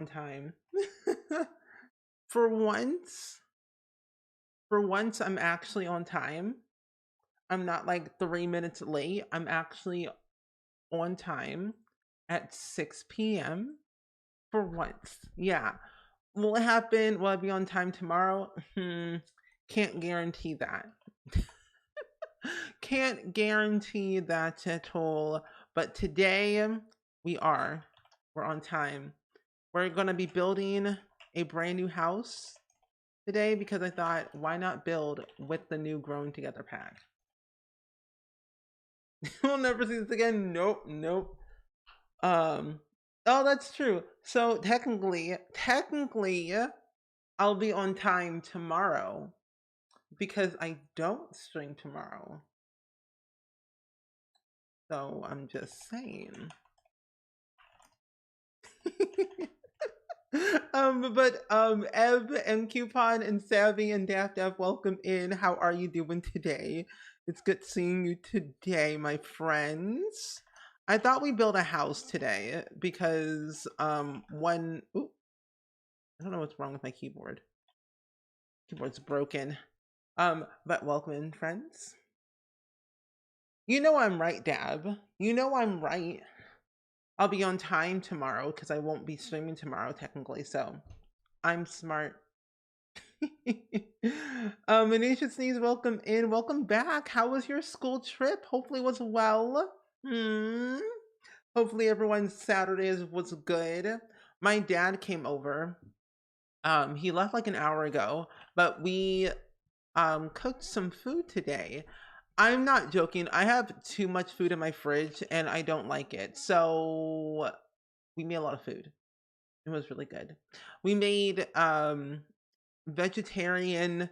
time. For once, for once, I'm actually on time. I'm not like 3 minutes late. I'm actually on time at 6 p.m. for once. Yeah. Will it happen? Will I be on time tomorrow? Can't guarantee that. Can't guarantee that at all. But today we are. We're on time. We're going to be building a brand new house today because I thought, why not build with the new Growing Together pack? We'll never see this again. Nope, nope. Oh, that's true. So technically, I'll be on time tomorrow because I don't stream tomorrow. So I'm just saying. But Eb and Coupon and Savvy and Daft Daft, welcome in. How are you doing today? It's good seeing you today, my friends. I thought we built a house today because one ooh, I don't know what's wrong with my keyboard. Keyboard's broken. But welcome in, friends. You know I'm right, Dab. You know I'm right. I'll be on time tomorrow because I won't be streaming tomorrow technically, so I'm smart. Anisha Sneeze, welcome in. Welcome back. How was your school trip? Hopefully it was well. Hopefully everyone's Saturdays was good. My dad came over. He left like an hour ago, but we cooked some food today. I'm not joking. I have too much food in my fridge and I don't like it. So we made a lot of food. It was really good. We made vegetarian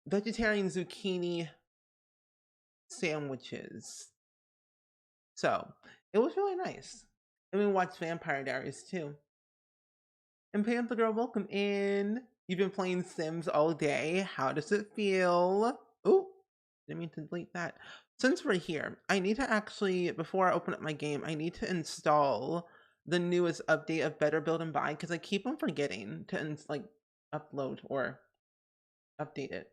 vegetarian zucchini sandwiches. So it was really nice. And we watched Vampire Diaries too. And Panther Girl, welcome in. You've been playing Sims all day. How does it feel? Oh, didn't mean to delete that. Since we're here, I need to actually, before I open up my game, I need to install the newest update of Better Build and Buy because I keep on forgetting to like upload or update it.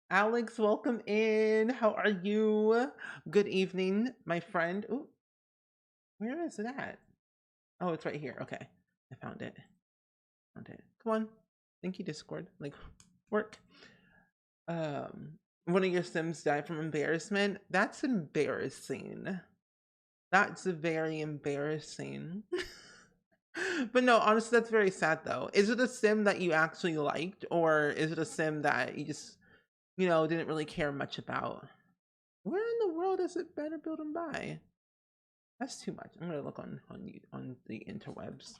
Alex, welcome in. How are you? Good evening, my friend. Ooh, where is it at? Oh, it's right here. Okay, I found it. Found it. Come on. Thank you, Discord. Like, work. One of your Sims died from embarrassment. That's embarrassing. That's very embarrassing. But no, honestly, that's very sad though. Is it a sim that you actually liked, or is it a sim that you just, didn't really care much about? Where in the world is it Better Build and Buy? That's too much. I'm gonna look on the interwebs.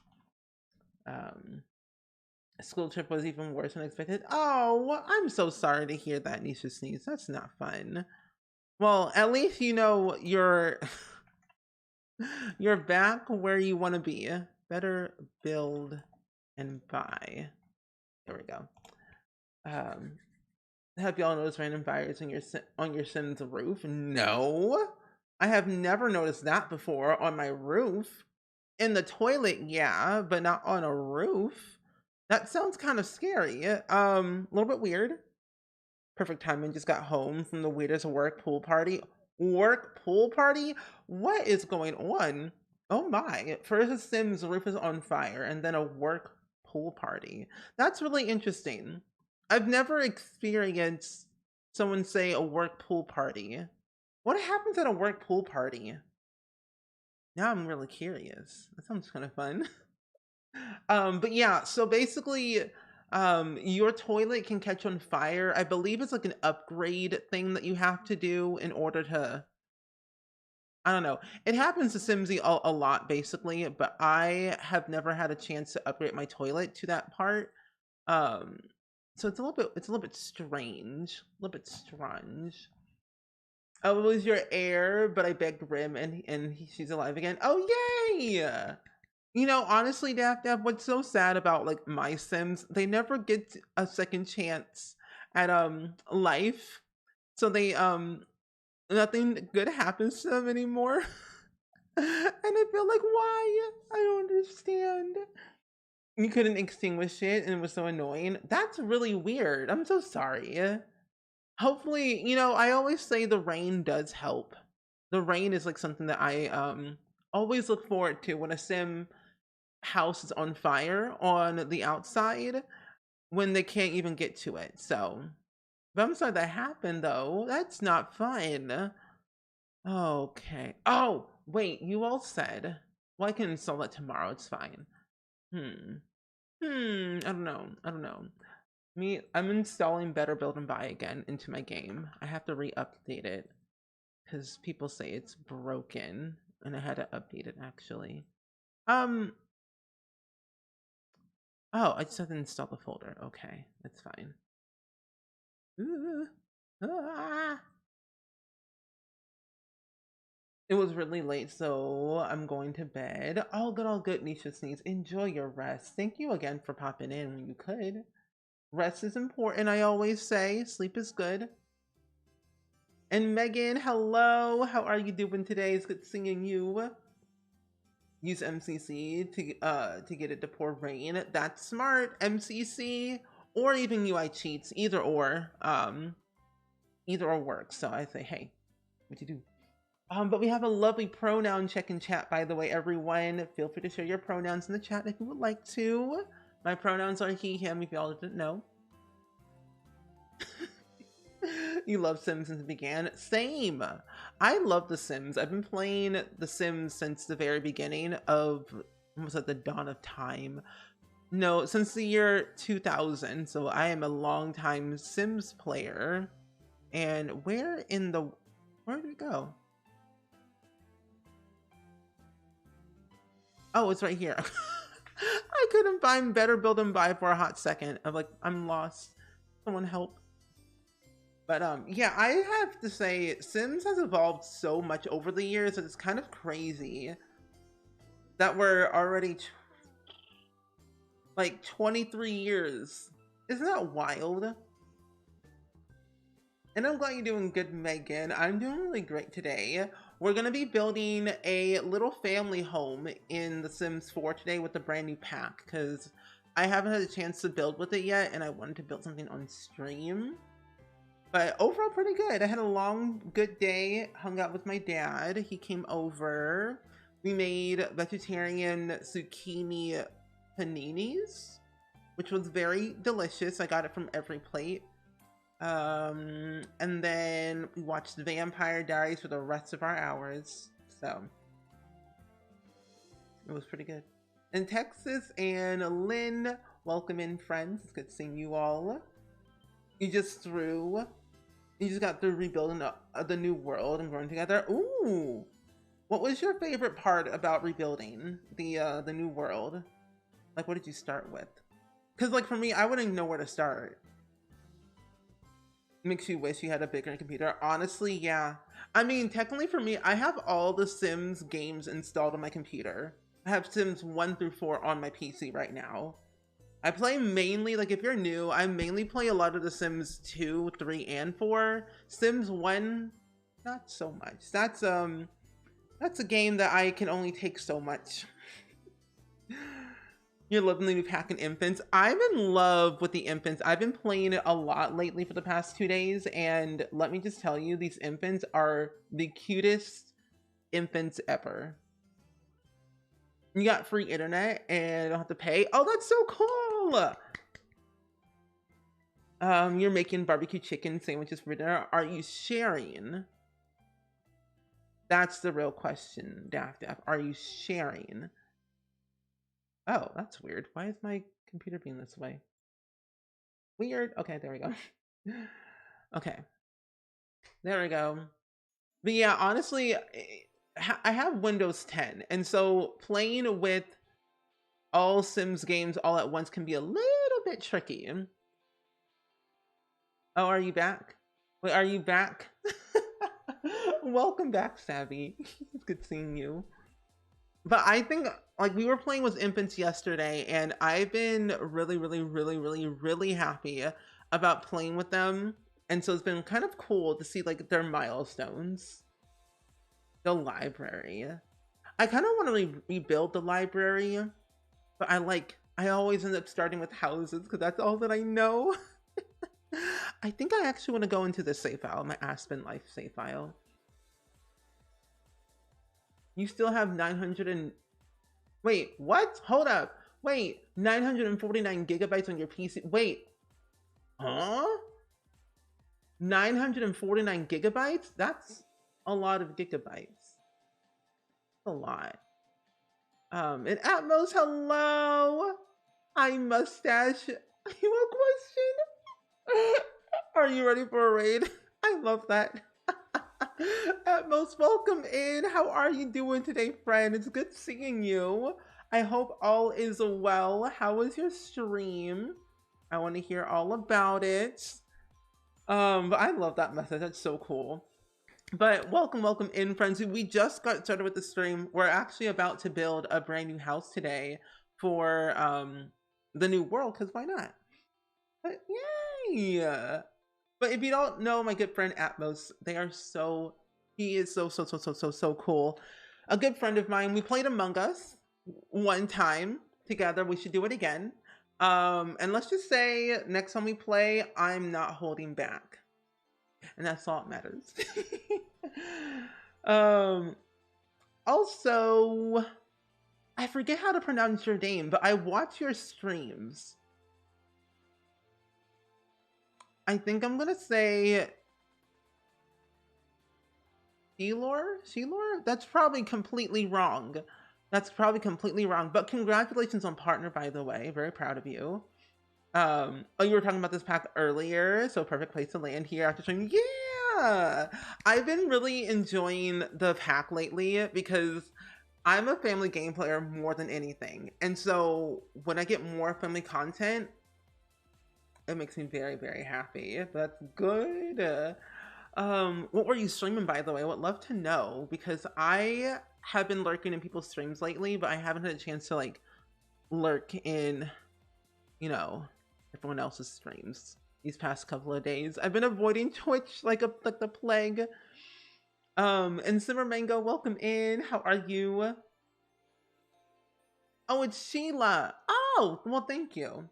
School trip was even worse than expected. Oh, well, I'm so sorry to hear that, Nisha Sneeze. That's not fun. Well, at least you know you're you're back where you want to be. Better Build and Buy. There we go. Have y'all noticed random fires on your Sims roof? No, I have never noticed that before on my roof. In the toilet, yeah, but not on a roof. That sounds kind of scary. A little bit weird. Perfect timing. Just got home from the weirdest work pool party. Work pool party? What is going on? Oh my. First a Sims roof is on fire and then a work pool party. That's really interesting. I've never experienced someone say a work pool party. What happens at a work pool party? Now I'm really curious. That sounds kind of fun. But yeah, so basically, your toilet can catch on fire. I believe it's like an upgrade thing that you have to do in order to, I don't know. It happens to Simsy a lot basically, but I have never had a chance to upgrade my toilet to that part. Um, so it's a little bit strange, a little bit strange. Oh, it was your heir, but I begged Rim and she's alive again. Oh, yay! Honestly, what's so sad about like my Sims, they never get a second chance at life. So they nothing good happens to them anymore. And I feel like why? I don't understand. You couldn't extinguish it and it was so annoying. That's really weird. I'm so sorry. Hopefully, I always say the rain does help. The rain is like something that I always look forward to when a sim house is on fire on the outside when they can't even get to it. So, but I'm sorry that happened though. That's not fun. Okay. Oh, wait, you all said, well, I can install it tomorrow. It's fine. Hmm. I don't know. I don't know. I'm installing Better Build and Buy again into my game. I have to re-update it because people say it's broken, and I had to update it actually. Um. Oh, I just have to install the folder. Okay, that's fine. Ooh, ah. It was really late, so I'm going to bed. All good, Nisha Sneeze. Enjoy your rest. Thank you again for popping in when you could. Rest is important, I always say. Sleep is good. And Megan, hello. How are you doing today? It's good seeing you. Use MCC to get it to pour rain. That's smart. MCC or even UI cheats, either or works. So I say, hey, what you do? But we have a lovely pronoun check in chat, by the way, everyone. Feel free to share your pronouns in the chat if you would like to. My pronouns are he, him, if y'all didn't know. You love Sims since it began. Same. I love The Sims. I've been playing The Sims since the very beginning of, almost at the dawn of time. No, since the year 2000. So I am a long-time Sims player. And where did it go? Oh, it's right here. I couldn't find Better Build and Buy for a hot second. I'm lost. Someone help. But yeah, I have to say, Sims has evolved so much over the years that it's kind of crazy that we're already like 23 years. Isn't that wild? And I'm glad you're doing good, Megan. I'm doing really great today. We're going to be building a little family home in The Sims 4 today with a brand new pack because I haven't had a chance to build with it yet and I wanted to build something on stream. But overall, pretty good. I had a long, good day, hung out with my dad. He came over. We made vegetarian zucchini paninis, which was very delicious. I got it from Every Plate. And then we watched The Vampire Diaries for the rest of our hours. So it was pretty good. In Texas, and Lynn, welcome in, friends. It's good seeing you all. You just got through rebuilding the new world and growing together. Ooh, what was your favorite part about rebuilding the new world? Like, what did you start with? Because like for me, I wouldn't know where to start. Makes you wish you had a bigger computer. Honestly, yeah. I mean, technically for me, I have all the Sims games installed on my computer. I have Sims 1 through 4 on my PC right now. I play mainly, like if you're new, I mainly play a lot of the Sims 2, 3, and 4. Sims 1, not so much. That's a game that I can only take so much. You're loving the new pack in Infants. I'm in love with the Infants. I've been playing it a lot lately for the past 2 days, and let me just tell you, these Infants are the cutest infants ever. You got free internet and don't have to pay. Oh, that's so cool! You're making barbecue chicken sandwiches for dinner. Are you sharing? That's the real question, Daft. Are you sharing? Oh, that's weird. Why is my computer being this way? Weird. Okay, there we go. Okay. There we go. But yeah, honestly, I have Windows 10. And so playing with all Sims games all at once can be a little bit tricky. Oh, are you back? Wait, are you back? Welcome back, Savvy. It's good seeing you. But I think, like, we were playing with Infants yesterday, and I've been really happy about playing with them. And so it's been kind of cool to see, like, their milestones. The library. I kind of want to rebuild the library, but I like I always end up starting with houses because that's all that I know. I think I actually want to go into this save file, my Aspen Life save file. You still have 900 and... Wait, what? Hold up. Wait, 949 gigabytes on your PC. Wait. Huh? 949 gigabytes? That's a lot of gigabytes. A lot. And Atmos, hello. Hi, Mustache. You have a question? Are you ready for a raid? I love that. Atmos, welcome in. How are you doing today, friend? It's good seeing you. I hope all is well. How was your stream? I want to hear all about it. But I love that message. That's so cool. But welcome in, friends. We just got started with the stream. We're actually about to build a brand new house today for the new world, because why not? But yay! But if you don't know my good friend Atmos, he is so cool. A good friend of mine. We played Among Us one time together. We should do it again. And let's just say next time we play, I'm not holding back. And that's all that matters. Also, I forget how to pronounce your name, but I watch your streams. I think I'm gonna say Shelor? That's probably completely wrong. But congratulations on partner, by the way. Very proud of you. Oh, you were talking about this pack earlier, so perfect place to land here after stream. Yeah! I've been really enjoying the pack lately because I'm a family game player more than anything. And so when I get more family content, it makes me very, very happy. That's good. What were you streaming, by the way? I would love to know, because I have been lurking in people's streams lately, but I haven't had a chance to like lurk in, you know, everyone else's streams these past couple of days. I've been avoiding Twitch like the plague. And Simmer Mango, welcome in. How are you? Oh, it's Sheila. Oh, well, thank you.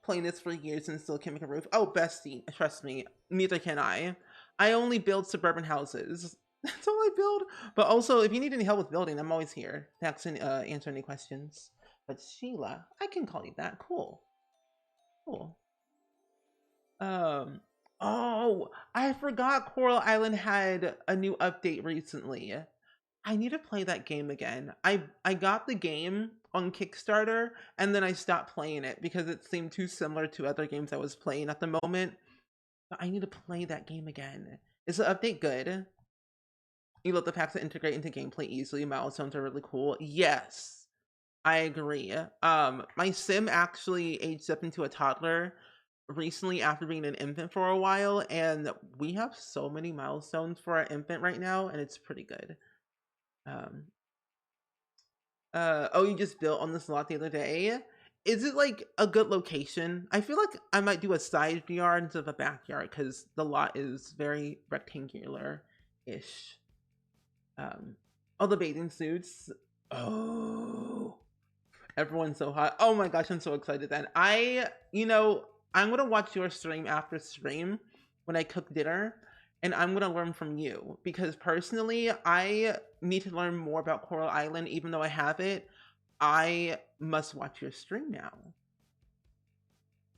Playing this for years and still can't make a roof. Oh, bestie, trust me, neither can I. I only build suburban houses. That's all I build. But also, if you need any help with building, I'm always here to answer any questions. But Sheila, I can call you that. Cool. Oh, I forgot Coral Island had a new update recently. I need to play that game again. I got the game on Kickstarter and then I stopped playing it because it seemed too similar to other games I was playing at the moment. But I need to play that game again. Is the update good? You let the packs that integrate into gameplay easily. Milestones are really cool. Yes, I agree. My sim actually aged up into a toddler recently after being an infant for a while, and we have so many milestones for our infant right now, and it's pretty good. Oh, you just built on this lot the other day. Is it like a good location? I feel like I might do a side yard instead of a backyard because the lot is very rectangular-ish. Oh, the bathing suits. Oh, everyone's so hot. Oh my gosh, I'm so excited then. I'm gonna watch your stream after stream when I cook dinner, and I'm gonna learn from you because personally, I need to learn more about Coral Island. Even though I have it, I must watch your stream now.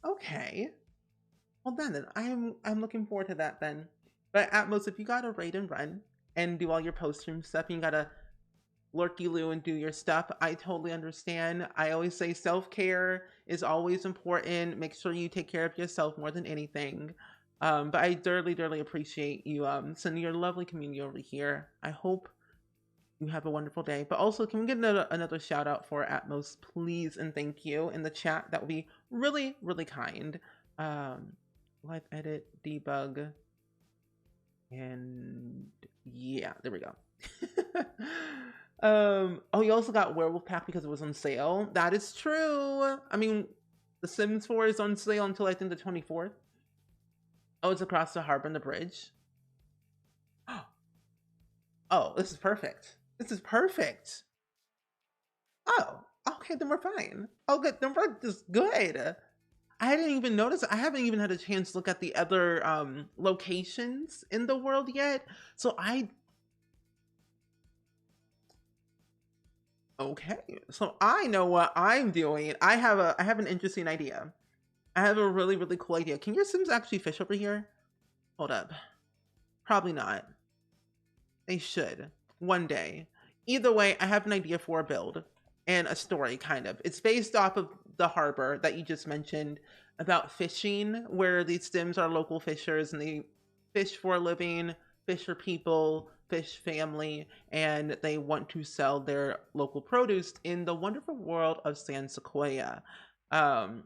Okay. Well then I'm looking forward to that then. But Atmos, if you gotta raid and run and do all your post stream stuff, and you gotta lurky-loo and do your stuff, I totally understand. I always say self-care is always important. Make sure you take care of yourself more than anything. But I dearly appreciate you sending your lovely community over here. I hope you have a wonderful day. But also, can we get another shout out for Atmos, please, and thank you in the chat? That would be really kind. Live edit, debug, and yeah, there we go. Oh, you also got Werewolf Pack because it was on sale. That is true. I mean, The Sims 4 is on sale until I think the 24th. Oh, it's across the harbor and the bridge. Oh, this is perfect. Oh, Okay, then we're fine. Oh, good. Then we're just good. I didn't even notice. I haven't even had a chance to look at the other locations in the world yet. So okay. So I know what I'm doing. I have an interesting idea. I have a really, really cool idea. Can your Sims actually fish over here? Hold up. Probably not. They should. One day. Either way, I have an idea for a build and a story, kind of. It's based off of the harbor that you just mentioned about fishing, where these Sims are local fishers and they fish for a living, fish for people, fish family, and they want to sell their local produce in the wonderful world of San Sequoia. Um,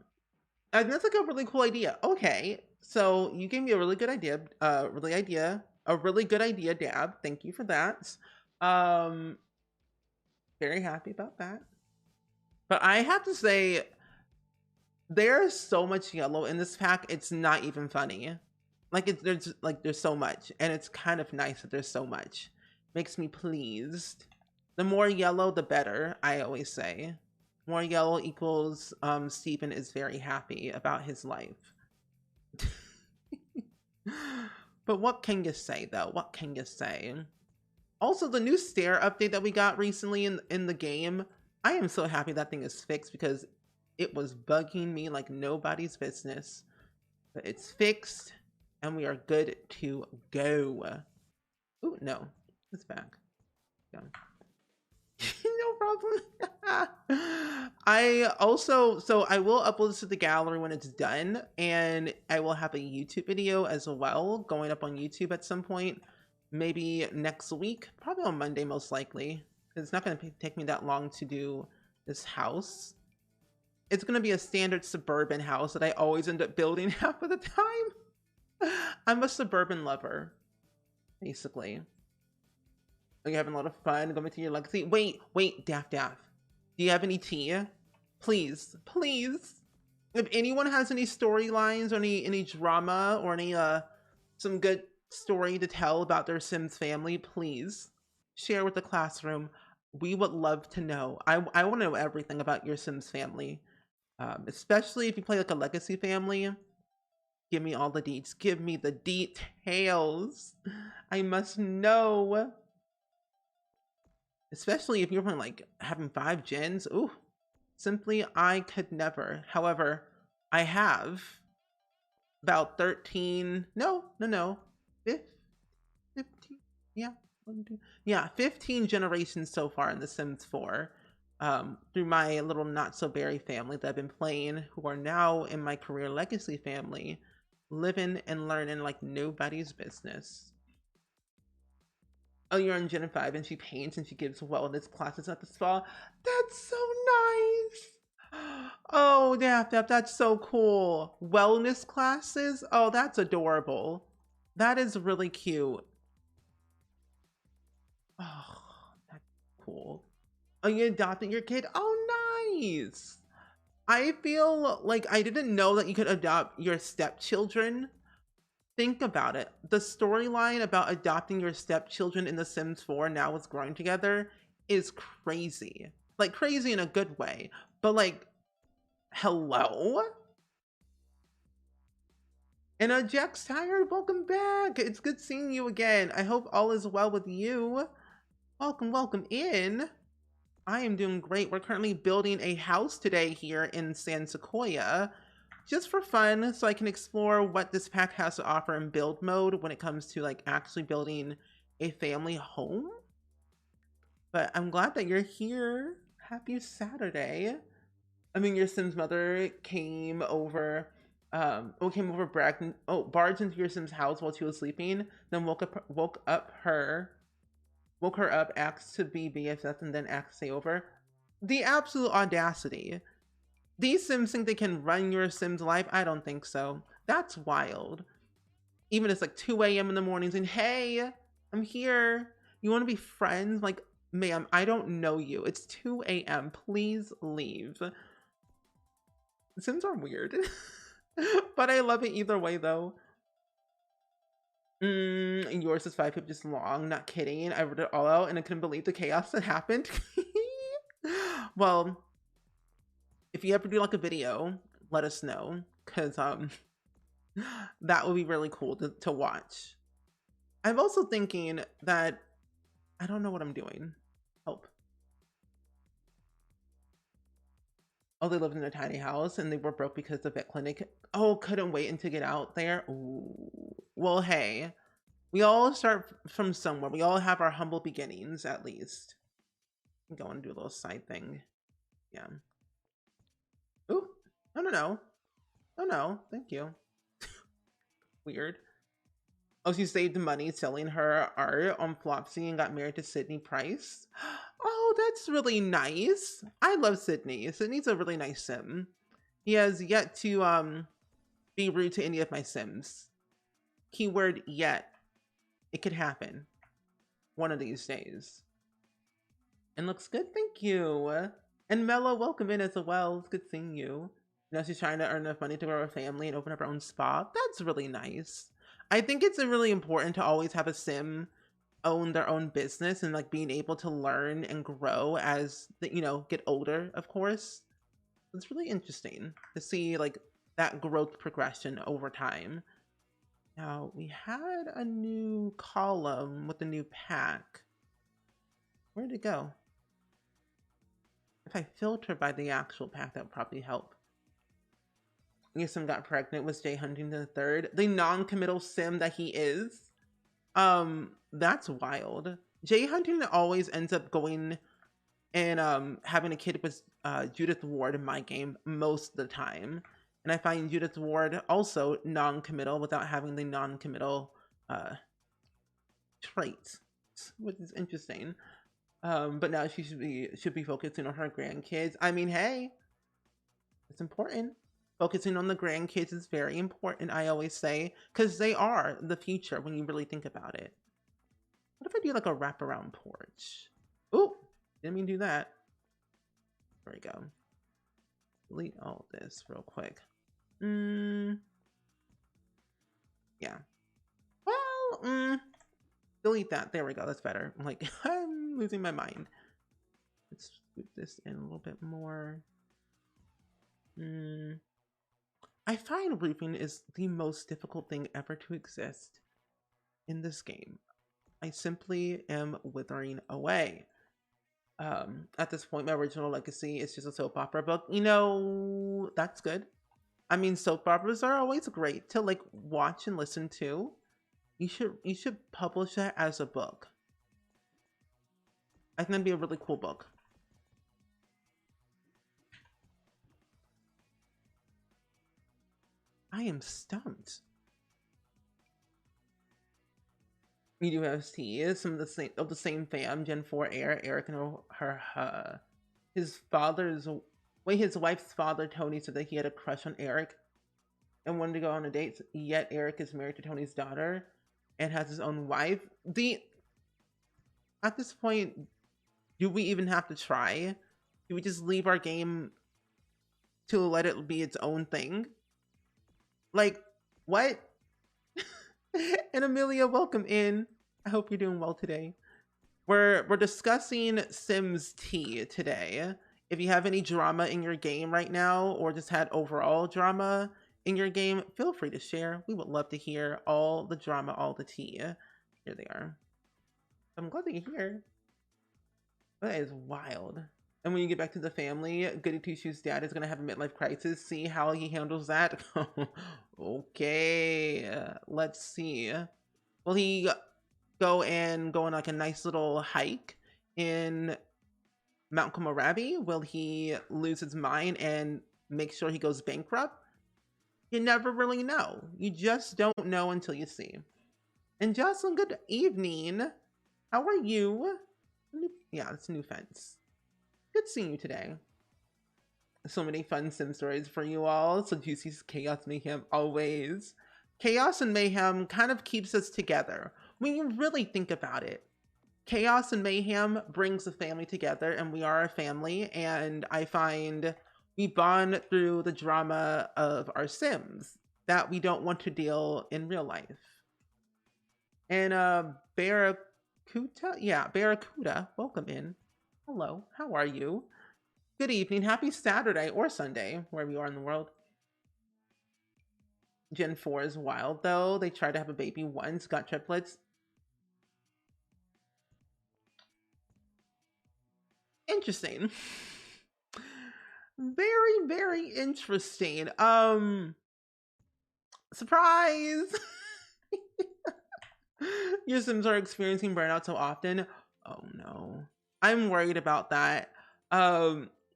and that's like a really cool idea. Okay, so you gave me a really good idea. A really good idea, Dab. Thank you for that. Um, very happy about that. But I have to say, there's so much yellow in this pack. It's not even funny. There's so much, and it's kind of nice that there's so much. Makes me pleased. The more yellow, the better. I always say. More yellow equals Stephen is very happy about his life. But what can you say though? What can you say? Also, the new stair update that we got recently in the game, I am so happy that thing is fixed because it was bugging me like nobody's business. But it's fixed and we are good to go. Oh no, it's back. Yeah. No problem. I will upload this to the gallery when it's done, and I will have a YouTube video as well going up on YouTube at some point, maybe next week, probably on Monday most likely. It's not going to take me that long to do this house. It's going to be a standard suburban house that I always end up building half of the time. I'm a suburban lover, basically. Are you having a lot of fun going to your legacy? Wait, Daff. Do you have any tea? Please. If anyone has any storylines or any drama or any some good story to tell about their Sims family, please share with the classroom. We would love to know. I want to know everything about your Sims family, especially if you play like a legacy family. Give me all the deets. Give me the details. I must know. Especially if you're playing like having 5 gens. Ooh, simply I could never. However, I have about 13. No. 15. Yeah. 15 generations so far in The Sims 4. Through my little not so berry family that I've been playing, who are now in my career legacy family, living and learning like nobody's business. Oh, you're in Gen 5 and she paints and she gives wellness classes at the spa. That's so nice. Oh, that's so cool. Wellness classes? Oh, that's adorable. That is really cute. Oh, that's cool. Oh, you adopted your kid? Oh, nice. I feel like I didn't know that you could adopt your stepchildren. Think about it. The storyline about adopting your stepchildren in The Sims 4 now is growing together is crazy. Like crazy in a good way. But like, hello? And Jack's tired. Welcome back. It's good seeing you again. I hope all is well with you. Welcome in. I am doing great. We're currently building a house today here in San Sequoia. Just for fun, so I can explore what this pack has to offer in build mode when it comes to like actually building a family home. But I'm glad that you're here. Happy Saturday. I mean, your Sim's mother came over, barged into your Sim's house while she was sleeping, then woke her up, asked to be BFF, and then asked to stay over. The absolute audacity. These Sims think they can run your Sim's life? I don't think so. That's wild. Even it's like 2 a.m. in the mornings and hey, I'm here. You want to be friends? Like, ma'am, I don't know you. It's 2 a.m. Please leave. Sims are weird. But I love it either way though. Yours is 5 pages long. Not kidding. I read it all out and I couldn't believe the chaos that happened. Well, if you ever do like a video, let us know, because that would be really cool to watch. I'm also thinking that I don't know what I'm doing. Help. Oh, they lived in a tiny house and they were broke because the vet clinic. Oh, couldn't wait until get out there. Ooh. Well, hey, we all start from somewhere. We all have our humble beginnings, at least. Go and do a little side thing. Yeah. Ooh. No, no, no. Oh, no. Thank you. Weird. Oh, she saved money selling her art on Flopsy and got married to Sydney Price. Oh, that's really nice. I love Sydney. Sydney's a really nice sim. He has yet to be rude to any of my sims. Keyword yet. It could happen one of these days. And looks good, thank you. And Mello, welcome in as well. It's good seeing you. You know, she's trying to earn enough money to grow a family and open up her own spa. That's really nice. I think it's really important to always have a sim own their own business and like being able to learn and grow as the, get older, of course. It's really interesting to see like that growth progression over time. Now we had a new column with a new pack. Where'd it go? If I filter by the actual pack, that would probably help. Newsom got pregnant with Jay Huntington III, the non-committal sim that he is. That's wild. Jay Huntington always ends up going and having a kid with Judith Ward in my game most of the time. And I find Judith Ward also non-committal without having the non-committal traits, which is interesting. But now she should be focusing on her grandkids. I mean, hey, it's important. Focusing on the grandkids is very important, I always say, because they are the future when you really think about it. What if I do like a wraparound porch? Oh, didn't mean to do that. There we go. Delete all this real quick. Yeah. Well, delete that. There we go. That's better. I'm like, I'm losing my mind. Let's move this in a little bit more. I find roofing is the most difficult thing ever to exist in this game. I simply am withering away. At this point, my original legacy is just a soap opera book. That's good. I mean, soap operas are always great to like watch and listen to. You should publish that as a book. I think that'd be a really cool book. I am stumped. We do have T, some of the same fam, Gen 4 heir, Eric and his wife's father, Tony, said that he had a crush on Eric and wanted to go on a date, yet Eric is married to Tony's daughter and has his own wife. At this point, do we even have to try? Do we just leave our game to let it be its own thing? Like, what? And Amelia, welcome in. I hope you're doing well today. We're discussing Sims T today. If you have any drama in your game right now, or just had overall drama in your game, feel free to share. We would love to hear all the drama, all the tea. Here they are. I'm glad that you're here. That is wild. And when you get back to the family, Goody Two Shoes' dad is going to have a midlife crisis. See how he handles that? Okay, let's see. Will he go on like a nice little hike in Mount Komorebi? Will he lose his mind and make sure he goes bankrupt? You never really know. You just don't know until you see. And Jocelyn, good evening. How are you? Yeah, it's a new fence. Good seeing you today. So many fun sim stories for you all. So Juicy's Chaos Mayhem always. Chaos and Mayhem kind of keeps us together. When you really think about it, Chaos and Mayhem brings the family together, and we are a family, and I find we bond through the drama of our sims that we don't want to deal in real life. And Barracuda, welcome in. Hello, how are you? Good evening. Happy Saturday or Sunday, wherever you are in the world. Gen 4 is wild, though. They tried to have a baby once, got triplets. Interesting. Very, very interesting. Surprise! Your Sims are experiencing burnout so often. Oh no. I'm worried about that.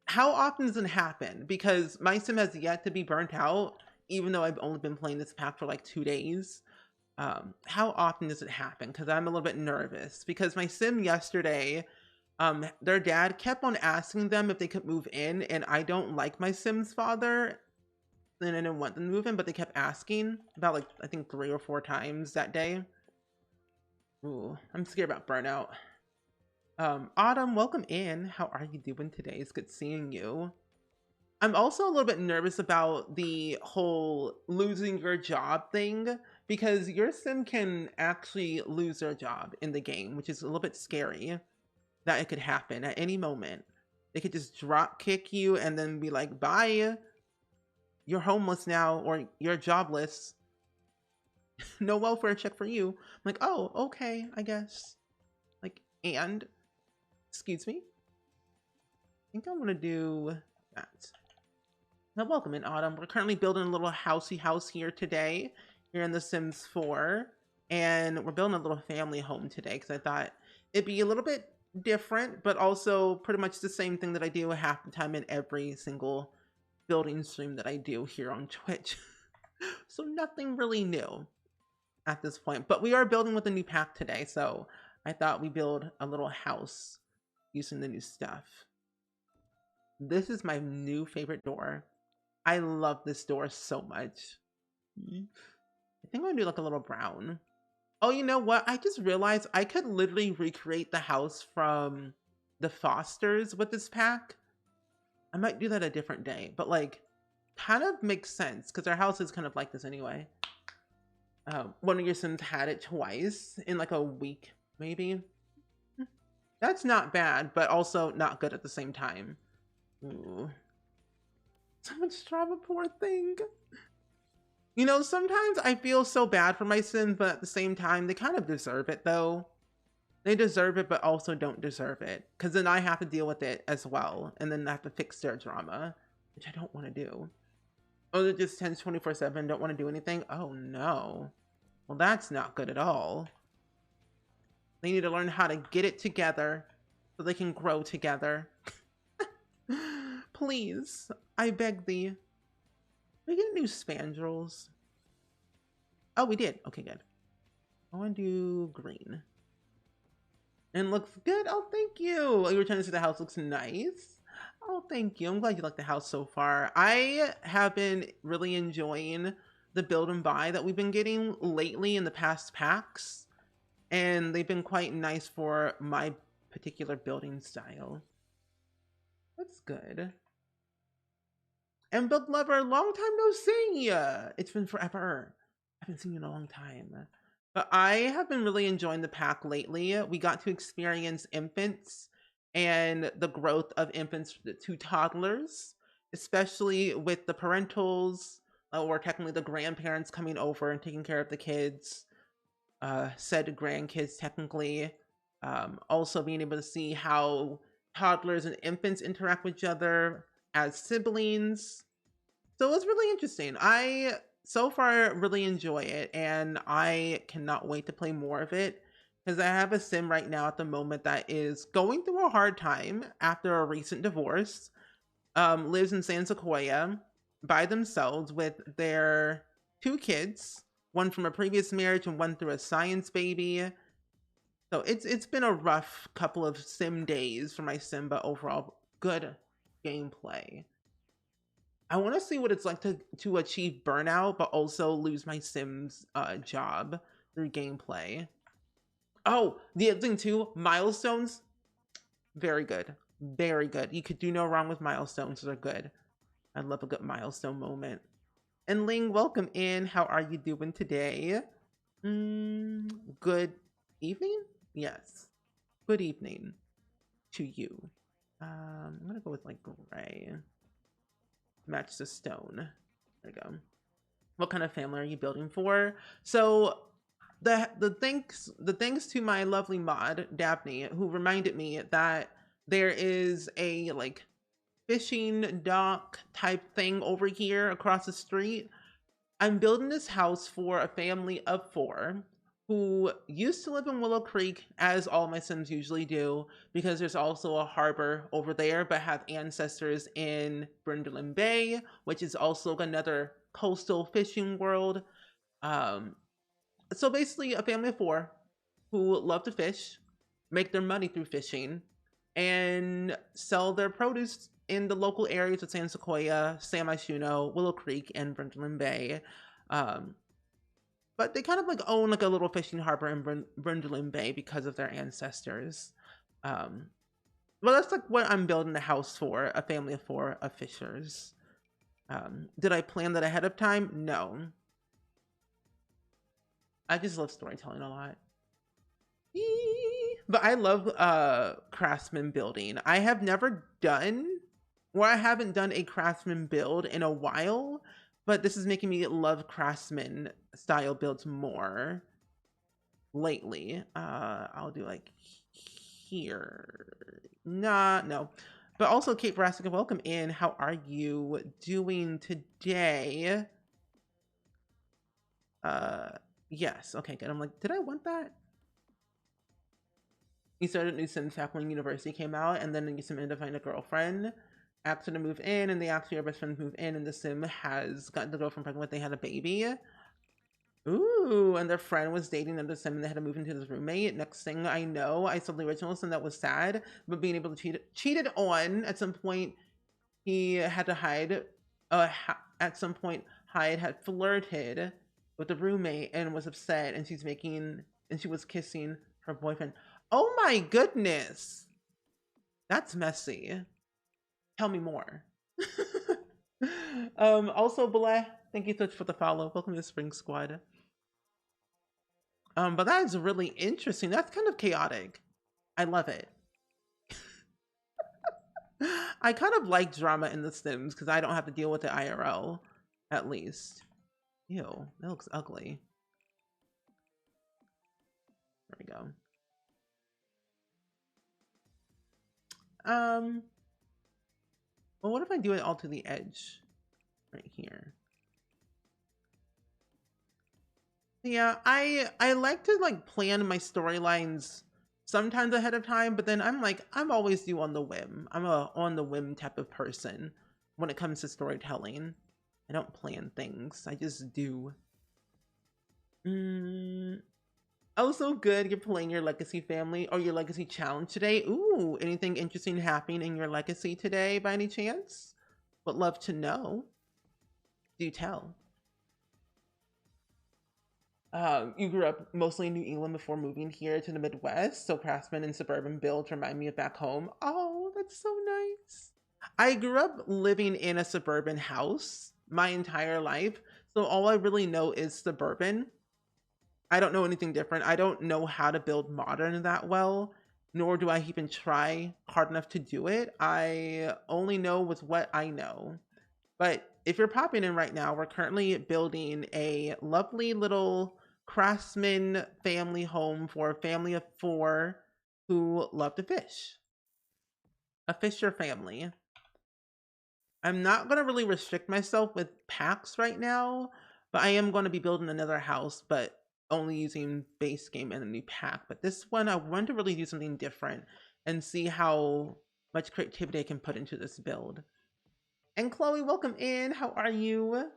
How often does it happen? Because my Sim has yet to be burnt out, even though I've only been playing this pack for like 2 days. How often does it happen? Because I'm a little bit nervous. Because my Sim yesterday, their dad kept on asking them if they could move in, and I don't like my Sim's father, and I didn't want them to move in, but they kept asking about like I think 3 or 4 times that day. Ooh, I'm scared about burnout. Autumn, welcome in. How are you doing today? It's good seeing you. I'm also a little bit nervous about the whole losing your job thing because your Sim can actually lose their job in the game, which is a little bit scary that it could happen at any moment. They could just drop kick you and then be like, bye, you're homeless now or you're jobless. No welfare check for you. I'm like, oh, okay, I guess. Like, and, excuse me? I think I want to do that. Now, welcome in, Autumn. We're currently building a little housey house here today, here in The Sims 4. And we're building a little family home today because I thought it'd be a little bit different, but also pretty much the same thing that I do half the time in every single building stream that I do here on Twitch. So nothing really new at this point, but we are building with a new pack today, so I thought we build a little house using the new stuff. This is my new favorite door. I love this door so much. I think I'm gonna do like a little brown. Oh, you know what? I just realized I could literally recreate the house from the Fosters with this pack. I might do that a different day, but like kind of makes sense because our house is kind of like this anyway. One of your Sims had it twice in like a week, maybe. That's not bad, but also not good at the same time. Ooh. So much drama, poor thing. You know, sometimes I feel so bad for my Sims, but at the same time, they kind of deserve it though. They deserve it, but also don't deserve it. Because then I have to deal with it as well. And then I have to fix their drama, which I don't want to do. Oh, they're just tense 24/7, don't want to do anything? Oh no. Well, that's not good at all. They need to learn how to get it together so they can grow together. Please, I beg thee. We get new spandrels. Oh, we did. Okay, good. I want to do green. And looks good. Oh, thank you. You were trying to say the house looks nice. Oh, thank you. I'm glad you like the house so far. I have been really enjoying the build and buy that we've been getting lately in the past packs. And they've been quite nice for my particular building style. That's good. And Build Lover, long time no see. It's been forever. I haven't seen you in a long time. But I have been really enjoying the pack lately. We got to experience infants and the growth of infants to toddlers, especially with the parentals or technically the grandparents coming over and taking care of the kids, said grandkids technically. Also being able to see how toddlers and infants interact with each other as siblings. So it was really interesting. I so far really enjoy it and I cannot wait to play more of it because I have a Sim right now at the moment that is going through a hard time after a recent divorce. Lives in San Sequoia by themselves with their 2 kids, one from a previous marriage and one through a science baby. So it's been a rough couple of Sim days for my Sim, but overall good gameplay. I want to see what it's like to achieve burnout, but also lose my Sims job through gameplay. Oh, the other thing too, milestones, very good, very good. You could do no wrong with milestones; they're good. I love a good milestone moment. And Ling, welcome in. How are you doing today? Good evening. Yes, good evening to you. I'm gonna go with like gray. Match the stone. There we go. What kind of family are you building for? So the thanks to my lovely mod Daphne, who reminded me that there is a like fishing dock type thing over here across the street. I'm building this house for a family of 4 who used to live in Willow Creek, as all my Sims usually do, because there's also a harbor over there, but have ancestors in Brindleland Bay, which is also another coastal fishing world. Um, so basically, a family of 4 who love to fish, make their money through fishing, and sell their produce in the local areas of San Sequoia, San Myshuno, Willow Creek, and Brindleland Bay. Um, but they kind of like own like a little fishing harbor in Brindleland Bay because of their ancestors. Um, well, that's like what I'm building the house for, a family of 4 of fishers. Did I plan that ahead of time? No. I just love storytelling a lot. But I love craftsman building. I have never done, or I haven't done a craftsman build in a while, but this is making me love craftsman style builds more lately. I'll do like here. Nah, no. But also, Kate Brassica, welcome in. How are you doing today? Yes. Okay, good. I'm like, did I want that? You started New Sims back when University came out, and then you Sim ended up finding a girlfriend. Asked her to move in, and they actually are best friends move in, and the Sim has gotten the girlfriend pregnant when they had a baby. Ooh, and their friend was dating another Sim, and they had to move into this roommate. Next thing I know, I saw the original Sim that was sad, but being able to cheated on at some point. He had to hide. At some point, Hyde had flirted with the roommate and was upset, and she was kissing her boyfriend. Oh my goodness, that's messy. Tell me more. Also, Blah, thank you so much for the follow. Welcome to the Spring Squad. But that is really interesting. That's kind of chaotic. I love it. I kind of like drama in The Sims because I don't have to deal with the IRL, at least. Ew, that looks ugly. There we go. Well, what if I do it all to the edge? Right here. Yeah, I like to like plan my storylines sometimes ahead of time, but then I'm always due on the whim. I'm a on the whim type of person when it comes to storytelling. I don't plan things. I just do. Also good, you're playing your legacy family or your legacy challenge today. Ooh, anything interesting happening in your legacy today by any chance? Would love to know. Do tell. You grew up mostly in New England before moving here to the Midwest, so craftsman and suburban builds remind me of back home. Oh, that's so nice. I grew up living in a suburban house my entire life, so all I really know is suburban. I don't know anything different. I don't know how to build modern that well, nor do I even try hard enough to do it. I only know with what I know. But if you're popping in right now, we're currently building a lovely little craftsman family home for a family of 4 who love to fish. A fisher family. I'm not going to really restrict myself with packs right now, but I am going to be building another house, but only using base game and a new pack. But this one, I want to really do something different and see how much creativity I can put into this build. And Chloe, welcome in. How are you?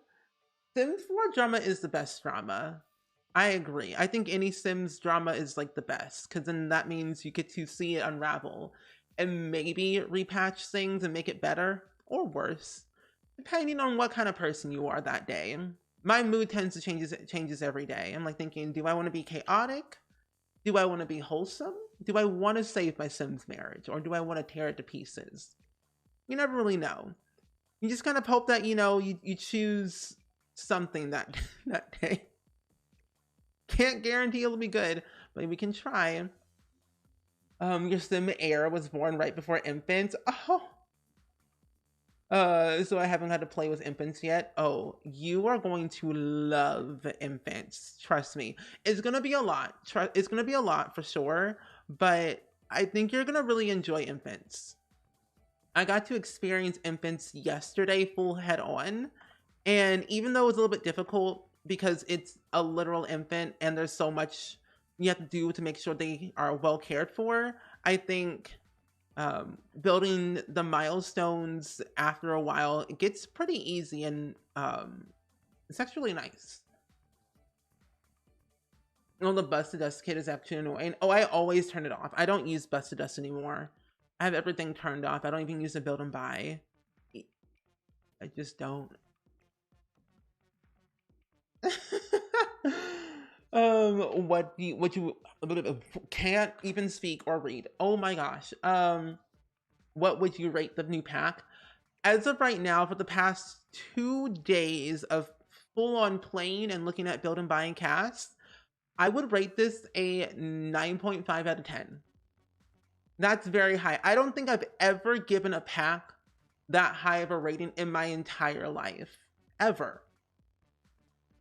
Sims 4 drama is the best drama. I agree. I think any Sims drama is like the best because then that means you get to see it unravel and maybe repatch things and make it better or worse, depending on what kind of person you are that day. My mood tends to changes every day. I'm like thinking, do I want to be chaotic? Do I want to be wholesome? Do I want to save my Sims marriage or do I want to tear it to pieces? You never really know. You just kind of hope that, you choose something that that day. Can't guarantee it'll be good, but we can try. Your sim heir was born right before infants. Oh, so I haven't had to play with infants yet. Oh, you are going to love infants. Trust me. It's gonna be a lot. It's gonna be a lot for sure, but I think you're gonna really enjoy infants. I got to experience infants yesterday full head on, and even though it was a little bit difficult because it's a literal infant and there's so much you have to do to make sure they are well cared for, I think building the milestones after a while, it gets pretty easy and it's actually nice. Oh, the busted dust kit is actually annoying. Oh, I always turn it off. I don't use busted dust anymore. I have everything turned off. I don't even use the build and buy. I just don't. What you can't even speak or read. Oh my gosh. What would you rate the new pack? As of right now, for the past 2 days of full on playing and looking at build and buying cast, I would rate this a 9.5 out of 10. That's very high. I don't think I've ever given a pack that high of a rating in my entire life. Ever.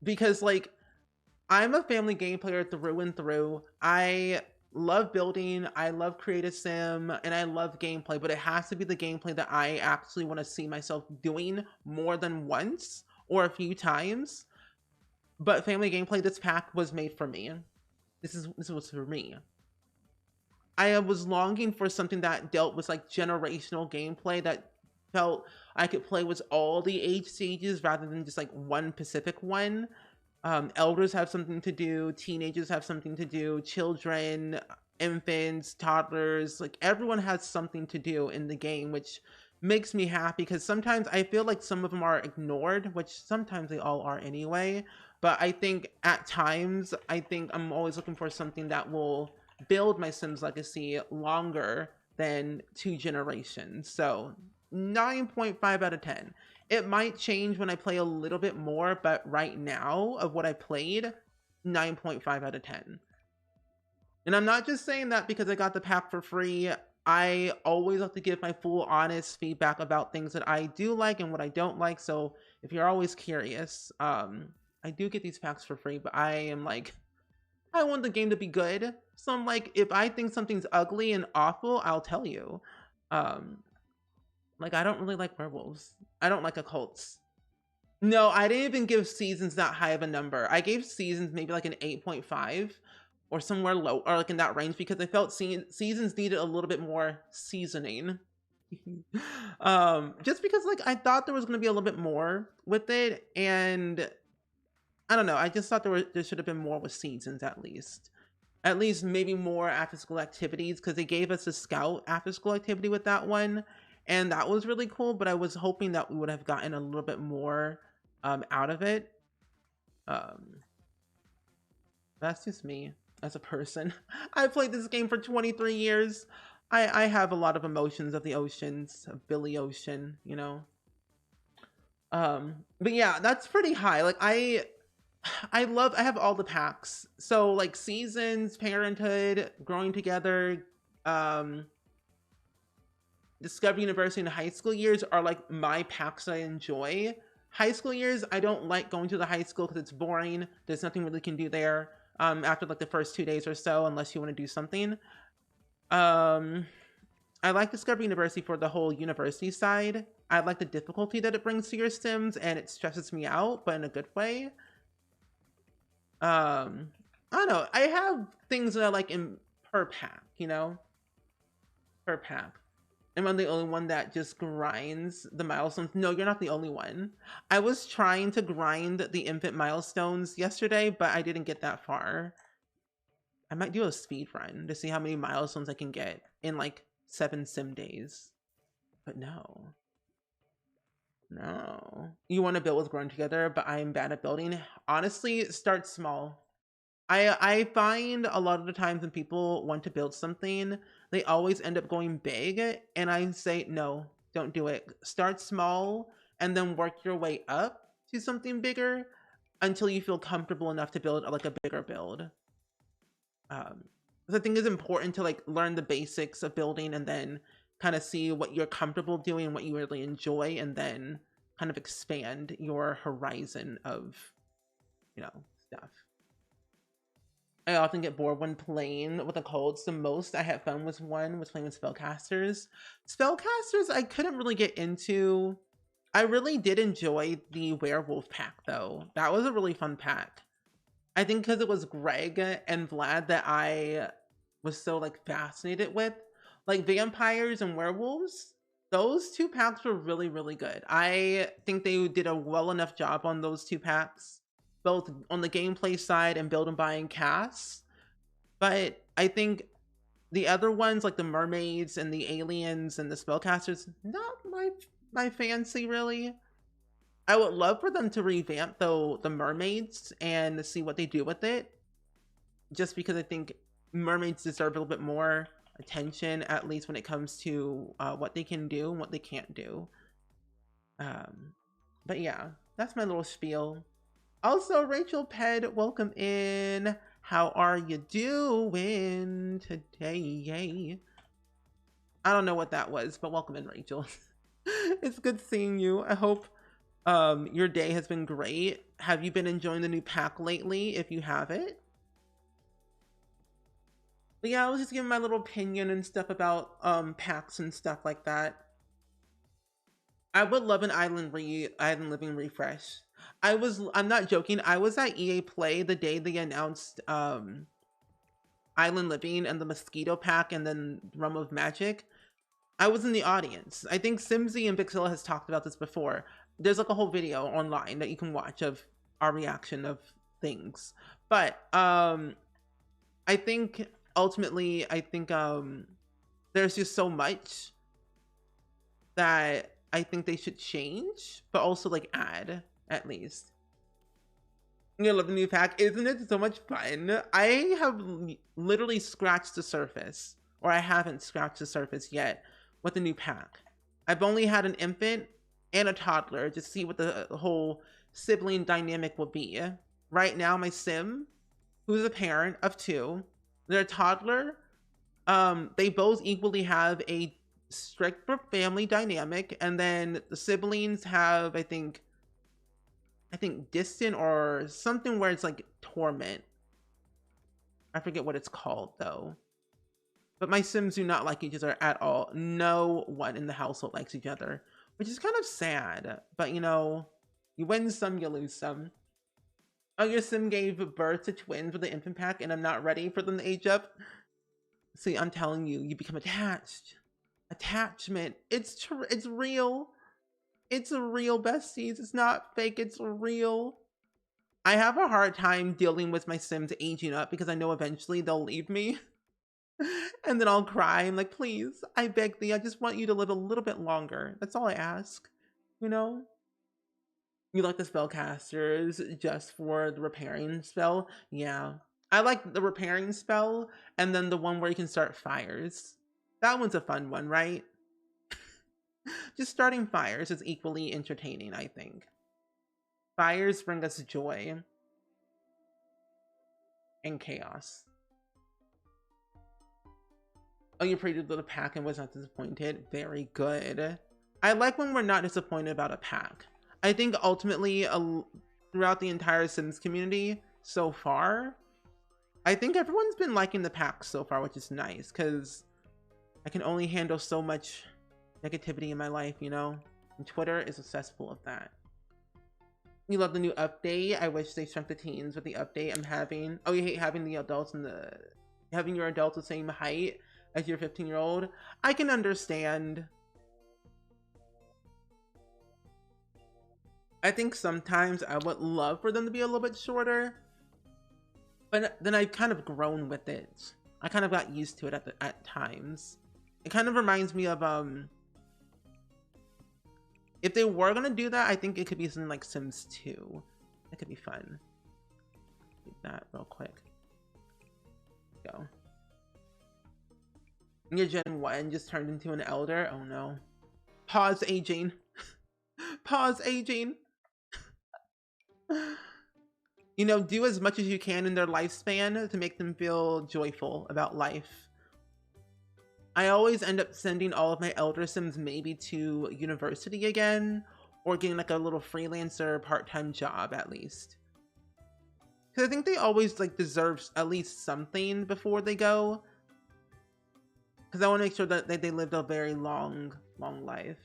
Because, like, I'm a family game player through and through. I love building, I love creative sim, and I love gameplay, but it has to be the gameplay that I actually want to see myself doing more than once or a few times. But family gameplay, this pack was made for me. This was for me. I was longing for something that dealt with like generational gameplay that felt I could play with all the age stages rather than just like one specific one. Elders have something to do, teenagers have something to do, children, infants, toddlers, like everyone has something to do in the game, which makes me happy because sometimes I feel like some of them are ignored, which sometimes they all are anyway. But I think at times, I think I'm always looking for something that will build my Sims legacy longer than 2 generations. So 9.5 out of 10. It might change when I play a little bit more, but right now, of what I played, 9.5 out of 10. And I'm not just saying that because I got the pack for free. I always have to give my full honest feedback about things that I do like and what I don't like. So if you're always curious, I do get these packs for free, but I am like, I want the game to be good. So I'm like, if I think something's ugly and awful, I'll tell you. Um, like I don't really like werewolves. I don't like occults. No, I didn't even give seasons that high of a number. I gave seasons maybe like an 8.5 or somewhere low or like in that range because I felt seasons needed a little bit more seasoning. Just because like I thought there was going to be a little bit more with it, and I don't know, I just thought there should have been more with seasons at least maybe more after school activities because they gave us a scout after school activity with that one, and that was really cool, but I was hoping that we would have gotten a little bit more out of it. um that's just me as a person. I played this game for 23 years. I have a lot of emotions of the oceans, of Billy Ocean, you know. But yeah, that's pretty high. Like I have all the packs. So like seasons, parenthood, growing together, um, Discovery University and high school years are like my packs I enjoy. High school years, I don't like going to the high school because it's boring. There's nothing really can do there. After like the first 2 days or so, unless you want to do something. Um, I like Discovery University for the whole university side. I like the difficulty that it brings to your sims, and it stresses me out, but in a good way. I don't know. I have things that I like in per pack, you know, per pack. Am I the only one that just grinds the milestones? No, you're not the only one. I was trying to grind the infant milestones yesterday, but I didn't get that far. I might do a speed run to see how many milestones I can get in like 7 sim days. But no. No. You want to build with Growing Together, but I am bad at building. Honestly, start small. I find a lot of the times when people want to build something, they always end up going big, and I say no, don't do it. Start small and then work your way up to something bigger until you feel comfortable enough to build like a bigger build. Um, Because I think it's important to like learn the basics of building and then kind of see what you're comfortable doing, what you really enjoy, and then kind of expand your horizon of, you know, stuff. I often get bored when playing with the colds. The most I had fun was playing with spellcasters. Spellcasters I couldn't really get into. I really did enjoy the werewolf pack though. That was a really fun pack. I think because it was Greg and Vlad that I was so like fascinated with. Like vampires and werewolves, those two packs were really, really good. I think they did a well enough job on those two packs, both on the gameplay side and build and buying casts. But I think the other ones, like the mermaids and the aliens and the spellcasters, not my fancy really. I would love for them to revamp though the mermaids and see what they do with it. Just because I think mermaids deserve a little bit more attention, at least when it comes to what they can do and what they can't do. But yeah, that's my little spiel. Also, Rachel Ped, welcome in. How are you doing today? I don't know what that was, but welcome in, Rachel. It's good seeing you. I hope your day has been great. Have you been enjoying the new pack lately, if you have it? But yeah, I was just giving my little opinion and stuff about packs and stuff like that. I would love an island living refresh. I'm not joking. I was at EA Play the day they announced Island Living and the Mosquito Pack and then Realm of Magic. I was in the audience. I think Simsy and Bixilla has talked about this before. There's like a whole video online that you can watch of our reaction of things. But I think ultimately, there's just so much that I think they should change, but also like add at least. You love the new pack, isn't it so much fun? I have literally scratched the surface, or I haven't scratched the surface yet with the new pack. I've only had an infant and a toddler to see what the whole sibling dynamic will be. Right now, my sim, who's a parent of 2, their toddler, they both equally have a strict family dynamic, and then the siblings have, I think distant or something where it's like torment. I forget what it's called though. But my sims do not like each other at all. No one in the household likes each other, which is kind of sad. But you know, you win some, you lose some. Oh, your sim gave birth to twins with the infant pack and I'm not ready for them to age up. See, I'm telling you, you become attached. Attachment. It's real. It's a real, besties. It's not fake. It's real. I have a hard time dealing with my sims aging up because I know eventually they'll leave me. And then I'll cry. I'm like, please, I beg thee. I just want you to live a little bit longer. That's all I ask. You know? You like the spellcasters just for the repairing spell? Yeah. I like the repairing spell and then the one where you can start fires. That one's a fun one, right? Just starting fires is equally entertaining, I think. Fires bring us joy and chaos. Oh, you predicted the pack and was not disappointed. Very good. I like when we're not disappointed about a pack. I think ultimately, throughout the entire Sims community so far, I think everyone's been liking the pack so far, which is nice because I can only handle so much negativity in my life, you know? And Twitter is accessible of that. You love the new update. I wish they shrunk the teens with the update I'm having. Oh, you hate having the adults and having your adults the same height as your 15-year-old. I can understand. I think sometimes I would love for them to be a little bit shorter, but then I've kind of grown with it. I kind of got used to it at times. It kind of reminds me of if they were gonna do that, I think it could be something like Sims 2. That could be fun. Do that real quick. Go. Your Gen 1 just turned into an elder. Oh no. Pause aging. Pause aging. You know, do as much as you can in their lifespan to make them feel joyful about life. I always end up sending all of my elder sims maybe to university again, or getting like a little freelancer part-time job at least. Because I think they always like deserve at least something before they go. Because I want to make sure that they lived a very long life.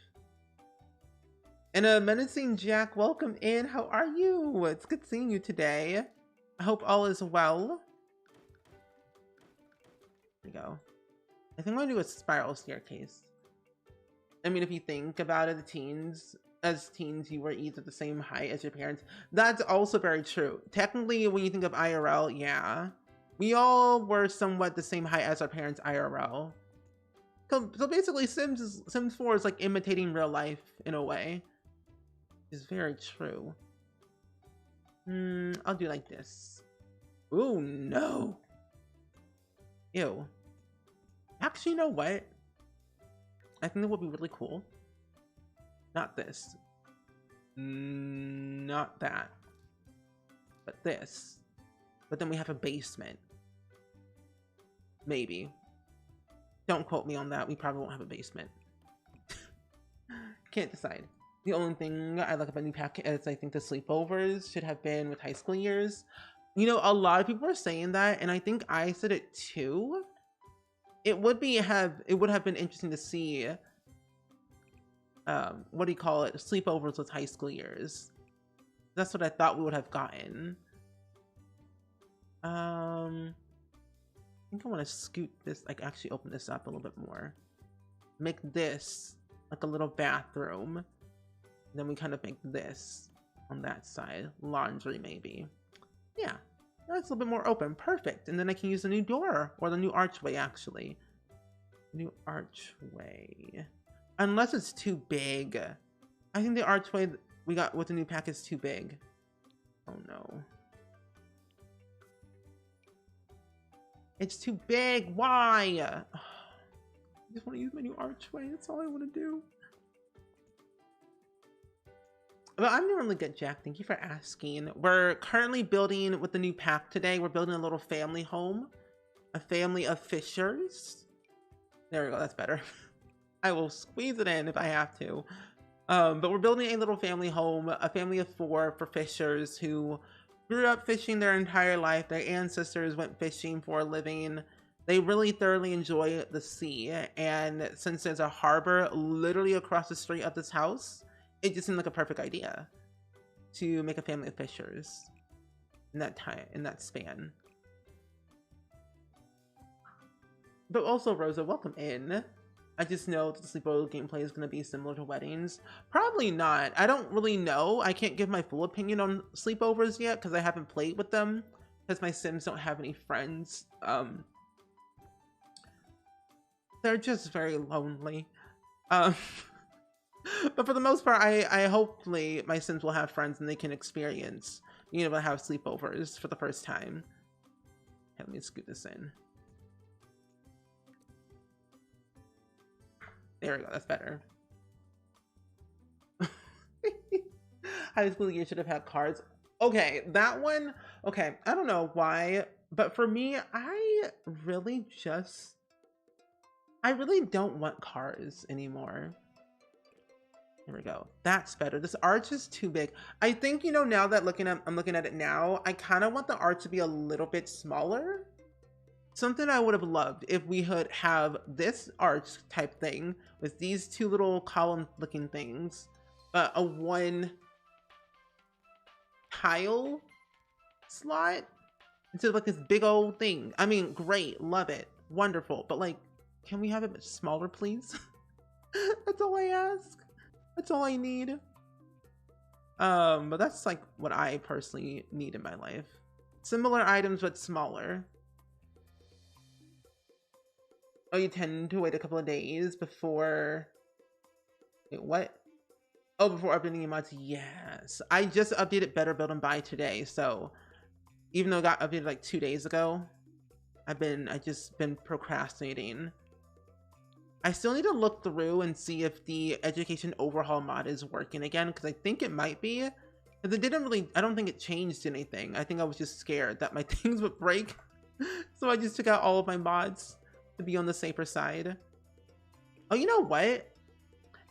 And a menacing Jack, welcome in. How are you? It's good seeing you today. I hope all is well. There we go. I think I'm gonna do a spiral staircase. I mean, if you think about it, as teens, you were either the same height as your parents. That's also very true. Technically, when you think of IRL, yeah. We all were somewhat the same height as our parents IRL. So basically, Sims 4 is like imitating real life in a way. It's very true. I'll do like this. Ooh, no. Ew. Actually, you know what? I think that would be really cool. Not this. Not that. But this. But then we have a basement. Maybe. Don't quote me on that. We probably won't have a basement. Can't decide. The only thing I like about New Pack is I think the sleepovers should have been with high school years. You know, a lot of people are saying that, and I think I said it too. It would have been interesting to see what do you call it? Sleepovers with high school years. That's what I thought we would have gotten. I think I want to scoot this, like actually open this up a little bit more. Make this like a little bathroom. And then we kind of make this on that side. Laundry, maybe. Yeah, that's a little bit more open. Perfect. And then I can use the new door, or the new archway, actually. New archway. Unless it's too big. I think the archway we got with the new pack is too big. Oh no. It's too big. Why? I just want to use my new archway. That's all I want to do. Well, I'm doing really good, Jack. Thank you for asking. We're currently building with the new pack today. We're building a little family home. A family of fishers. There we go. That's better. I will squeeze it in if I have to. But we're building a little family home. A family of 4 for fishers who grew up fishing their entire life. Their ancestors went fishing for a living. They really thoroughly enjoy the sea. And since there's a harbor literally across the street of this house, it just seemed like a perfect idea to make a family of fishers in that span. But also, Rosa, welcome in. I just know that the sleepover gameplay is going to be similar to weddings. Probably not. I don't really know. I can't give my full opinion on sleepovers yet because I haven't played with them. Because my Sims don't have any friends. They're just very lonely. But for the most part, I hopefully my Sims will have friends and they can experience being able to have sleepovers for the first time. Okay, let me scoot this in. There we go, that's better. High school year should have had cards. Okay, that one, okay, I don't know why, but for me, I really don't want cars anymore. There we go. That's better. This arch is too big. I think, you know, now that I'm looking at it now, I kind of want the arch to be a little bit smaller. Something I would have loved if we could have this arch type thing with these 2 little column looking things, but a 1 tile slot instead of like this big old thing. I mean, great. Love it. Wonderful. But like, can we have it much smaller, please? That's all I ask. That's all I need. But that's like what I personally need in my life. Similar items, but smaller. Oh, you tend to wait a couple of days before... Wait, what? Oh, before updating your mods? Yes. I just updated Better Build and Buy today, so... Even though it got updated like 2 days ago, I just been procrastinating. I still need to look through and see if the Education Overhaul mod is working again, because I think it might be. Because it didn't really, I don't think it changed anything. I think I was just scared that my things would break. So I just took out all of my mods to be on the safer side. Oh, you know what?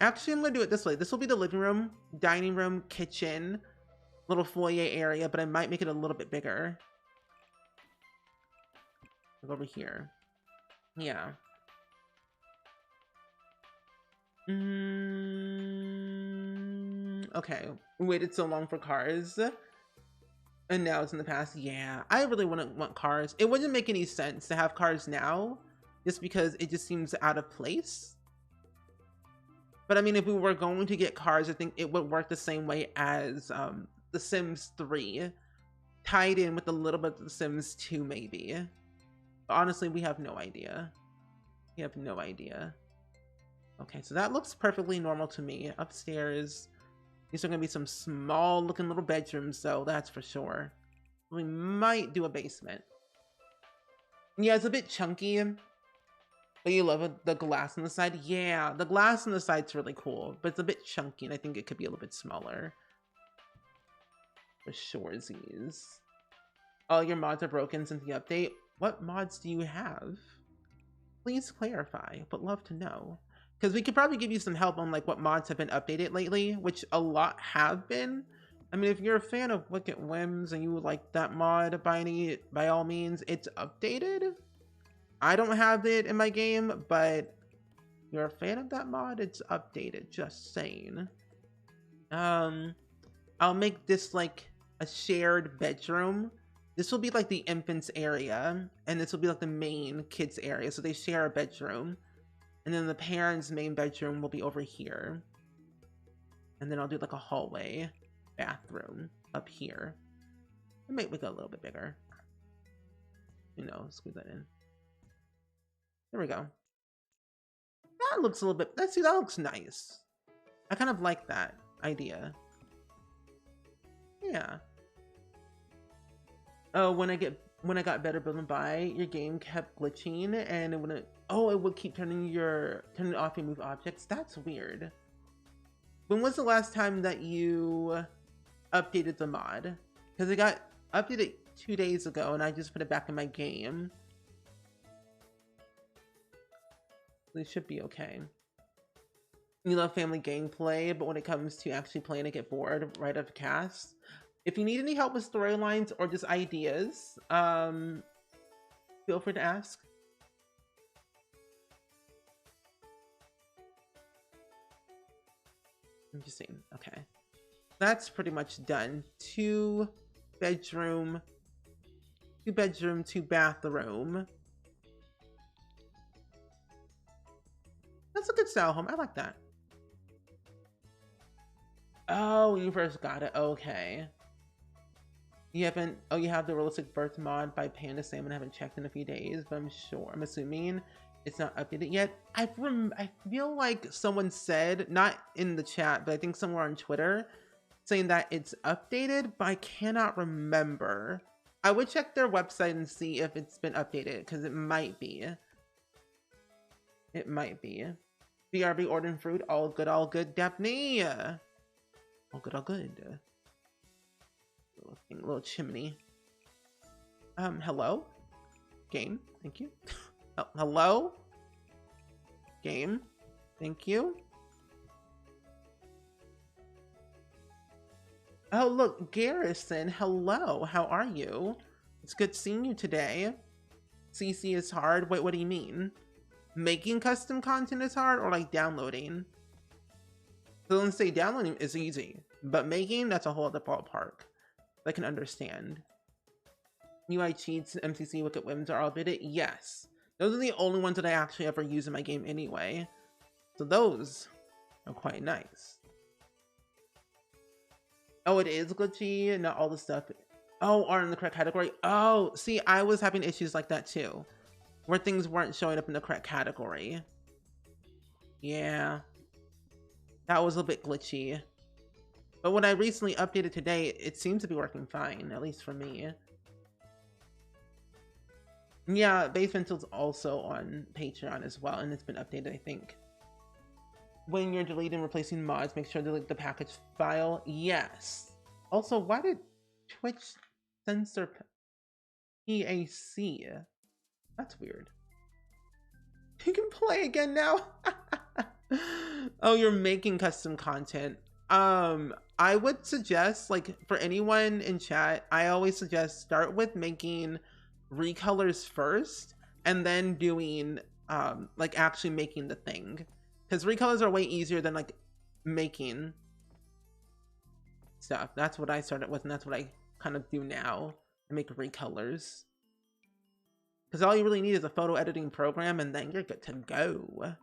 Actually, I'm going to do it this way. This will be the living room, dining room, kitchen, little foyer area, but I might make it a little bit bigger. Like over here. Yeah. Okay. We waited so long for cars. And now it's in the past. Yeah, I really wouldn't want cars. It wouldn't make any sense to have cars now, just because it just seems out of place. But I mean, if we were going to get cars, I think it would work the same way as The Sims 3, tied in with a little bit of The Sims 2, maybe. But honestly, we have no idea. We have no idea. Okay, so that looks perfectly normal to me. Upstairs, these are going to be some small looking little bedrooms, though, that's for sure. We might do a basement. Yeah, it's a bit chunky. But you love the glass on the side? Yeah, the glass on the side's really cool, but it's a bit chunky, and I think it could be a little bit smaller. For surezies. All your mods are broken since the update. What mods do you have? Please clarify, but love to know. Because we could probably give you some help on like what mods have been updated lately, which a lot have been. I mean, if you're a fan of Wicked Whims and you like that mod by all means, it's updated. I don't have it in my game, but if you're a fan of that mod, it's updated, just saying. I'll make this like a shared bedroom. This will be like the infants area, and this will be like the main kids area, so they share a bedroom. And then the parents' main bedroom will be over here. And then I'll do like a hallway bathroom up here. I might make it a little bit bigger. You know, squeeze that in. There we go. That looks a little bit, let's see, that looks nice. I kind of like that idea. Yeah. Oh, when I got Better Build and Buy, your game kept glitching and it wouldn't, oh, it would keep turning off your move objects. That's weird. When was the last time that you updated the mod? Because it got updated 2 days ago and I just put it back in my game. They should be okay. You love family gameplay, but when it comes to actually playing, I get bored right after cast. If you need any help with storylines or just ideas, feel free to ask. Interesting. Okay. That's pretty much done. 2 bedroom, 2 bathroom. That's a good style home. I like that. Oh, when you first got it. Okay. You haven't... Oh, you have the Realistic Birth mod by Panda Salmon. I haven't checked in a few days, but I'm assuming it's not updated yet. I feel like someone said, not in the chat, but I think somewhere on Twitter, saying that it's updated, but I cannot remember. I would check their website and see if it's been updated, because it might be. It might be. BRB ordering fruit. All good, all good. Daphne! All good, all good. Little chimney. Hello? Game, thank you. Oh, hello? Game, thank you. Oh, look, Garrison, hello. How are you? It's good seeing you today. CC is hard. Wait, what do you mean? Making custom content is hard, or like downloading? So let's say downloading is easy, but making, that's a whole other ballpark. I can understand. UI cheats, MCC, Wicked Whims are all updated? Yes. Those are the only ones that I actually ever use in my game anyway. So those are quite nice. Oh, it is glitchy, not all the stuff. Oh, are in the correct category? Oh, see, I was having issues like that too, where things weren't showing up in the correct category. Yeah. That was a bit glitchy. But when I recently updated today, it seems to be working fine, at least for me. Yeah, Basemental's also on Patreon as well, and it's been updated, I think. When you're deleting and replacing mods, make sure to delete the package file. Yes. Also, why did Twitch censor PAC? That's weird. You can play again now. Oh, you're making custom content. I would suggest, like, for anyone in chat, I always suggest start with making recolors first and then doing like actually making the thing, because recolors are way easier than like making stuff. That's what I started with, and that's what I kind of do now. I make recolors because all you really need is a photo editing program and then you're good to go.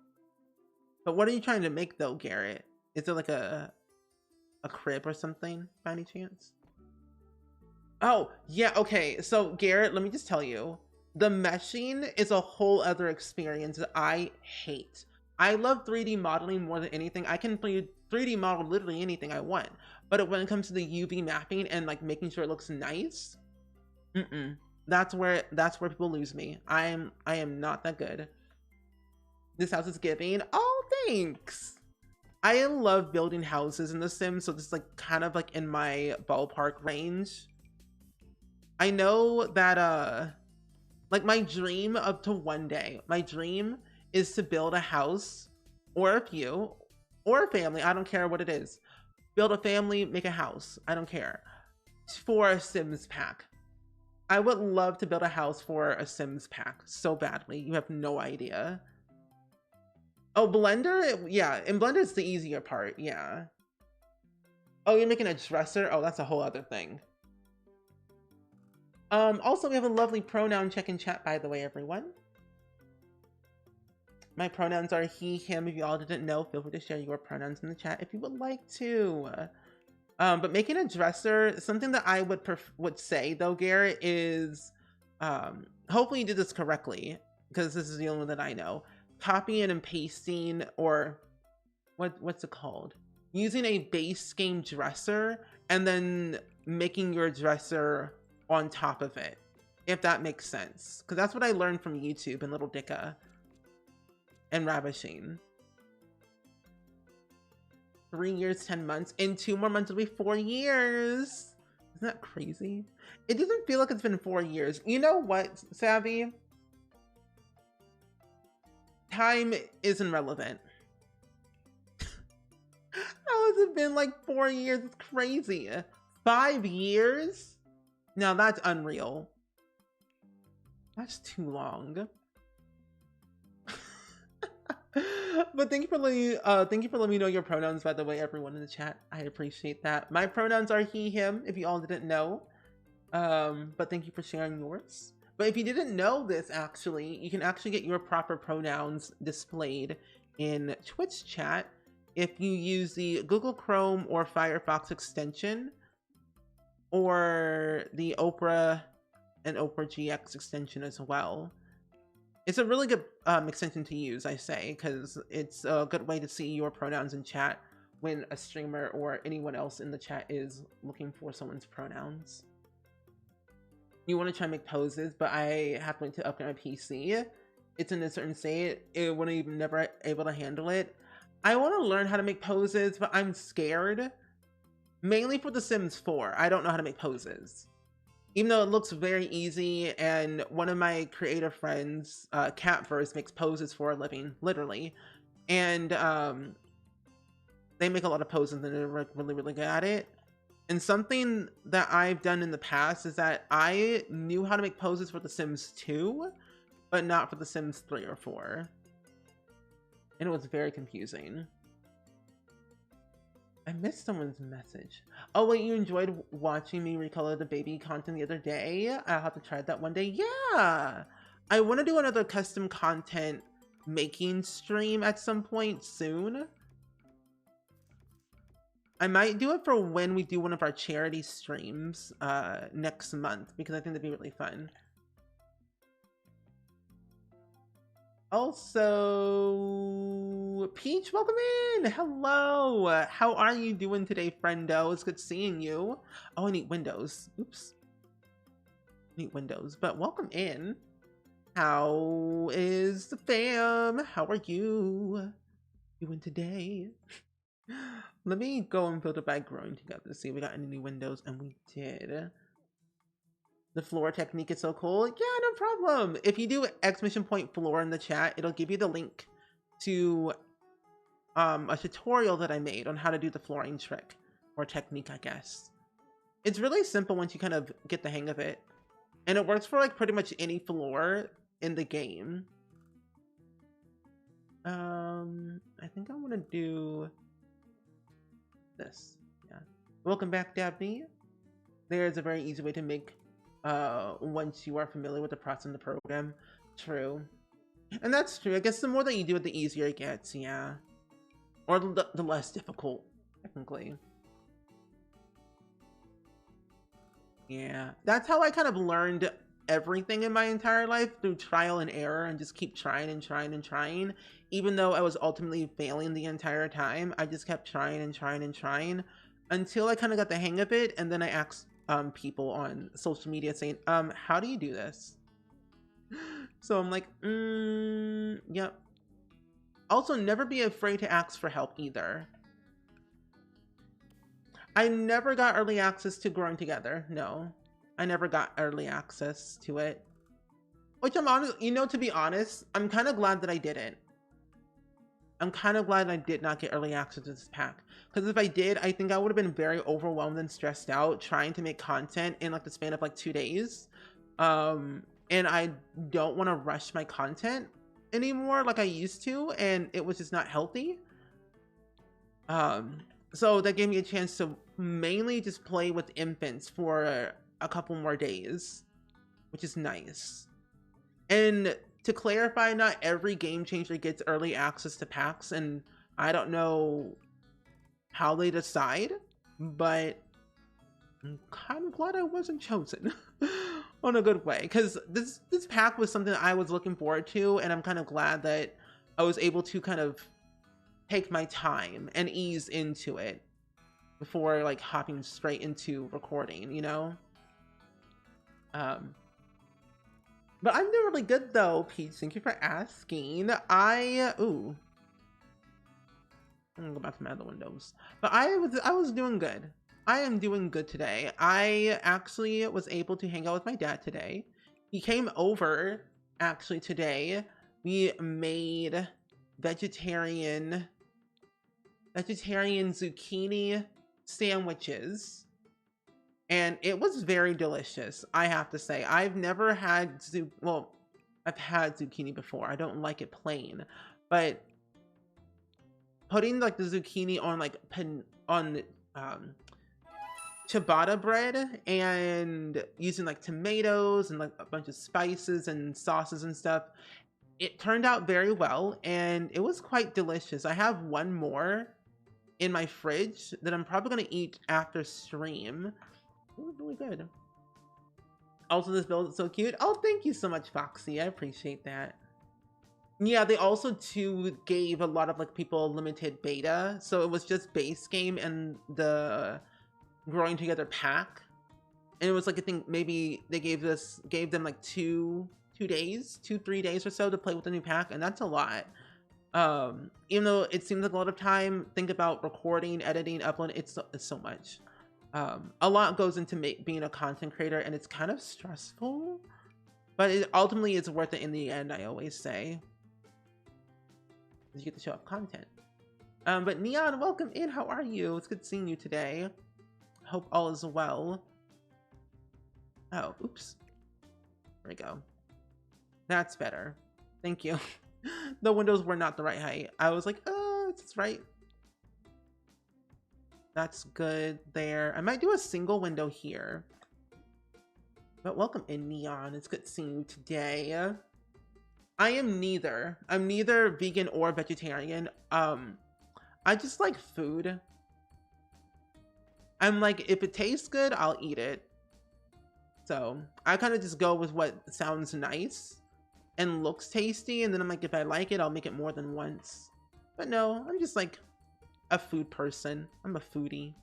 But what are you trying to make though, Garrett? Is it like a crib or something by any chance? Oh, yeah, okay. So Garrett, let me just tell you, the meshing is a whole other experience that I hate. I love 3D modeling more than anything. I can 3D model literally anything I want. But when it comes to the UV mapping and like making sure it looks nice, that's where people lose me. I am not that good. This house is giving. Oh, thanks. I love building houses in The Sims, so this is like kind of like in my ballpark range. I know that like my dream up to one day, my dream is to build a house or a few or a family. I don't care what it is. Build a family, make a house. I don't care. For a Sims pack. I would love to build a house for a Sims pack so badly. You have no idea. Oh, Blender? Yeah, in Blender it's the easier part, yeah. Oh, you're making a dresser? Oh, that's a whole other thing. Also, we have a lovely pronoun check in chat, by the way, everyone. My pronouns are he, him. If you all didn't know, feel free to share your pronouns in the chat if you would like to. But making a dresser, something that I would say though, Garrett, is hopefully you did this correctly, because this is the only one that I know. Copying and pasting, or what's it called? Using a base game dresser and then making your dresser on top of it, if that makes sense. Because that's what I learned from YouTube and Little Dicka and Ravishing. 3 years, 10 months. In 2 more months, it'll be 4 years. Isn't that crazy? It doesn't feel like it's been 4 years. You know what, Savvy? Time isn't relevant. How has it been like 4 years? It's crazy. 5 years? Now that's unreal. That's too long. But thank you for letting me know your pronouns, by the way, everyone in the chat. I appreciate that. My pronouns are he, him, if you all didn't know. But thank you for sharing yours. But if you didn't know this, actually, you can actually get your proper pronouns displayed in Twitch chat if you use the Google Chrome or Firefox extension, or the Opera and Opera GX extension as well. It's a really good extension to use, I say, because it's a good way to see your pronouns in chat when a streamer or anyone else in the chat is looking for someone's pronouns. You want to try and make poses, but I have to upgrade my PC. It's in a certain state. It wouldn't even never able to handle it. I want to learn how to make poses, but I'm scared. Mainly for The Sims 4. I don't know how to make poses. Even though it looks very easy, and one of my creative friends, Catverse, makes poses for a living, literally. And they make a lot of poses and they're really, really good at it. And something that I've done in the past is that I knew how to make poses for The Sims 2, but not for The Sims 3 or 4. And it was very confusing. I missed someone's message. Oh wait, you enjoyed watching me recolor the baby content the other day? I'll have to try that one day. Yeah! I want to do another custom content making stream at some point soon. I might do it for when we do one of our charity streams next month, because I think that'd be really fun. Also, Peach, welcome in! Hello! How are you doing today, friendo? It's good seeing you. Oh, I need windows. Oops. I need windows, but welcome in. How is the fam? How are you doing today? Let me go and filter by growing together to see if we got any new windows, and we did. The floor technique is so cool. Yeah, no problem. If you do exclamation point floor in the chat, it'll give you the link to a tutorial that I made on how to do the flooring trick or technique, I guess. It's really simple once you kind of get the hang of it. And it works for like pretty much any floor in the game. I think I want to do this. Yeah. Welcome back, Dabney. There's a very easy way to make once you are familiar with the process in the program. True. And that's true. I guess the more that you do it, the easier it gets, yeah. Or the less difficult, technically. Yeah. That's how I kind of learned everything in my entire life, through trial and error, and just keep trying and trying and trying. Even though I was ultimately failing the entire time, I just kept trying and trying and trying until I kind of got the hang of it. And then I asked people on social media saying, how do you do this? So I'm like, yep. Also, never be afraid to ask for help either. I never got early access to Growing Together. No, I never got early access to it. Which I'm honest, you know, to be honest, I'm kind of glad that I didn't. I'm kind of glad I did not get early access to this pack. Because if I did, I think I would have been very overwhelmed and stressed out trying to make content in like the span of like 2 days. And I don't want to rush my content anymore like I used to, and it was just not healthy. So that gave me a chance to mainly just play with infants for a couple more days, which is nice. And to clarify, not every game changer gets early access to packs, and I don't know how they decide, but I'm kind of glad I wasn't chosen on a good way, because this pack was something that I was looking forward to, and I'm kind of glad that I was able to kind of take my time and ease into it before like hopping straight into recording, you know? But I'm doing really good though, Peach. Thank you for asking. I'm gonna go back to my other windows. But I was doing good. I am doing good today. I actually was able to hang out with my dad today. He came over actually today. We made vegetarian zucchini sandwiches, and it was very delicious, I have to say. I've never had I've had zucchini before. I don't like it plain, but putting like the zucchini on like ciabatta bread and using like tomatoes and like a bunch of spices and sauces and stuff, it turned out very well, and it was quite delicious. I have one more in my fridge that I'm probably going to eat after stream. It was really good. Also, this build is so cute. Oh, thank you so much, Foxy. I appreciate that. Yeah, they also too gave a lot of like people limited beta, so it was just base game and the Growing Together pack, and it was like, I think maybe they gave them like 3 days or so to play with the new pack, and that's a lot. Even though it seems like a lot of time, think about recording, editing, uploading, it's so much. A lot goes into being a content creator, and it's kind of stressful, but it ultimately is worth it in the end, I always say. You get to show up content. But Neon, welcome in. How are you? It's good seeing you today. Hope all is well. Oh, oops. There we go. That's better. Thank you. The windows were not the right height. I was like, oh, it's right. That's good there. I might do a single window here. But welcome in, Neon. It's good seeing you today. I am neither. I'm neither vegan or vegetarian. I just like food. I'm like, if it tastes good, I'll eat it. So I kind of just go with what sounds nice and looks tasty, and then I'm like, if I like it, I'll make it more than once. But no, I'm just like a food person. I'm a foodie.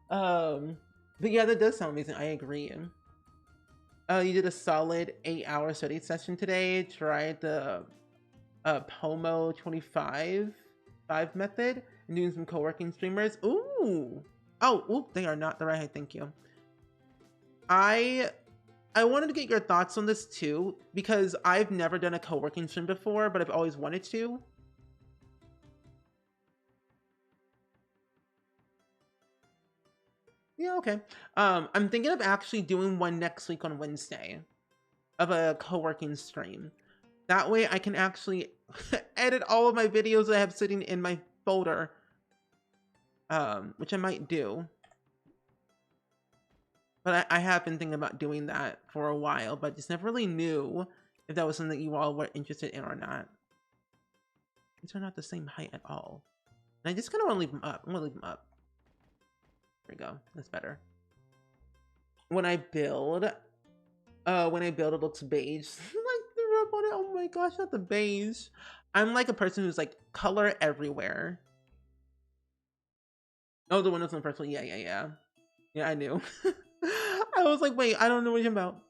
But yeah, that does sound amazing. I agree. You did a solid 8-hour study session today. Tried the Pomo 25 method and doing some co-working streamers. Ooh. Oh, ooh, they are not the right height. Thank you. I wanted to get your thoughts on this too, because I've never done a co-working stream before, but I've always wanted to. Yeah, okay. I'm thinking of actually doing one next week on Wednesday of a co-working stream. That way I can actually edit all of my videos that I have sitting in my folder, which I might do. But I have been thinking about doing that for a while, but just never really knew if that was something you all were interested in or not. These are not the same height at all. And I just kind of want to leave them up. I'm going to leave them up. There we go. That's better. When I build, it looks beige. Like the rub on it. Oh my gosh, not the beige. I'm like a person who's like color everywhere. Oh, the windows on the first one. Yeah. Yeah, I knew. I was like, wait, I don't know what you're about.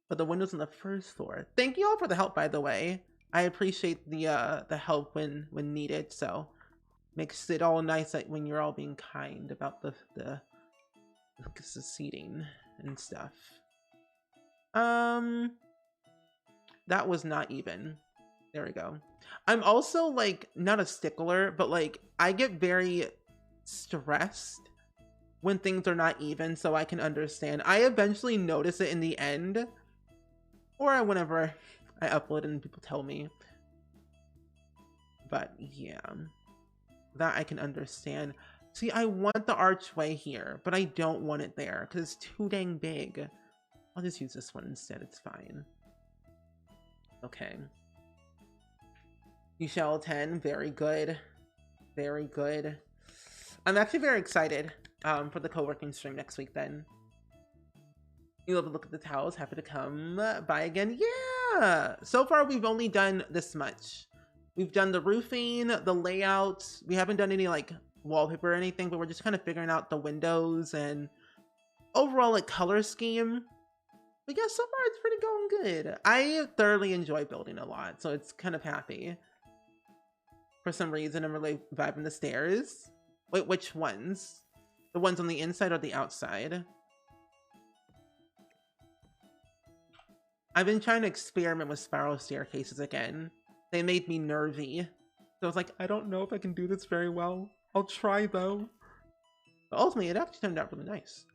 But the windows on the first floor. Thank you all for the help, by the way. I appreciate the help when needed. So makes it all nice that when you're all being kind about the seating and stuff. That was not even. There we go. I'm also like not a stickler, but like I get very stressed when things are not even, so I can understand. I eventually notice it in the end, or whenever I upload and people tell me. But yeah, that I can understand. See, I want the archway here, but I don't want it there because it's too dang big. I'll just use this one instead. It's fine. Okay. You shall attend. Very good. Very good. I'm actually very excited for the co-working stream next week then. You'll have to look at the towels. Happy to come by again. Yeah! So far, we've only done this much. We've done the roofing, the layouts. We haven't done any like wallpaper or anything, but we're just kind of figuring out the windows and overall like color scheme. But yeah, so far it's pretty going good. I thoroughly enjoy building a lot, so it's kind of happy. For some reason, I'm really vibing the stairs. Wait, which ones? The ones on the inside or the outside? I've been trying to experiment with spiral staircases again. They made me nervy. So I was like, I don't know if I can do this very well. I'll try though. But ultimately, it actually turned out really nice.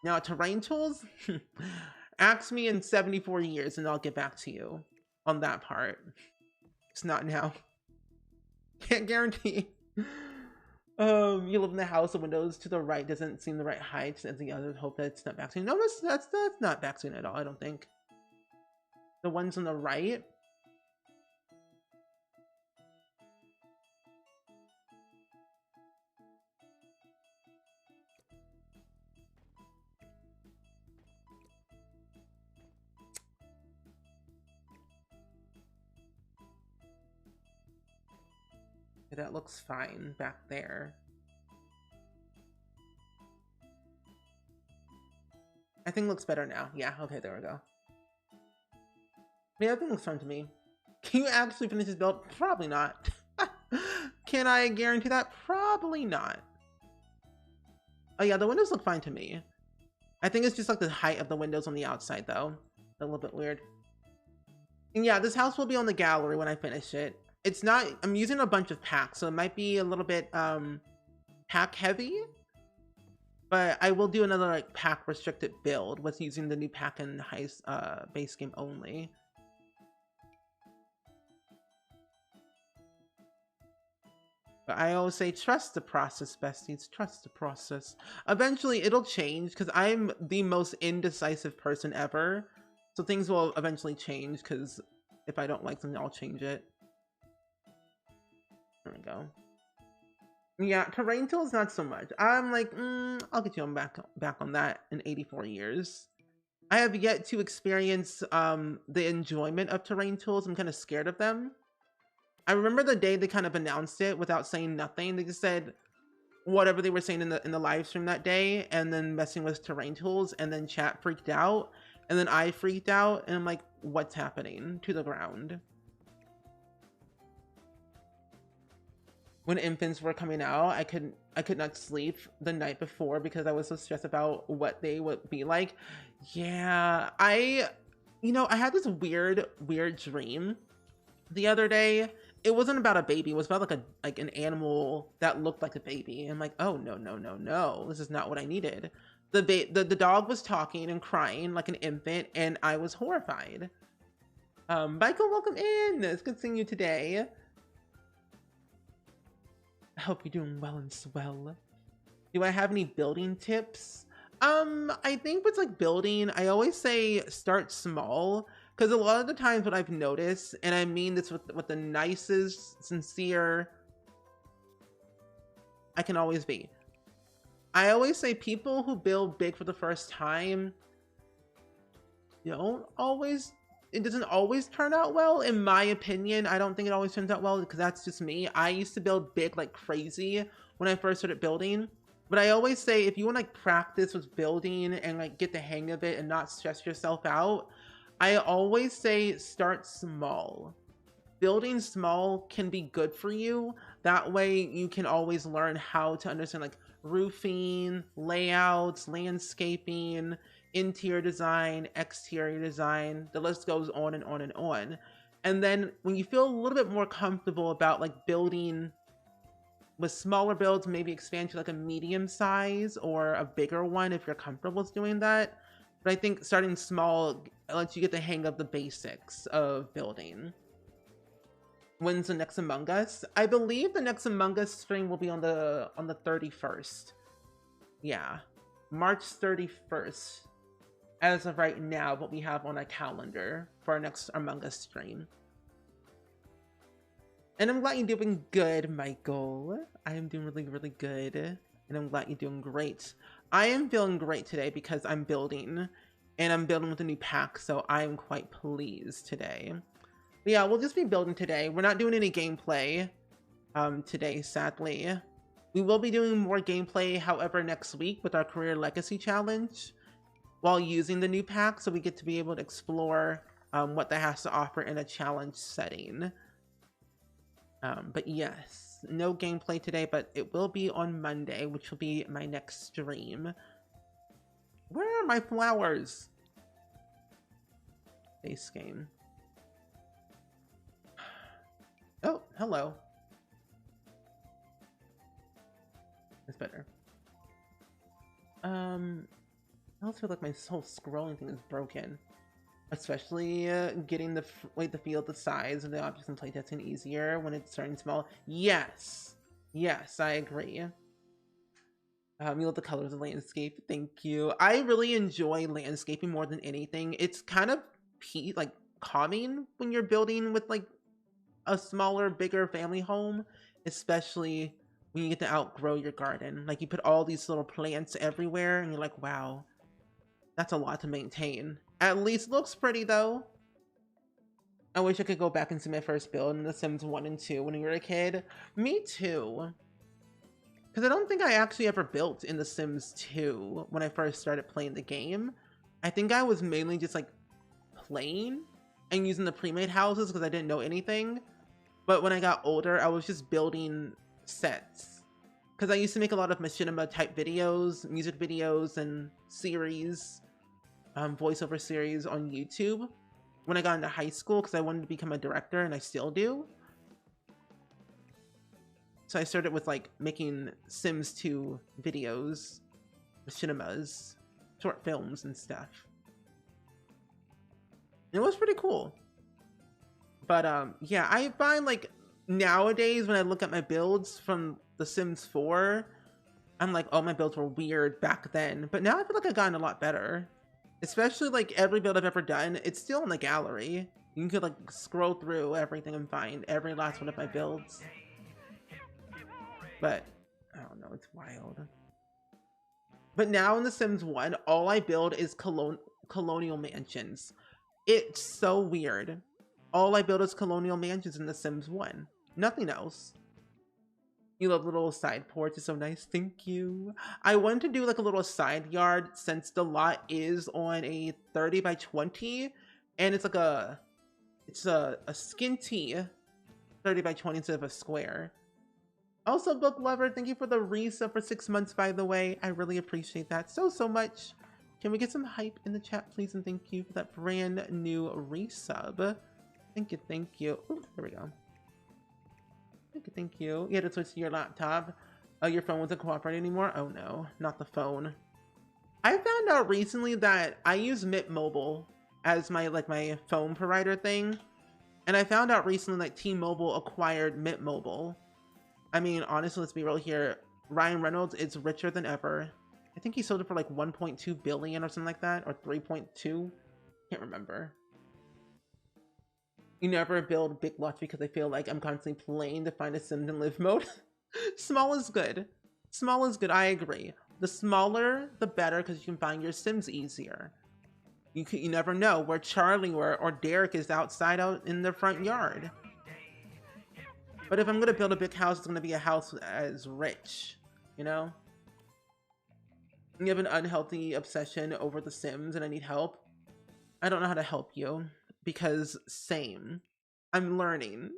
Now, terrain tools? Ask me in 74 years and I'll get back to you on that part. It's not now. Can't guarantee. You live in the house, the windows to the right doesn't seem the right height as the others. Hope that it's not backswing. No, that's not backswing at all, I don't think. The ones on the right? That looks fine back there. I think it looks better now. Yeah, okay, there we go. Yeah, I think it looks fine to me. Can you actually finish this build? Probably not. Can I guarantee that? Probably not. Oh yeah, the windows look fine to me. I think it's just like the height of the windows on the outside though. A little bit weird. And yeah, this house will be on the gallery when I finish it. It's not, I'm using a bunch of packs, so it might be a little bit pack heavy. But I will do another like pack restricted build with using the new pack and base game only. But I always say, trust the process, besties. Trust the process. Eventually, it'll change because I'm the most indecisive person ever. So things will eventually change because if I don't like something, I'll change it. There we go. Yeah, terrain tools, not so much. I'm like, I'll get you on back on that in 84 years. I have yet to experience the enjoyment of terrain tools. I'm kind of scared of them. I remember the day they kind of announced it without saying nothing. They just said whatever they were saying in the live stream that day, and then messing with terrain tools, and then chat freaked out, and then I freaked out, and I'm like, what's happening to the ground? when infants were coming out, I could not sleep the night before because I was so stressed about what they would be like. Yeah, I had this weird dream the other day. It wasn't about a baby. It was about like an animal that looked like a baby. I'm like, oh no, no, no, no. This is not what I needed. The dog was talking and crying like an infant, and I was horrified. Michael, welcome in. It's good seeing you today. I hope you're doing well and swell. Do I have any building tips? I think with like building, I always say start small, because a lot of the times what I've noticed, and I mean this with the nicest, sincere I can always be. I always say people who build big for the first time it doesn't always turn out well. In my opinion, I don't think it always turns out well because that's just me. I used to build big like crazy when I first started building. But I always say if you want to like practice with building and like get the hang of it and not stress yourself out, I always say start small. Building small can be good for you. That way you can always learn how to understand like roofing, layouts, landscaping, interior design, exterior design. The list goes on and on and on. And then when you feel a little bit more comfortable about like building with smaller builds, maybe expand to like a medium size or a bigger one if you're comfortable with doing that. But I think starting small lets you get the hang of the basics of building. When's the next Among Us? I believe the next Among Us stream will be on the 31st. Yeah, March 31st. As of right now, what we have on our calendar for our next Among Us stream. And I'm glad you're doing good, Michael. I am doing really, really good. And I'm glad you're doing great. I am feeling great today because I'm building. And I'm building with a new pack, so I am quite pleased today. But yeah, we'll just be building today. We're not doing any gameplay today, sadly. We will be doing more gameplay, however, next week with our Career Legacy Challenge while using the new pack, so we get to be able to explore what that has to offer in a challenge setting. But yes, no gameplay today, but it will be on Monday, which will be my next stream. Where are my flowers? Base game. Oh, hello. That's better. I also feel like my whole scrolling thing is broken. Especially getting the feel of the size of the objects in playtesting easier when it's starting small. Yes, yes, I agree. You love the colors of the landscape. Thank you. I really enjoy landscaping more than anything. It's kind of like calming when you're building with like a smaller, bigger family home, especially when you get to outgrow your garden. Like you put all these little plants everywhere, and you're like, wow. That's a lot to maintain. At least looks pretty though. I wish I could go back and see my first build in The Sims 1 and 2 when you were a kid. Me too. Because I don't think I actually ever built in The Sims 2 when I first started playing the game. I think I was mainly just like playing and using the pre-made houses because I didn't know anything. But when I got older, I was just building sets. Because I used to make a lot of machinima type videos, music videos, and series. Voiceover series on YouTube when I got into high school because I wanted to become a director, and I still do. So I started with like making Sims 2 videos, machinimas, short films and stuff. It was pretty cool. But yeah, I find like nowadays when I look at my builds from The Sims 4, I'm like, oh, my builds were weird back then. But now I feel like I've gotten a lot better. Especially like every build I've ever done, it's still in the gallery. You can like scroll through everything and find every last one of my builds. But I don't know, it's wild. But now in The Sims 1, all I build is colonial mansions. It's so weird. All I build is colonial mansions in The Sims 1. Nothing else. You love little side porch, it's so nice. Thank you. I wanted to do like a little side yard since the lot is on a 30 by 20 and it's like a skinty 30 by 20 instead of a square. Also, Book Lover, thank you for the resub for 6 months, by the way. I really appreciate that so much. Can we get some hype in the chat, please? And thank you for that brand new resub. Thank you, thank you. Ooh, there we go. Thank you. You had to switch to your laptop. Your phone wasn't cooperating anymore? Oh no, not the phone. I found out recently that I use Mint Mobile as my phone provider thing. And I found out recently that T-Mobile acquired Mint Mobile. I mean, honestly, let's be real here. Ryan Reynolds is richer than ever. I think he sold it for like 1.2 billion or something like that, or 3.2. Can't remember. You never build big lots because I feel like I'm constantly playing to find a Sims in live mode. Small is good. Small is good, I agree. The smaller, the better, because you can find your Sims easier. You never know where Charlie or Derek is outside out in the front yard. But if I'm gonna build a big house, it's gonna be a house as rich, you know? You have an unhealthy obsession over The Sims and I need help. I don't know how to help you because same. I'm learning.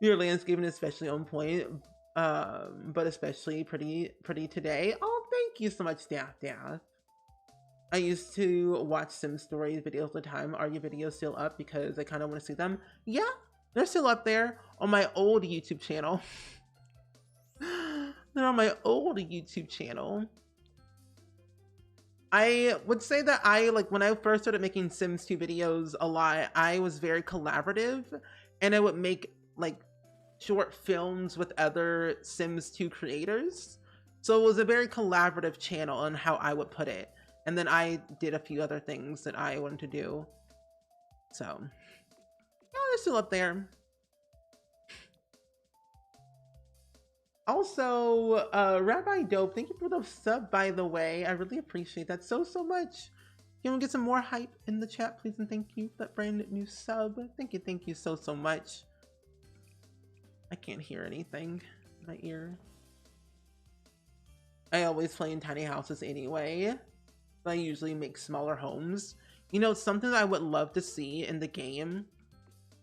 Your landscaping is especially on point, but especially pretty today. Oh, thank you so much, Daff. I used to watch Sim Stories videos all the time. Are your videos still up? Because I kind of want to see them. Yeah, they're still up there on my old YouTube channel. They're on my old YouTube channel. I would say that when I first started making Sims 2 videos a lot, I was very collaborative and I would make like short films with other Sims 2 creators. So it was a very collaborative channel on how I would put it. And then I did a few other things that I wanted to do. So, yeah, they're still up there. Also, Rabbi Dope, thank you for the sub, by the way. I really appreciate that so much. Can we get some more hype in the chat, please? And thank you for that brand new sub. Thank you so much. I can't hear anything in my ear. I always play in tiny houses anyway. I usually make smaller homes. You know, something that I would love to see in the game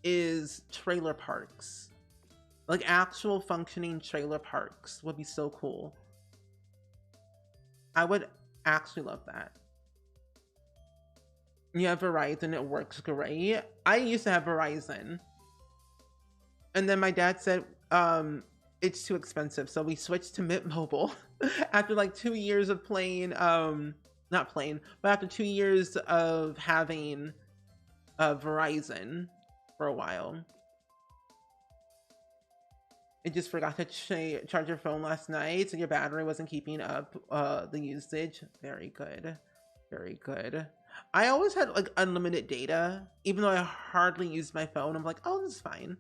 is trailer parks. Like actual functioning trailer parks would be so cool. I would actually love that. You have Verizon, it works great. I used to have Verizon. And then my dad said, it's too expensive. So we switched to Mint Mobile after like 2 years of playing, not playing, but after 2 years of having Verizon for a while. It just forgot to charge your phone last night, so your battery wasn't keeping up the usage. Very good. Very good. I always had like unlimited data, even though I hardly used my phone. I'm like, oh, this is fine.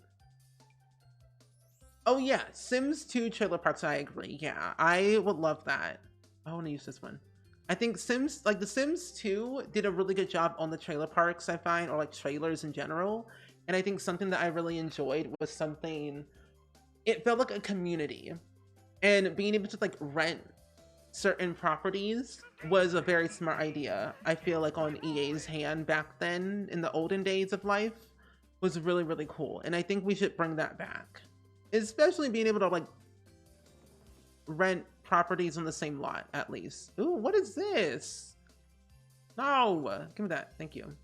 Oh yeah, Sims 2 trailer parks, I agree. Yeah, I would love that. I want to use this one. I think The Sims 2 did a really good job on the trailer parks, I find, or like trailers in general. And I think something that I really enjoyed was it felt like a community. And being able to like rent certain properties was a very smart idea. I feel like on EA's hand back then, in the olden days of life, was really cool. And I think we should bring that back. Especially being able to like rent properties on the same lot, at least. Ooh, what is this? No, give me that. Thank you.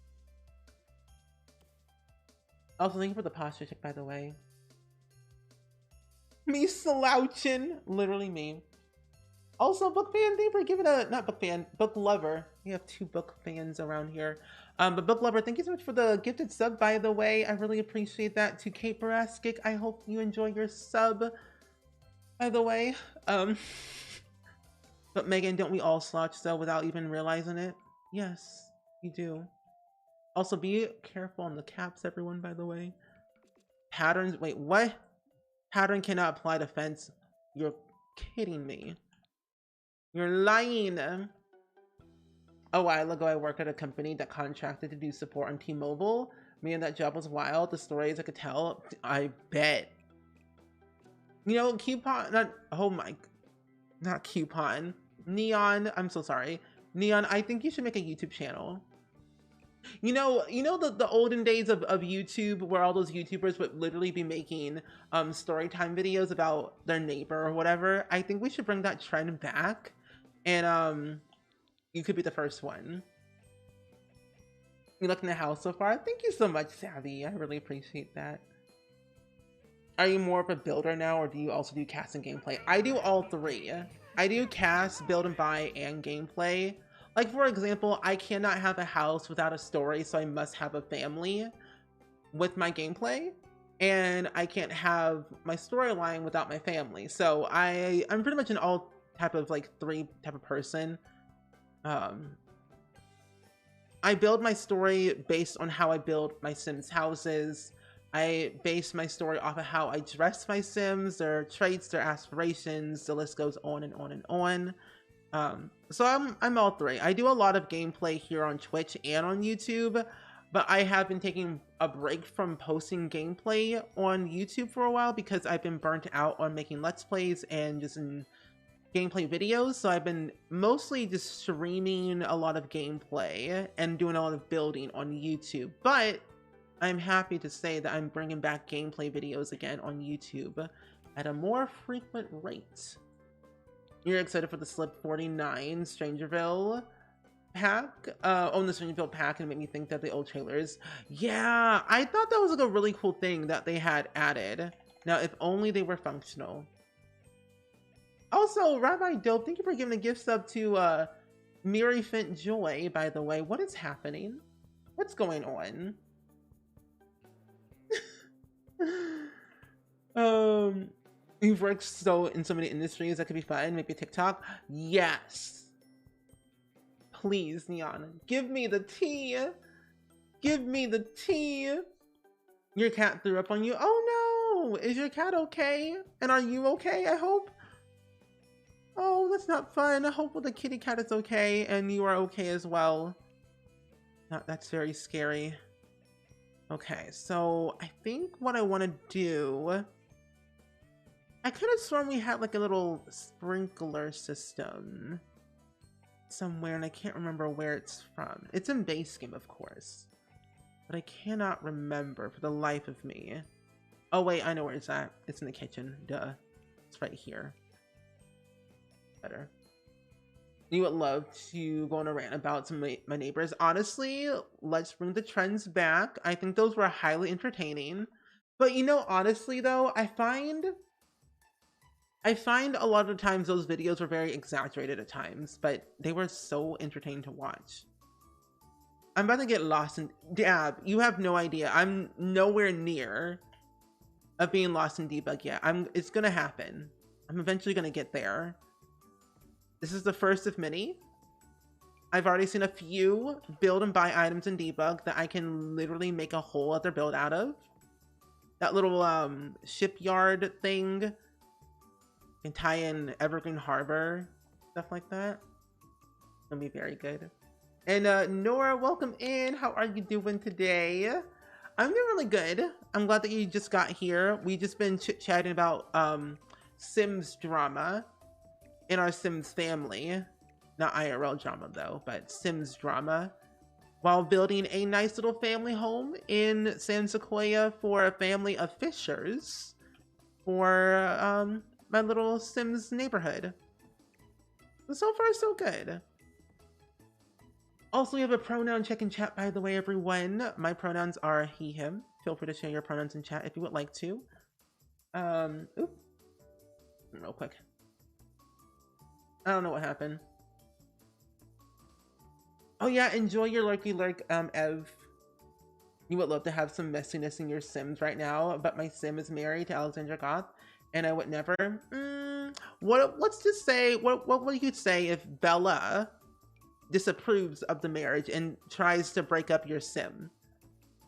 Also, thank you for the posture check, by the way. Me slouching, literally me. Also, book fan, thank you for giving not book fan, book lover. We have 2 book fans around here. But book lover, thank you so much for the gifted sub, by the way. I really appreciate that. To Kate Baraskic, I hope you enjoy your sub, by the way. But Megan, don't we all slouch though without even realizing it? Yes, you do. Also, be careful on the caps, everyone, by the way. Patterns, wait, what? Pattern cannot apply to fence. You're kidding me. You're lying. A while ago, I worked at a company that contracted to do support on T-Mobile. Man, that job was wild. The stories I could tell, I bet. You know, not Coupon. Neon, I'm so sorry. Neon, I think you should make a YouTube channel. The olden days of YouTube where all those YouTubers would literally be making story time videos about their neighbor or whatever. I think we should bring that trend back, and you could be the first one. You look in the house so far. Thank you so much, Savvy. I really appreciate that. Are you more of a builder now, or do you also do cast and gameplay? I do all three. I do cast, build and buy, and gameplay. Like, for example, I cannot have a house without a story, so I must have a family with my gameplay. And I can't have my storyline without my family. So I'm pretty much an all type of, like, three type of person. I build my story based on how I build my Sims houses. I base my story off of how I dress my Sims, their traits, their aspirations. The list goes on and on and on. So I'm all three. I do a lot of gameplay here on Twitch and on YouTube, but I have been taking a break from posting gameplay on YouTube for a while because I've been burnt out on making Let's Plays and just in gameplay videos. So I've been mostly just streaming a lot of gameplay and doing a lot of building on YouTube. But I'm happy to say that I'm bringing back gameplay videos again on YouTube at a more frequent rate. You're excited for the Slip 49 Strangerville pack? Oh, the Strangerville pack, and it made me think that the old trailers. Yeah, I thought that was like a really cool thing that they had added. Now, if only they were functional. Also, Rabbi Dope, thank you for giving a gift sub to Miri Fint Joy, by the way. What is happening? What's going on? You've worked in so many industries that could be fun. Maybe TikTok. Yes. Please, Neon. Give me the tea. Give me the tea. Your cat threw up on you. Oh no. Is your cat okay? And are you okay, I hope? Oh, that's not fun. I hope the kitty cat is okay and you are okay as well. That's very scary. Okay, so I think what I want to do... I could have sworn we had like a little sprinkler system somewhere, and I can't remember where it's from. It's in base game, of course, but I cannot remember for the life of me. Oh wait, I know where it's at. It's in the kitchen. Duh. It's right here. Better. You would love to go on a rant about some of my neighbors. Honestly, let's bring the trends back. I think those were highly entertaining. But honestly though, I find a lot of times those videos were very exaggerated at times, but they were so entertaining to watch. I'm about to get lost in... Dab, you have no idea. I'm nowhere near of being lost in debug yet. It's gonna happen. I'm eventually gonna get there. This is the first of many. I've already seen a few build and buy items in debug that I can literally make a whole other build out of. That little shipyard thing. Can tie in Evergreen Harbor, stuff like that. It'll be very good. And Nora, welcome in. How are you doing today? I'm doing really good. I'm glad that you just got here. We just been chit-chatting about Sims drama in our Sims family. Not IRL drama though, but Sims drama. While building a nice little family home in San Sequoia for a family of fishers for my little Sims neighborhood. So far, so good. Also, we have a pronoun check in chat, by the way, everyone. My pronouns are he, him. Feel free to share your pronouns in chat if you would like to. Oop. Real quick. I don't know what happened. Oh yeah, enjoy your lurky lurk, Ev. You would love to have some messiness in your Sims right now, but my Sim is married to Alexandra Goth. And I would never. Let's just say, what would you say if Bella disapproves of the marriage and tries to break up your Sim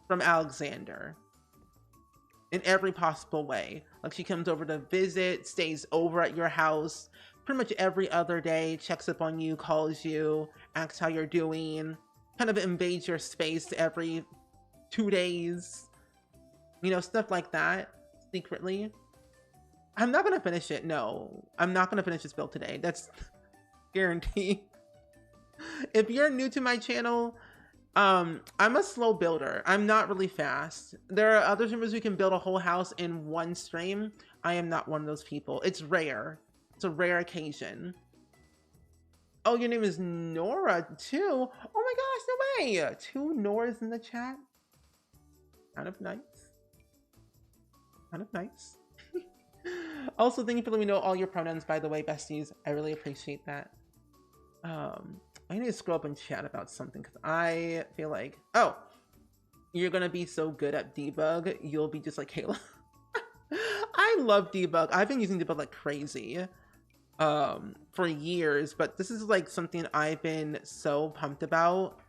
from Alexander in every possible way? Like she comes over to visit, stays over at your house pretty much every other day, checks up on you, calls you, asks how you're doing, kind of invades your space every 2 days, stuff like that, secretly. I'm not gonna finish it. No, I'm not gonna finish this build today. That's guaranteed. If you're new to my channel, I'm a slow builder. I'm not really fast. There are other streamers who can build a whole house in one stream. I am not one of those people. It's rare. It's a rare occasion. Oh, your name is Nora too? Oh my gosh, no way! 2 Noras in the chat? Kind of nice. Kind of nice. Also, thank you for letting me know all your pronouns, by the way, besties. I really appreciate that. I need to scroll up and chat about something because I feel like, oh, you're gonna be so good at debug, you'll be just like Kayla. I love debug. I've been using debug like crazy for years, but this is like something I've been so pumped about.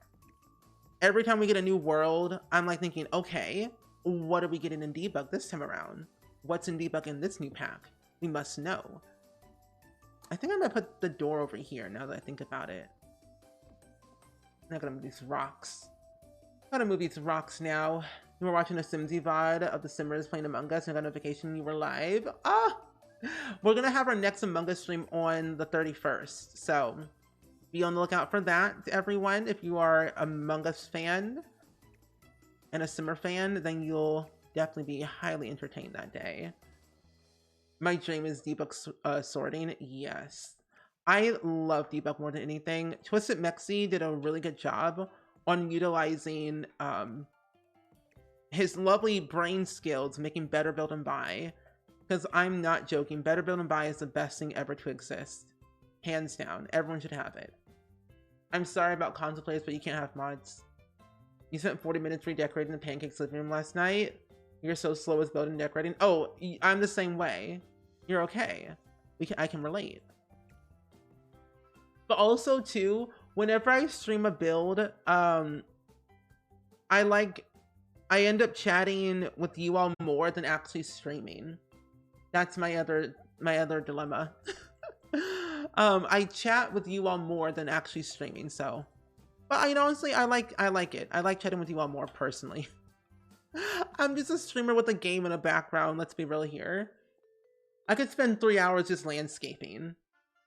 Every time we get a new world, I'm like thinking, okay, what are we getting in debug this time around? What's in debug in this new pack? We must know. I think I'm gonna put the door over here now that I think about it. I'm not gonna move these rocks. I'm gonna move these rocks now. You were watching a Simsy VOD of the Simmers playing Among Us and got a notification you were live. Ah! We're gonna have our next Among Us stream on the 31st. So be on the lookout for that, everyone. If you are a Among Us fan and a Simmer fan, then you'll definitely be highly entertained that day. My dream is debug sorting. Yes. I love debug more than anything. Twisted Mexi did a really good job on utilizing his lovely brain skills, making Better Build and Buy. Because I'm not joking, Better Build and Buy is the best thing ever to exist. Hands down. Everyone should have it. I'm sorry about console players, but you can't have mods. You spent 40 minutes redecorating the Pancakes living room last night. You're so slow with building and decorating. Oh, I'm the same way. You're okay. I can relate. But also too, whenever I stream a build, I end up chatting with you all more than actually streaming. That's my other dilemma. I chat with you all more than actually streaming, so. But honestly, I like it. I like chatting with you all more personally. I'm just a streamer with a game in the background, let's be real here. I could spend 3 hours just landscaping.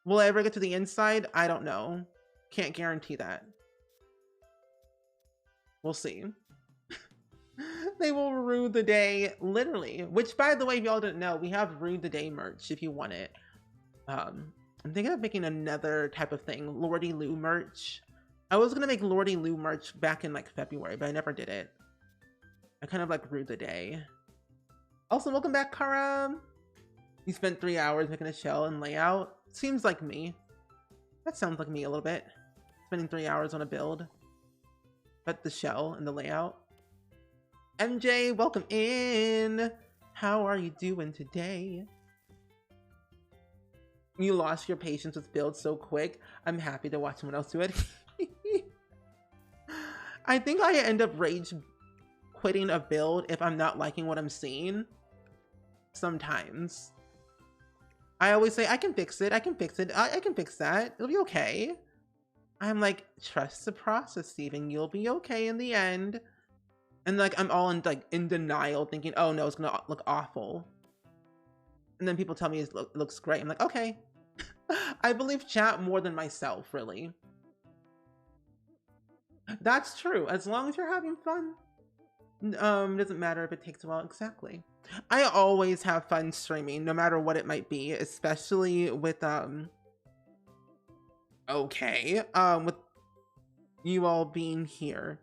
Will I ever get to the inside? I don't know. Can't guarantee that. We'll see. They will rue the day, literally. Which, by the way, if y'all didn't know, we have Rue the Day merch if you want it. I'm thinking of making another type of thing, Lordy Lou merch. I was gonna make Lordy Lou merch back in like February, but I never did it. I kind of like Rue the Day. Also, welcome back, Kara. You spent 3 hours making a shell and layout. Seems like me. That sounds like me a little bit. Spending 3 hours on a build. But the shell and the layout. MJ, welcome in. How are you doing today? You lost your patience with builds so quick. I'm happy to watch someone else do it. I think I end up rage quitting a build if I'm not liking what I'm seeing. Sometimes. I always say, I can fix it, I can fix it, I can fix that, it'll be okay. I'm like, trust the process, Steven, you'll be okay in the end. And like, I'm all in denial, thinking, oh no, it's gonna look awful. And then people tell me it looks great. I'm like, okay. I believe chat more than myself, really. That's true, as long as you're having fun. Doesn't matter if it takes a while, exactly. I always have fun streaming, no matter what it might be, especially with, with you all being here.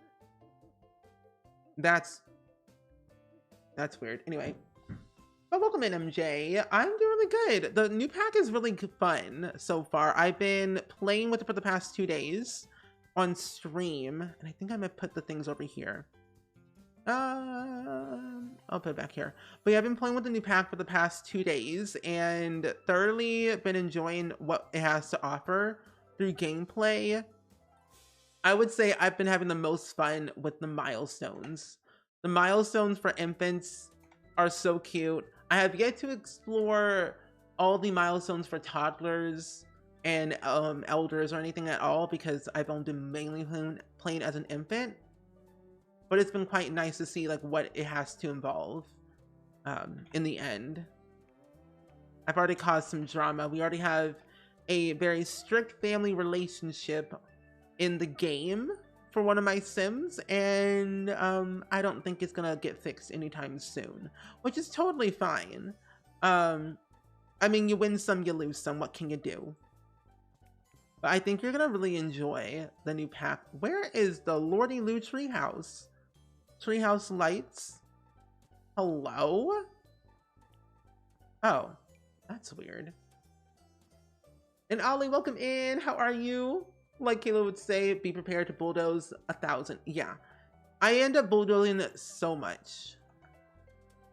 That's weird. Anyway, but welcome in, MJ. I'm doing really good. The new pack is really fun so far. I've been playing with it for the past 2 days on stream, and I think I'm gonna put the things over here. I'll put it back here. But yeah, I've been playing with the new pack for the past 2 days and thoroughly been enjoying what it has to offer through gameplay. I would say I've been having the most fun with the milestones. The milestones for infants are so cute. I have yet to explore all the milestones for toddlers and elders or anything at all because I've only been mainly playing as an infant. But it's been quite nice to see like what it has to involve in the end. I've already caused some drama. We already have a very strict family relationship in the game for one of my Sims, and I don't think it's gonna get fixed anytime soon, which is totally fine. I mean, you win some, you lose some. What can you do? But I think you're gonna really enjoy the new pack. Where is the Lordy Lou treehouse? Treehouse lights? Hello? Oh, that's weird. And Ollie, welcome in. How are you? Like Kayla would say, be prepared to bulldoze 1,000. Yeah, I end up bulldozing so much.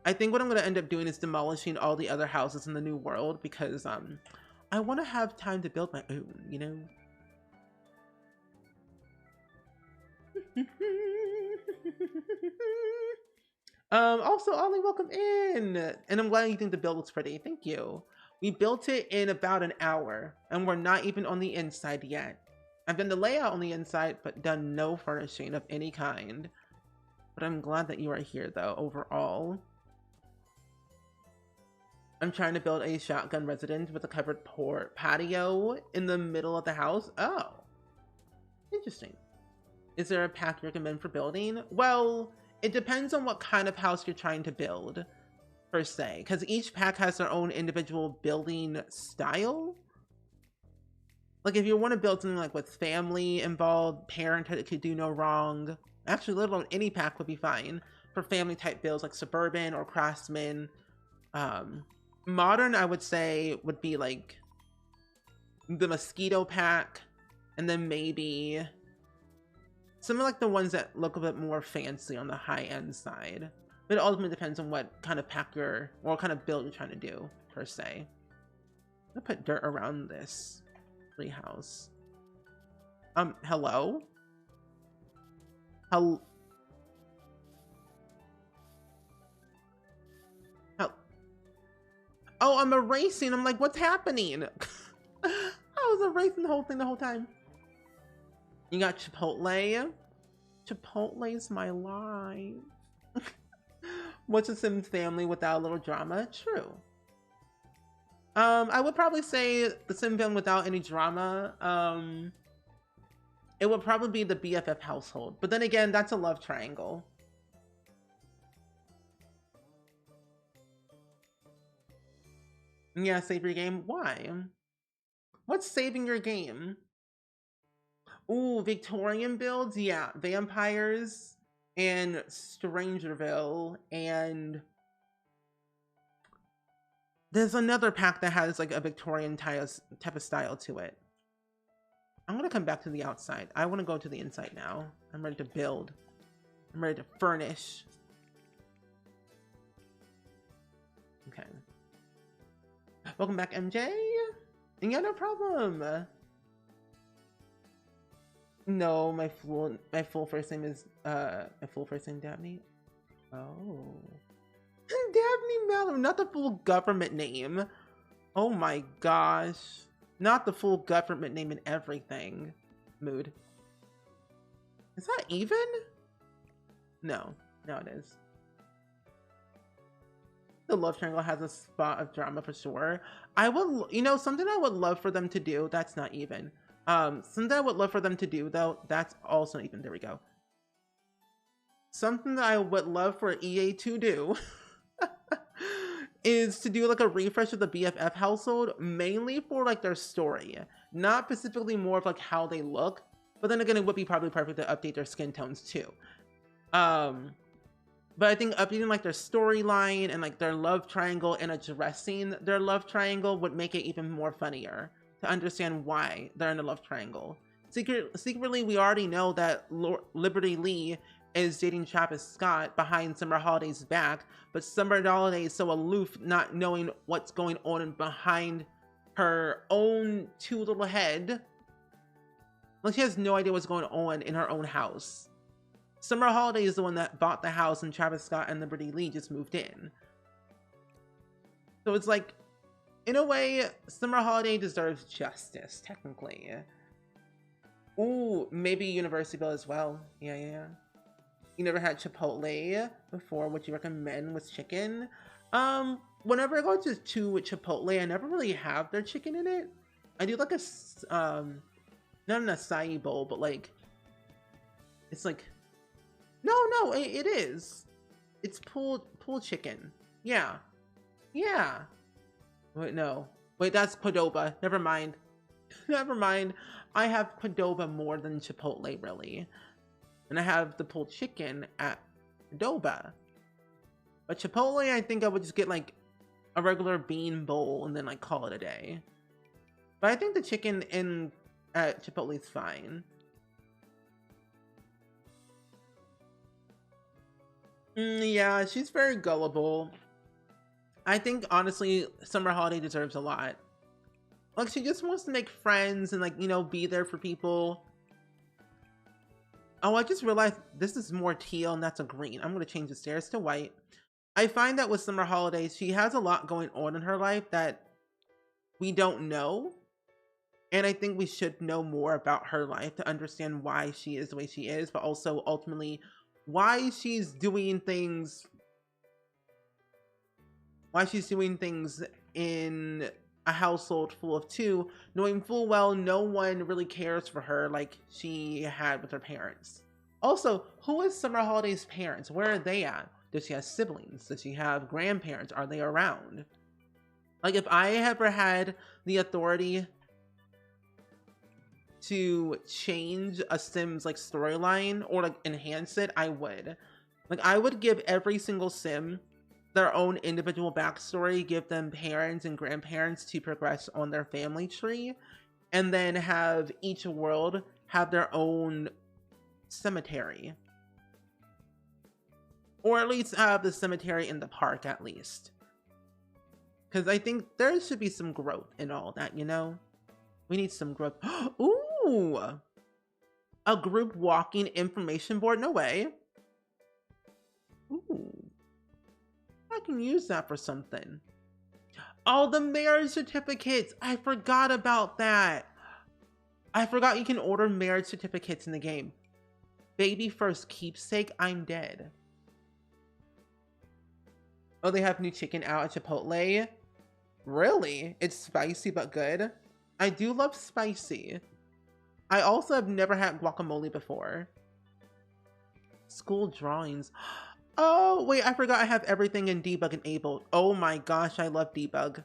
I think what I'm gonna end up doing is demolishing all the other houses in the new world because I want to have time to build my own, you know? Also, Ollie, welcome in. And I'm glad you think the build looks pretty. Thank you. We built it in about an hour, and we're not even on the inside yet. I've done the layout on the inside, but done no furnishing of any kind. But I'm glad that you are here, though, overall. I'm trying to build a shotgun residence with a covered patio in the middle of the house. Oh, interesting. Is there a pack you recommend for building? Well, it depends on what kind of house you're trying to build, per se, because each pack has their own individual building style. Like if you want to build something like with family involved, parenthood could do no wrong. Actually, let alone any pack would be fine for family type builds like suburban or craftsman. Modern, I would say, would be like the mosquito pack, and then maybe some of like the ones that look a bit more fancy on the high end side. But it ultimately depends on what kind of pack or what kind of build you're trying to do, per se. I'm gonna put dirt around this treehouse. Hello? Oh, I'm erasing. I'm like, what's happening? I was erasing the whole thing the whole time. You got Chipotle. Chipotle's my life. What's a Sims family without a little drama? True. I would probably say the Sim family without any drama. It would probably be the BFF household. But then again, that's a love triangle. Yeah, save your game. Why? What's saving your game? Ooh, Victorian builds? Yeah, vampires and Strangerville, and there's another pack that has like a Victorian type of style to it. I'm gonna come back to the outside. I want to go to the inside now. I'm ready to build. I'm ready to furnish. Okay. Welcome back, MJ. Yeah, no problem. No, my full first name is my full first name Dabney. Oh, Dabney Mallory, not the full government name. Oh my gosh, not the full government name and everything. Mood. Is that even? No, it is. The love triangle has a spot of drama for sure. I would, you know, something I would love for them to do. That's not even. Something I would love for them to do though. That's also not even. There we go. Something that I would love for EA to do is to do like a refresh of the BFF household, mainly for like their story, not specifically more of like how they look. But then again, it would be probably perfect to update their skin tones too. But I think updating like their storyline and like their love triangle and addressing their love triangle would make it even more funnier to understand why they're in a love triangle. Secretly, we already know that Liberty Lee is dating Travis Scott behind Summer Holiday's back, but Summer Holiday is so aloof, not knowing what's going on behind her own too little head. Like she has no idea what's going on in her own house. Summer Holiday is the one that bought the house and Travis Scott and Liberty Lee just moved in. So it's like, in a way, Summer Holiday deserves justice, technically. Ooh, maybe Universityville as well. Yeah. You never had Chipotle before? What you recommend with chicken? Whenever I go to Chipotle, I never really have their chicken in it. I do like a, not an acai bowl, but like It's like, no, it is. It's pool chicken. Yeah. Yeah. Wait, no. Wait, that's Qdoba. Never mind. Never mind. I have Qdoba more than Chipotle, really. And I have the pulled chicken at Qdoba. But Chipotle, I think I would just get like a regular bean bowl and then like call it a day. But I think the chicken in at Chipotle is fine. Yeah, she's very gullible. I think honestly, Summer Holiday deserves a lot. Like, she just wants to make friends and like, you know, be there for people. Oh, I just realized this is more teal and that's a green. I'm gonna change the stairs to white. I find that with Summer Holidays, she has a lot going on in her life that we don't know. And I think we should know more about her life to understand why she is the way she is, but also ultimately why she's doing things in a household full of two, knowing full well no one really cares for her like she had with her parents. Also, who is Summer Holiday's parents? Where are they at? Does she have siblings? Does she have grandparents? Are they around? Like, if I ever had the authority to change a Sims like storyline or like enhance it, I would. Like, I would give every single Sim their own individual backstory, give them parents and grandparents to progress on their family tree, and then have each world have their own cemetery. Or at least have the cemetery in the park, at least. Because I think there should be some growth in all that, you know? We need some growth. Ooh! A group walking information board? No way. Ooh. I can use that for something. Oh, the marriage certificates! I forgot about that! I forgot you can order marriage certificates in the game. Baby first keepsake, I'm dead. Oh, they have new chicken out at Chipotle? Really? It's spicy but good? I do love spicy. I also have never had guacamole before. School drawings. Oh, wait, I forgot I have everything in debug enabled. Oh my gosh, I love debug.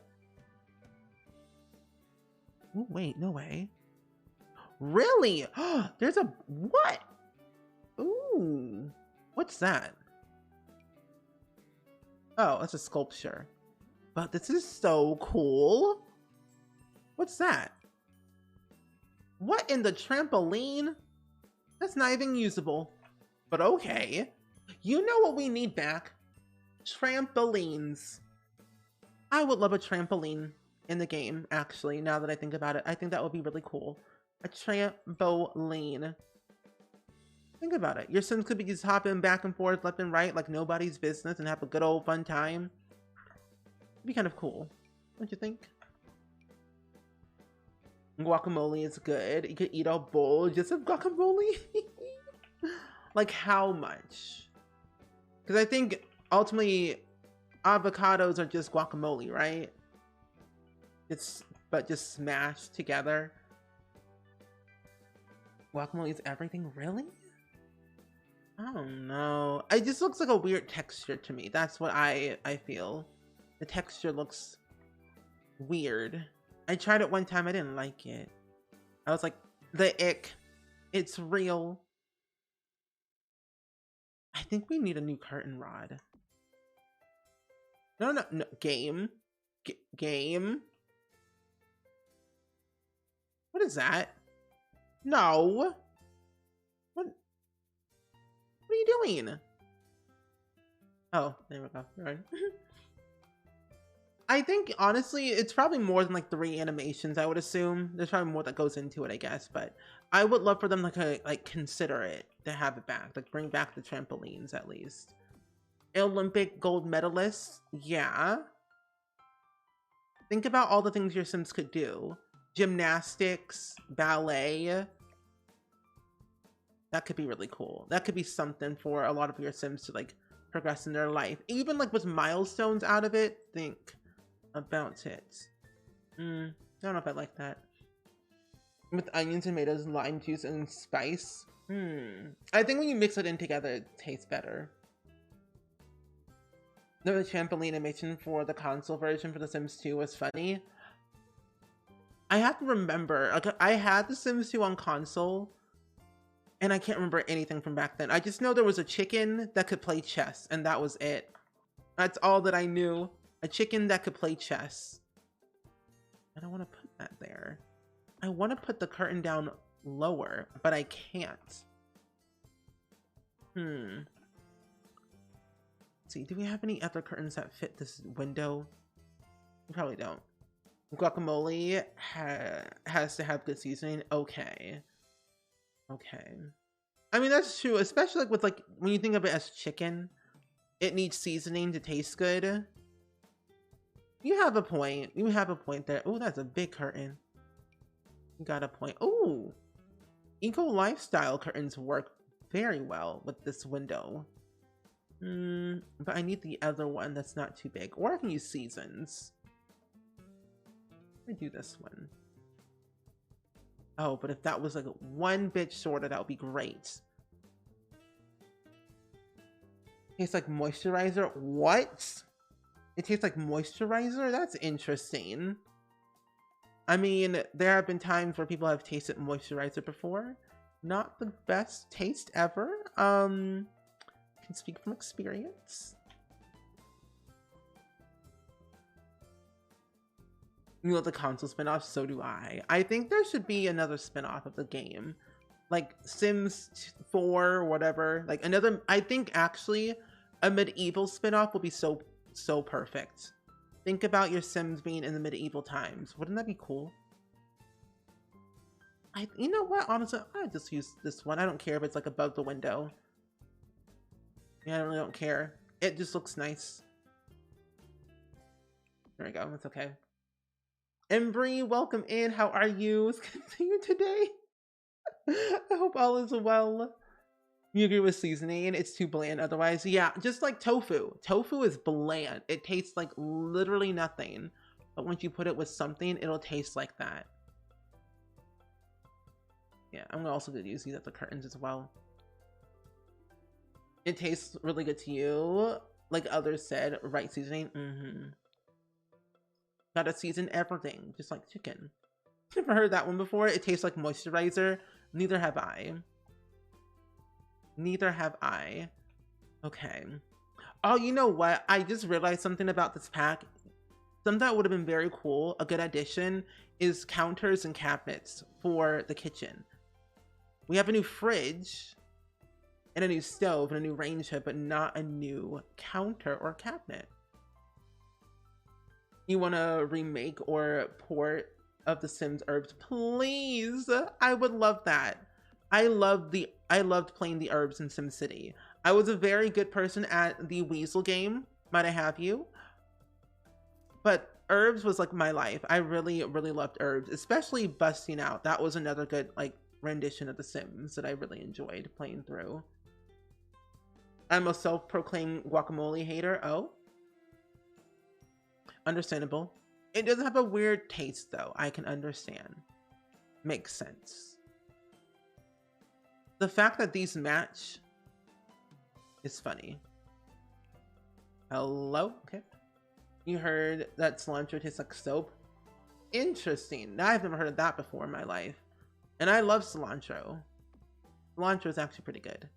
Oh, wait, no way. Really? There's a... What? Ooh. What's that? Oh, it's a sculpture. But this is so cool. What's that? What in the trampoline? That's not even usable. But okay. You know what we need back? Trampolines. I would love a trampoline in the game, actually, now that I think about it. I think that would be really cool. A trampoline. Think about it. Your Sims could be just hopping back and forth, left and right, like nobody's business, and have a good old fun time. It'd be kind of cool. Don't you think? Guacamole is good. You could eat a bowl just of guacamole. Like, how much? Because I think ultimately avocados are just guacamole, right? But just smashed together. Guacamole is everything, really? I don't know. It just looks like a weird texture to me. That's what I feel. The texture looks weird. I tried it one time, I didn't like it. I was like, the ick. It's real. I think we need a new curtain rod. No. Game. Game. What is that? No. What are you doing? Oh, there we go. All right. I think, honestly, it's probably more than like 3 animations, I would assume. There's probably more that goes into it, I guess. But I would love for them to like consider it, to have it back. Like, bring back the trampolines, at least. Olympic gold medalists? Yeah. Think about all the things your Sims could do. Gymnastics, ballet. That could be really cool. That could be something for a lot of your Sims to like progress in their life. Even like with milestones out of it, think about it. I don't know if I like that. with onions, tomatoes, lime juice, and spice. I think when you mix it in together, it tastes better. The trampoline animation for the console version for The Sims 2 was funny. I have to remember, like, I had The Sims 2 on console, and I can't remember anything from back then. I just know there was a chicken that could play chess, and that was it. That's all that I knew. A chicken that could play chess. I don't want to put that there. I want to put the curtain down lower, but I can't. Let's see, do we have any other curtains that fit this window? We probably don't. Guacamole has to have good seasoning. Okay. I mean, that's true, especially like with, like, when you think of it as chicken, it needs seasoning to taste good. You have a point. You have a point there. Oh, that's a big curtain. You got a point. Oh, eco lifestyle curtains work very well with this window. But I need the other one that's not too big. Or I can use seasons. Let me do this one. Oh, but if that was like one bit shorter, that would be great. Tastes like moisturizer. What? It tastes like moisturizer? That's interesting. I mean, there have been times where people have tasted moisturizer before. Not the best taste ever. Can speak from experience. You know, the console spinoff, so do I. I think there should be another spinoff of the game. Like Sims 4 or whatever. Like another, I think actually a medieval spinoff will be so perfect. Think about your Sims being in the medieval times. Wouldn't that be cool? You know what? Honestly, I just use this one. I don't care if it's like above the window. Yeah, I really don't care. It just looks nice. There we go. That's okay. Embry, welcome in. How are you? It's good to see you today. I hope all is well. You agree with seasoning? It's too bland otherwise. Yeah, just like tofu. Tofu is bland. It tastes like literally nothing. But once you put it with something, it'll taste like that. Yeah, I'm also going to use these at the curtains as well. It tastes really good to you. Like others said, right seasoning. Gotta season everything, just like chicken. Never heard that one before. It tastes like moisturizer. Neither have I. Neither have I. Okay. Oh, you know what? I just realized something about this pack. Something that would have been very cool, a good addition, is counters and cabinets for the kitchen. We have a new fridge and a new stove and a new range hood, but not a new counter or cabinet. You want to remake or port of The Sims Urbz? Please, I would love that. I loved playing the Urbz in SimCity. I was a very good person at the Weasel game, might I have you? But Urbz was like my life. I really loved Urbz, especially Busting Out. That was another good like rendition of The Sims that I really enjoyed playing through. I'm a self-proclaimed guacamole hater. Oh, understandable. It doesn't have a weird taste though. I can understand. Makes sense. The fact that these match is funny. Hello? Okay. You heard that cilantro tastes like soap? Interesting. Now I've never heard of that before in my life. And I love cilantro. Cilantro is actually pretty good.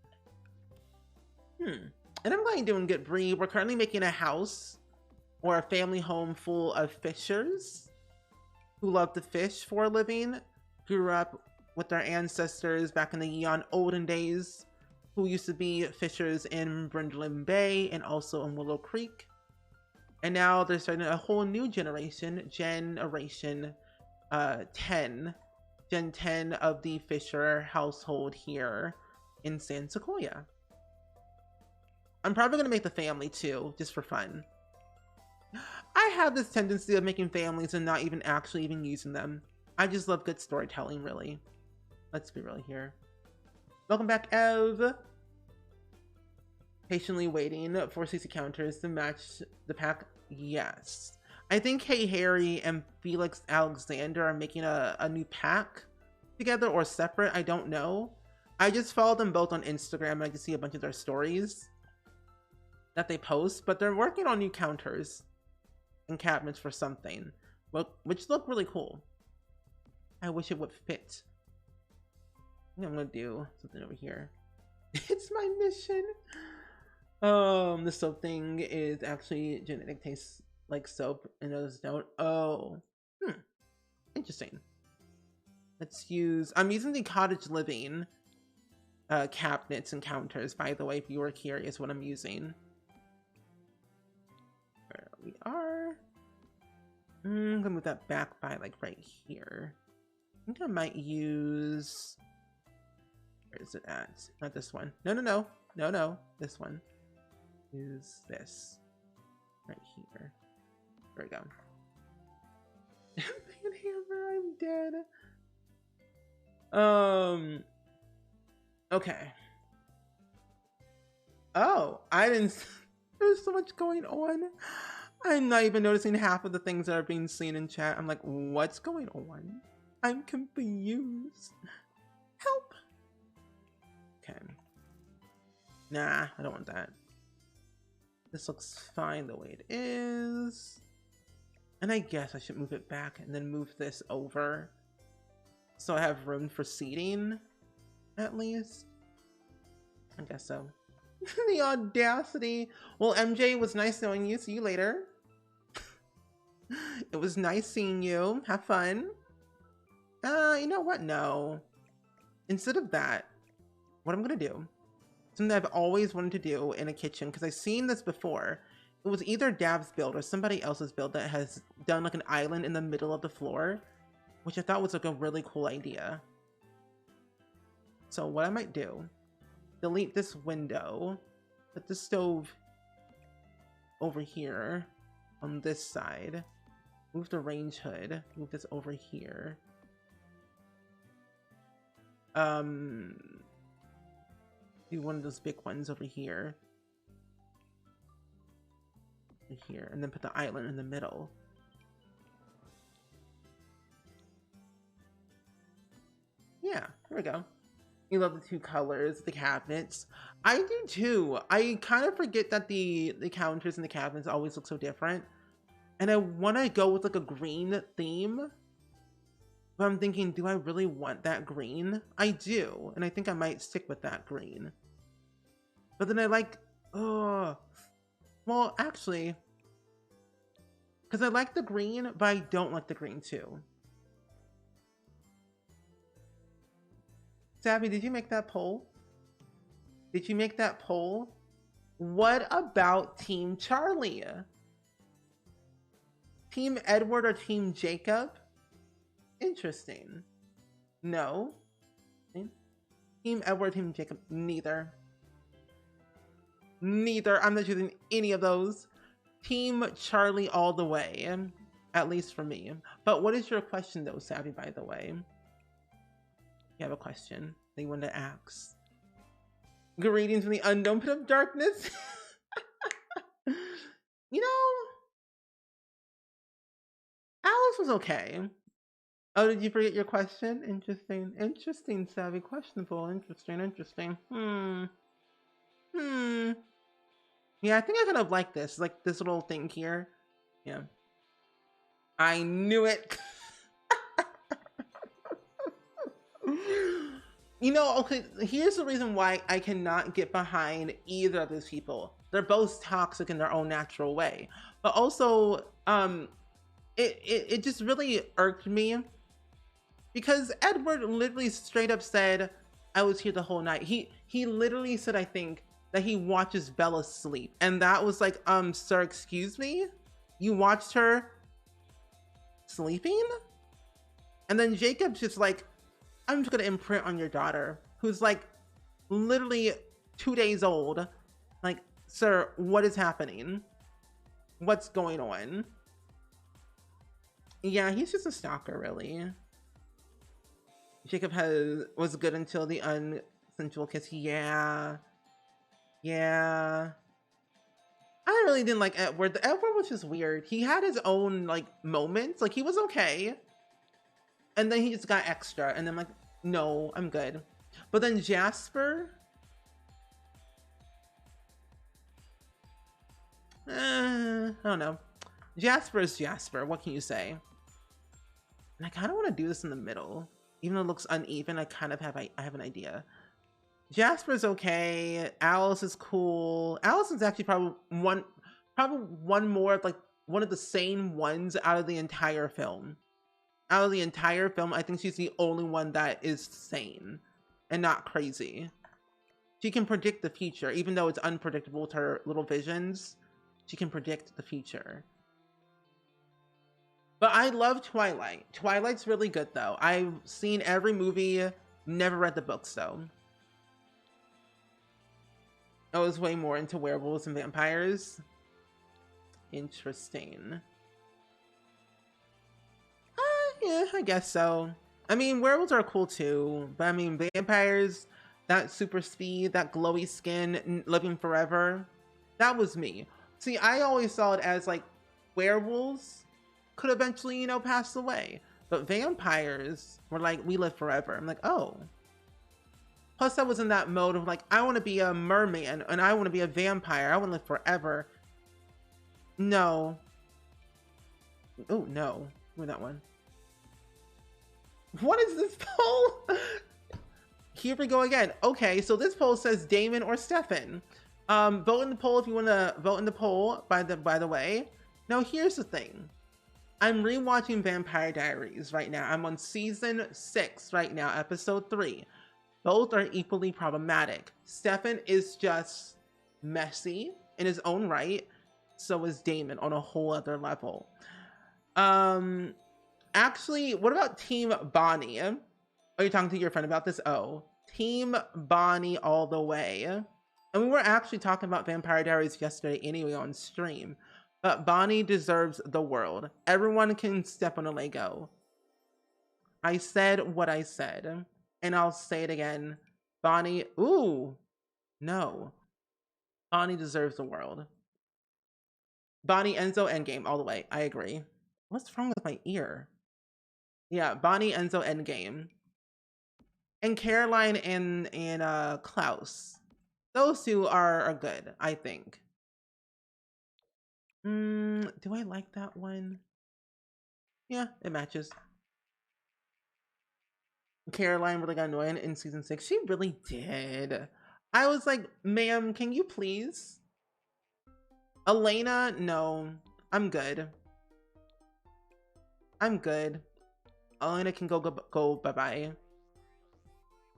And I'm glad you're doing good, Bree. We're currently making a house or a family home full of fishers who love to fish for a living, grew up with their ancestors back in the Eon olden days, who used to be fishers in Brindlin Bay and also in Willow Creek. And now they're starting a whole new generation, Generation 10 of the Fisher household here in San Sequoia. I'm probably going to make the family too, just for fun. I have this tendency of making families and not even actually using them. I just love good storytelling, really. Let's be real here. Welcome back, Ev. Patiently waiting for CC counters to match the pack. Yes. I think Hey Harry and Felix Alexander are making a new pack together or separate, I don't know. I just follow them both on Instagram and I can see a bunch of their stories that they post, but they're working on new counters and cabinets for something, which look really cool. I wish it would fit. I think I'm gonna do something over here. It's my mission. The soap thing is actually genetic, tastes like soap and others don't. Oh, interesting. Let's use, I'm using the cottage living cabinets and counters, by the way, if you were curious what I'm using. There we are. I'm gonna move that back by like right here. I think I might use, where is it at? Not this one. No, this one. Use this right here. There we go. Man hammer, I'm dead. Okay. Oh, I didn't. There's so much going on. I'm not even noticing half of the things that are being seen in chat. I'm like, what's going on? I'm confused. Help. Okay. Nah, I don't want that. This looks fine the way it is. And I guess I should move it back and then move this over so I have room for seating, at least. I guess so. The audacity. Well, MJ, it was nice knowing you. See you later. It was nice seeing you. Have fun. You know what? No. Instead of that, what I'm gonna do, something I've always wanted to do in a kitchen, because I've seen this before. It was either Dav's build or somebody else's build that has done like an island in the middle of the floor, which I thought was like a really cool idea. So what I might do, delete this window, put the stove over here on this side, move the range hood, move this over here. Do one of those big ones over here. Here, and then put the island in the middle. Yeah, there we go. You love the two colors, the cabinets. I do too. I kind of forget that the counters and the cabinets always look so different. And I want to go with like a green theme. But I'm thinking, do I really want that green? I do. And I think I might stick with that green. But then I like, oh, well, actually, because I like the green, but I don't like the green too. Savvy, did you make that poll? Did you make that poll? What about Team Charlie? Team Edward or Team Jacob? Interesting. No. Team Edward, Team Jacob, neither. Neither. I'm not choosing any of those. Team Charlie all the way. At least for me. But what is your question though, Savvy, by the way? You have a question that you want to ask. Greetings from the unknown pit of darkness. You know, Alice was okay. Oh, did you forget your question? Interesting. Interesting, Savvy. Questionable. Interesting. Yeah, I think I kind of like this. Like this little thing here. Yeah. I knew it. You know, okay, here's the reason why I cannot get behind either of these people. They're both toxic in their own natural way. But also, it just really irked me. Because Edward literally straight up said, I was here the whole night. He literally said, I think, that he watches Bella sleep. And that was like, sir, excuse me? You watched her sleeping? And then Jacob's just like, I'm just gonna imprint on your daughter, who's like literally 2 days old. Like, sir, what is happening? What's going on? Yeah, he's just a stalker, really. Jacob was good until the unsensual kiss. Yeah. I really didn't like Edward. Edward was just weird. He had his own like moments. Like he was okay. And then he just got extra. And I'm like, No, I'm good. But then Jasper, I don't know. Jasper is Jasper. What can you say? And I kind of want to do this in the middle, even though it looks uneven. I kind of I have an idea. Jasper's okay. Alice is cool. Alice is actually probably one more, like one of the sane ones out of the entire film. Out of the entire film, I think she's the only one that is sane and not crazy. She can predict the future, even though it's unpredictable with her little visions. She can predict the future. But I love Twilight. Twilight's really good though. I've seen every movie, never read the books though. I was way more into werewolves and vampires. Interesting. Yeah, I guess so. I mean, werewolves are cool too, but I mean, vampires, that super speed, that glowy skin, living forever, that was me. See, I always saw it as like werewolves could eventually, you know, pass away, but vampires were like, we live forever. I'm like, oh. Plus, I was in that mode of like, I want to be a merman and I want to be a vampire. I want to live forever. No. Oh, no. With that one. What is this poll? Here we go again. Okay, so this poll says Damon or Stefan. Vote in the poll if you want to vote in the poll, by the way. Now, here's the thing. I'm rewatching Vampire Diaries right now. I'm on season 6 right now, episode 3. Both are equally problematic. Stefan is just messy in his own right. So is Damon on a whole other level. Actually, what about Team Bonnie? Are you talking to your friend about this? Oh, Team Bonnie all the way. And we were actually talking about Vampire Diaries yesterday anyway on stream. But Bonnie deserves the world. Everyone can step on a Lego. I said what I said. And I'll say it again. Bonnie, ooh, no. Bonnie deserves the world. Bonnie, Enzo, Endgame, all the way. I agree. What's wrong with my ear? Yeah, Bonnie, Enzo, Endgame. And Caroline and Klaus. Those two are good, I think. Do I like that one? Yeah, it matches. Caroline really got annoying in season 6. She really did. I was like, ma'am, can you please? Elena, no. I'm good. I'm good. Elena can go bye-bye.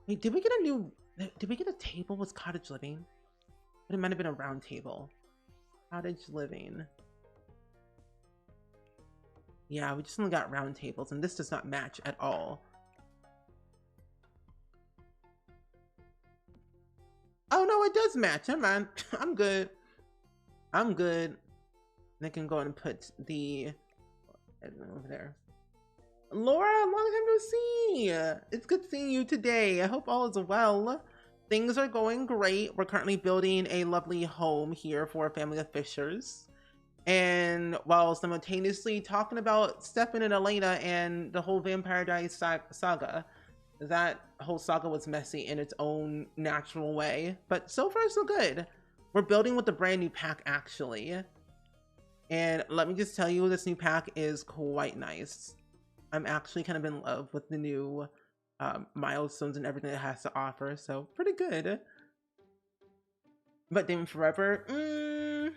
Wait, did we get a table with cottage living? But it might have been a round table. Cottage living. Yeah, we just only got round tables, and this does not match at all. Oh no, it does match. Never mind. I'm good. I'm good. They can go and put the over there. Laura, long time no see. It's good seeing you today. I hope all is well. Things are going great. We're currently building a lovely home here for a family of fishers. And while simultaneously talking about Stefan and Elena and the whole Vampire Diaries saga. That whole saga was messy in its own natural way, but so far so good. We're building with a brand new pack actually. And let me just tell you, this new pack is quite nice. I'm actually kind of in love with the new milestones and everything it has to offer, so pretty good. But Damon Forever, yeah,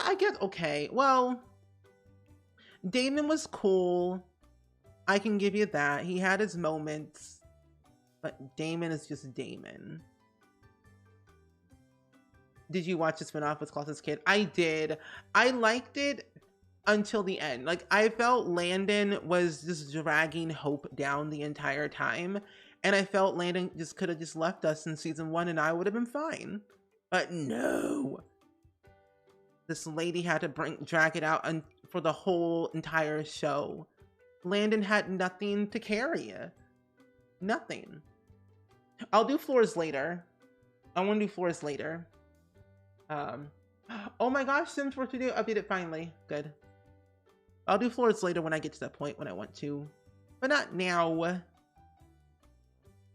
I guess, okay. Well, Damon was cool. I can give you that. He had his moments, but Damon is just Damon. Did you watch the spinoff with Klaus's kid? I did. I liked it until the end. Like, I felt Landon was just dragging Hope down the entire time. And I felt Landon just could have just left us in season 1 and I would have been fine. But no. This lady had to drag it out for the whole entire show. Landon had nothing to carry. Nothing. I'll do floors later. I want to do floors later. Oh my gosh, Sims 4 to do updated finally. Good. I'll do floors later when I get to that point when I want to, but not now.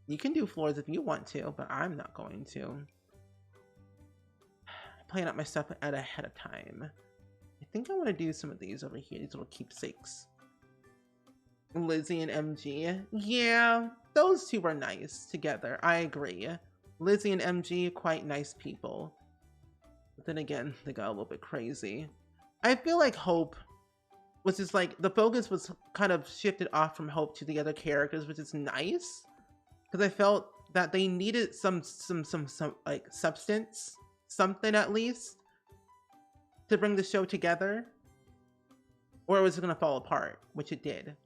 You can do floors if you want to, but I'm not going to. I plan out my stuff ahead of time. I think I want to do some of these over here, these little keepsakes. Lizzie and MG. Yeah, those two are nice together. I agree. Lizzie and MG, quite nice people. But then again, they got a little bit crazy. I feel like Hope was just like, the focus was kind of shifted off from Hope to the other characters, which is nice. Because I felt that they needed some like substance, something at least, to bring the show together. Or it was going to fall apart, which it did.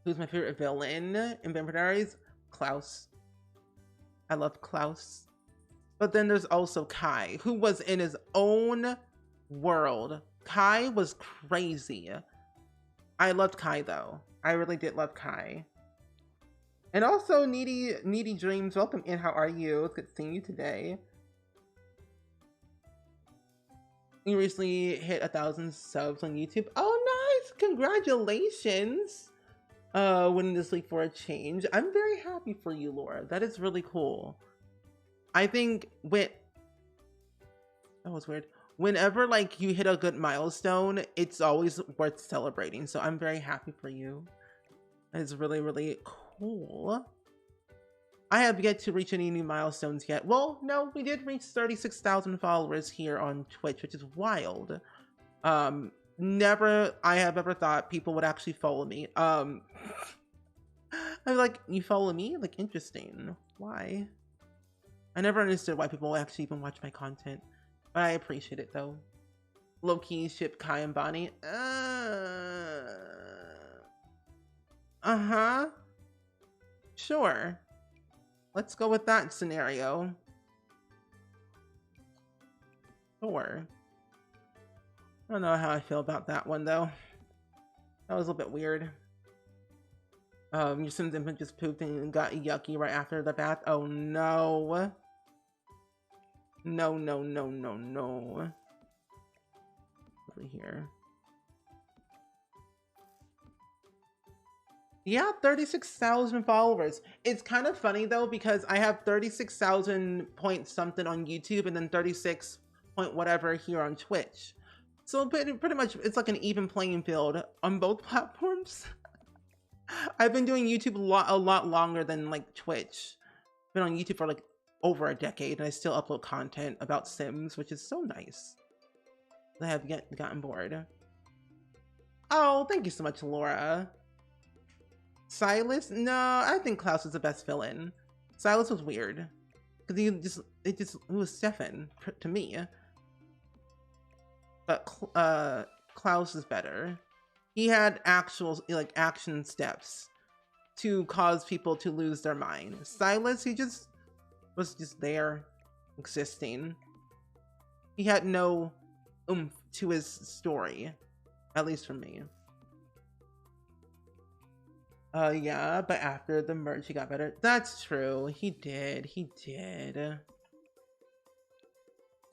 Who's my favorite villain in Vampire Diaries? Klaus. I love Klaus. But then there's also Kai, who was in his own world. Kai was crazy. I loved Kai though. I really did love Kai. And also Needy Dreams, welcome in. How are you? It's good seeing you today. You recently hit 1,000 subs on YouTube. Oh, nice! Congratulations! Winning this week for a change. I'm very happy for you, Laura. That is really cool. I think that was weird. Whenever like you hit a good milestone, it's always worth celebrating. So I'm very happy for you. It's really, really cool. I have yet to reach any new milestones yet. Well, no, we did reach 36,000 followers here on Twitch, which is wild. Never I have ever thought people would actually follow me. I'm like, you follow me? Like, interesting. Why? I never understood why people actually even watch my content. But I appreciate it though. Low-key ship Kai and Bonnie. Uh-huh. Sure. Let's go with that scenario. Sure. I don't know how I feel about that one though. That was a little bit weird. Your Sims infant just pooped and got yucky right after the bath. Oh no. No, no, no, no, no. Over here. Yeah, 36,000 followers. It's kind of funny though, because I have 36,000 point something on YouTube and then 36 point whatever here on Twitch. So pretty much it's like an even playing field on both platforms. I've been doing YouTube a lot longer than like Twitch. Been on YouTube for like over a decade and I still upload content about Sims, which is so nice. I have gotten bored. Oh, thank you so much, Laura. Silas? No, I think Klaus is the best villain. Silas was weird. Because it was Stefan to me. But Klaus is better. He had actual like action steps to cause people to lose their mind. Silas, he just was just there, existing. He had no oomph to his story, at least for me. Yeah, but after the merge, he got better. That's true. He did. He did.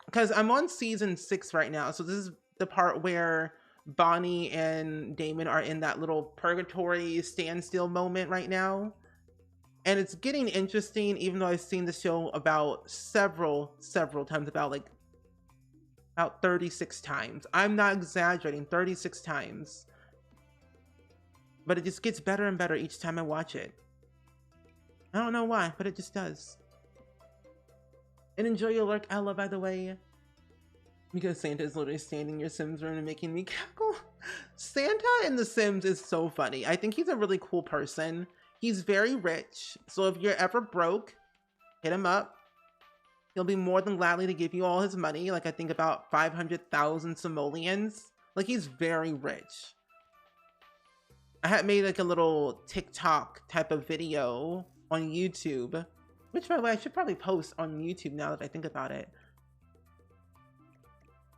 Because I'm on season 6 right now, so this is the part where Bonnie and Damon are in that little purgatory standstill moment right now. And it's getting interesting, even though I've seen the show about several times, about 36 times. I'm not exaggerating, 36 times. But it just gets better and better each time I watch it. I don't know why, but it just does. And enjoy your lurk, Ella, by the way. Because Santa is literally standing in your Sims room and making me cackle. Santa in The Sims is so funny. I think he's a really cool person. He's very rich. So if you're ever broke, hit him up. He'll be more than gladly to give you all his money. Like I think about 500,000 simoleons. Like he's very rich. I had made like a little TikTok type of video on YouTube. Which by the way, I should probably post on YouTube now that I think about it.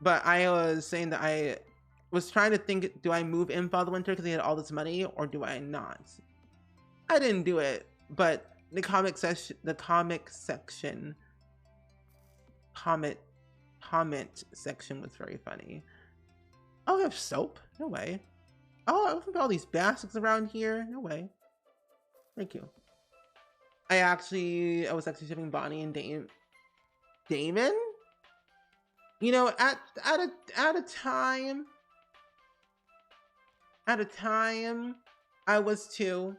But I was saying that I was trying to think, do I move in Father Winter because he had all this money, or do I not? I didn't do it, but the comment section was very funny. Oh, I have soap? No way. Oh, I have all these baskets around here. No way. Thank you. I was actually shipping Bonnie and Damon? You know, at a time, I was too.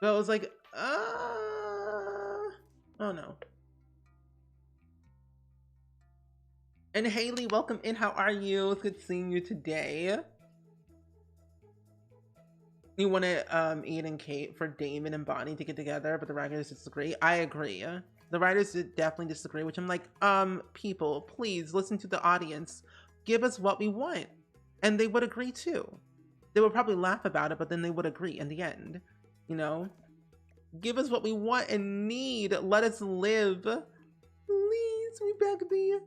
But I was like, oh no. And Haley, welcome in. How are you? It's good seeing you today. You wanted Ian and Kate for Damon and Bonnie to get together, but the writers disagree. I agree. The writers definitely disagree, which I'm like, people, please listen to the audience. Give us what we want. And they would agree too. They would probably laugh about it, but then they would agree in the end. You know? Give us what we want and need. Let us live. Please, we beg thee.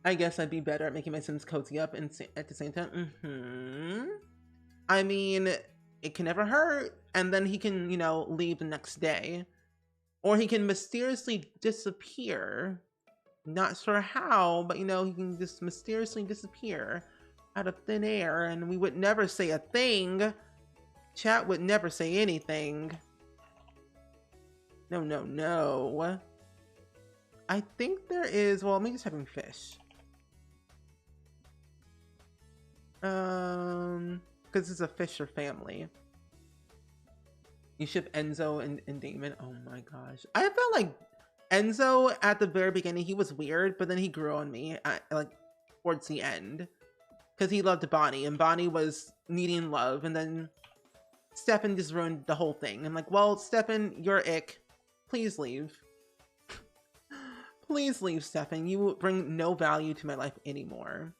I guess I'd be better at making my Sims cozy up and at the same time. I mean, it can never hurt. And then he can, you know, leave the next day. Or he can mysteriously disappear. Not sure how, but you know, he can just mysteriously disappear out of thin air and we would never say a thing. Chat would never say anything. No, no, no. I think there is, well, maybe just having fish. Because it's a Fisher family. You ship Enzo and Damon. Oh my gosh. I felt like Enzo at the very beginning, he was weird, but then he grew on me like towards the end. Because he loved Bonnie and Bonnie was needing love. And then Stefan just ruined the whole thing. I'm like, well, Stefan, you're ick. Please leave. Please leave, Stefan. You bring no value to my life anymore.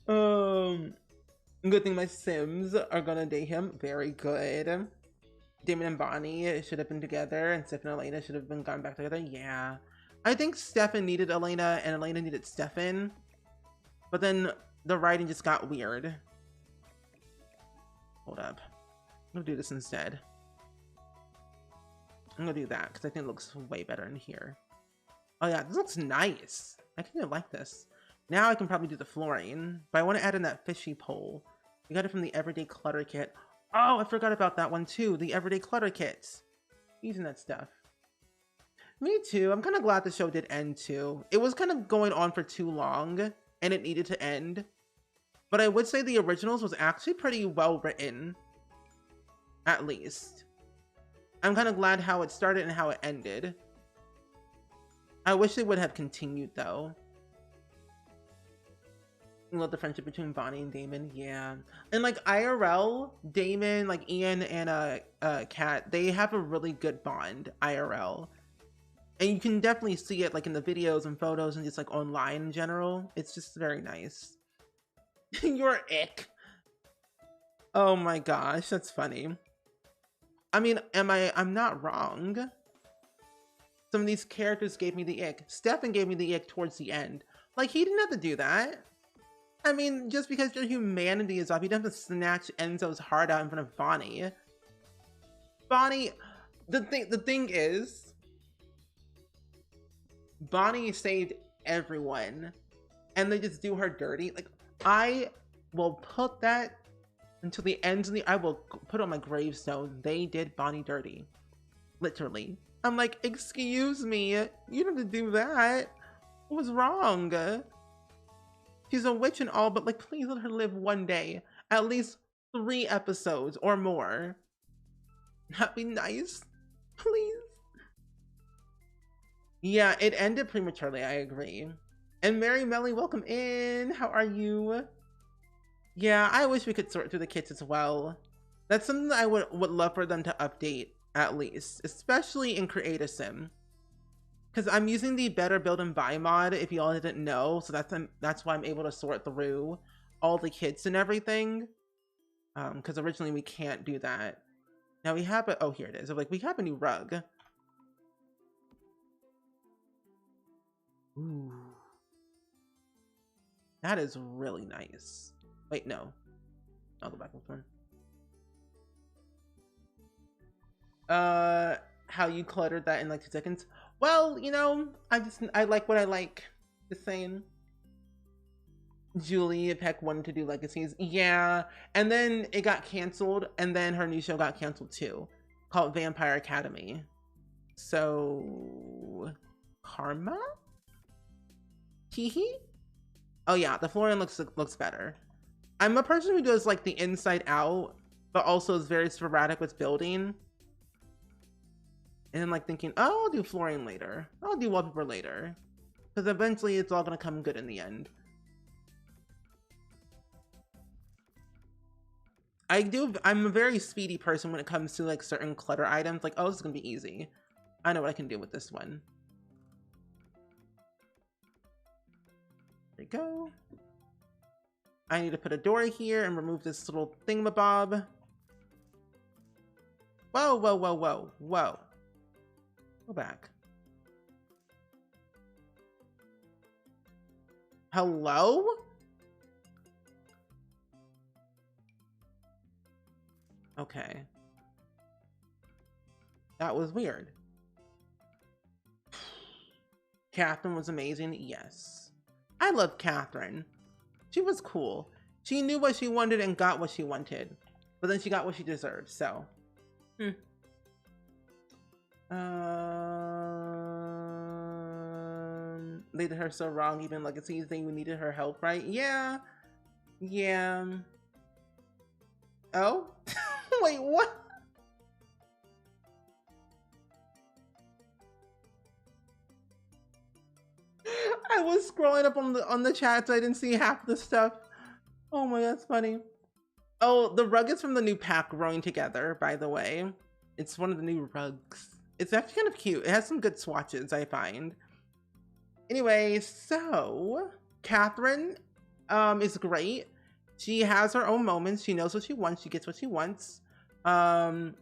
Good thing my Sims are gonna date him. Very good. Damon and Bonnie should have been together, and Stefan and Elena should have been gone back together. Yeah. I think Stefan needed Elena, and Elena needed Stefan. But then the writing just got weird. Hold up. I'm gonna do this instead. I'm gonna do that, because I think it looks way better in here. Oh yeah, this looks nice. I kind of like this. Now I can probably do the flooring, but I want to add in that fishy pole. We got it from the Everyday Clutter Kit. Oh, I forgot about that one too, the Everyday Clutter Kit. Using that stuff. Me too. I'm kind of glad the show did end too. It was kind of going on for too long, and it needed to end. But I would say the originals was actually pretty well written. At least. I'm kind of glad how it started and how it ended. I wish they would have continued though. I love the friendship between Bonnie and Damon. Yeah. And like IRL, Damon, like Ian and Kat, they have a really good bond IRL. And you can definitely see it like in the videos and photos and just like online in general. It's just very nice. You're ick. Oh my gosh, that's funny. I mean, I'm not wrong. Some of these characters gave me the ick. Stefan gave me the ick towards the end. Like, he didn't have to do that. I mean, just because your humanity is off, you don't have to snatch Enzo's heart out in front of Bonnie. Bonnie, the thing is, Bonnie saved everyone, and they just do her dirty. Like, I will put that until the end of the, I will put on my gravestone. They did Bonnie dirty. Literally. I'm like, excuse me, you don't have to do that. What was wrong? She's a witch and all, but like, please let her live one day. At least 3 episodes or more. That'd be nice. Please. Yeah, it ended prematurely, I agree. And Mary Melly, welcome in. How are you? Yeah, I wish we could sort through the kits as well. That's something that I would love for them to update, at least. Especially in Create a Sim. Because I'm using the Better Build and Buy mod, if y'all didn't know. So that's why I'm able to sort through all the kits and everything. Because originally we can't do that. Now we have a, oh, here it is. Like, we have a new rug. Ooh. That is really nice. Wait, no. I'll go back with one. How you cluttered that in like 2 seconds? Well, you know, I like what I like. Just saying. Julie Peck wanted to do Legacies. Yeah. And then it got canceled. And then her new show got canceled too, called Vampire Academy. So, Karma? Teehee? Oh yeah, the flooring looks better. I'm a person who does like the inside out, but also is very sporadic with building. And then like thinking, oh, I'll do flooring later. I'll do wallpaper later. Because eventually it's all gonna come good in the end. I'm a very speedy person when it comes to like certain clutter items. Like, oh, this is gonna be easy. I know what I can do with this one. There we go. I need to put a door here and remove this little thingamabob. Whoa, whoa, whoa, whoa, whoa. Go back. Hello? Okay. That was weird. Catherine was amazing. Yes. I love Catherine. She was cool. She knew what she wanted and got what she wanted. But then she got what she deserved, so. They did her so wrong, even Legacies, they needed her help, right? Yeah. Yeah. Oh? Wait, what? I was scrolling up on the chat, so I didn't see half the stuff. Oh my god, that's funny. Oh, the rug is from the new pack Growing Together, by the way. It's one of the new rugs. It's actually kind of cute. It has some good swatches, I find. Anyway, so Catherine is great. She has her own moments. She knows what she wants. She gets what she wants. But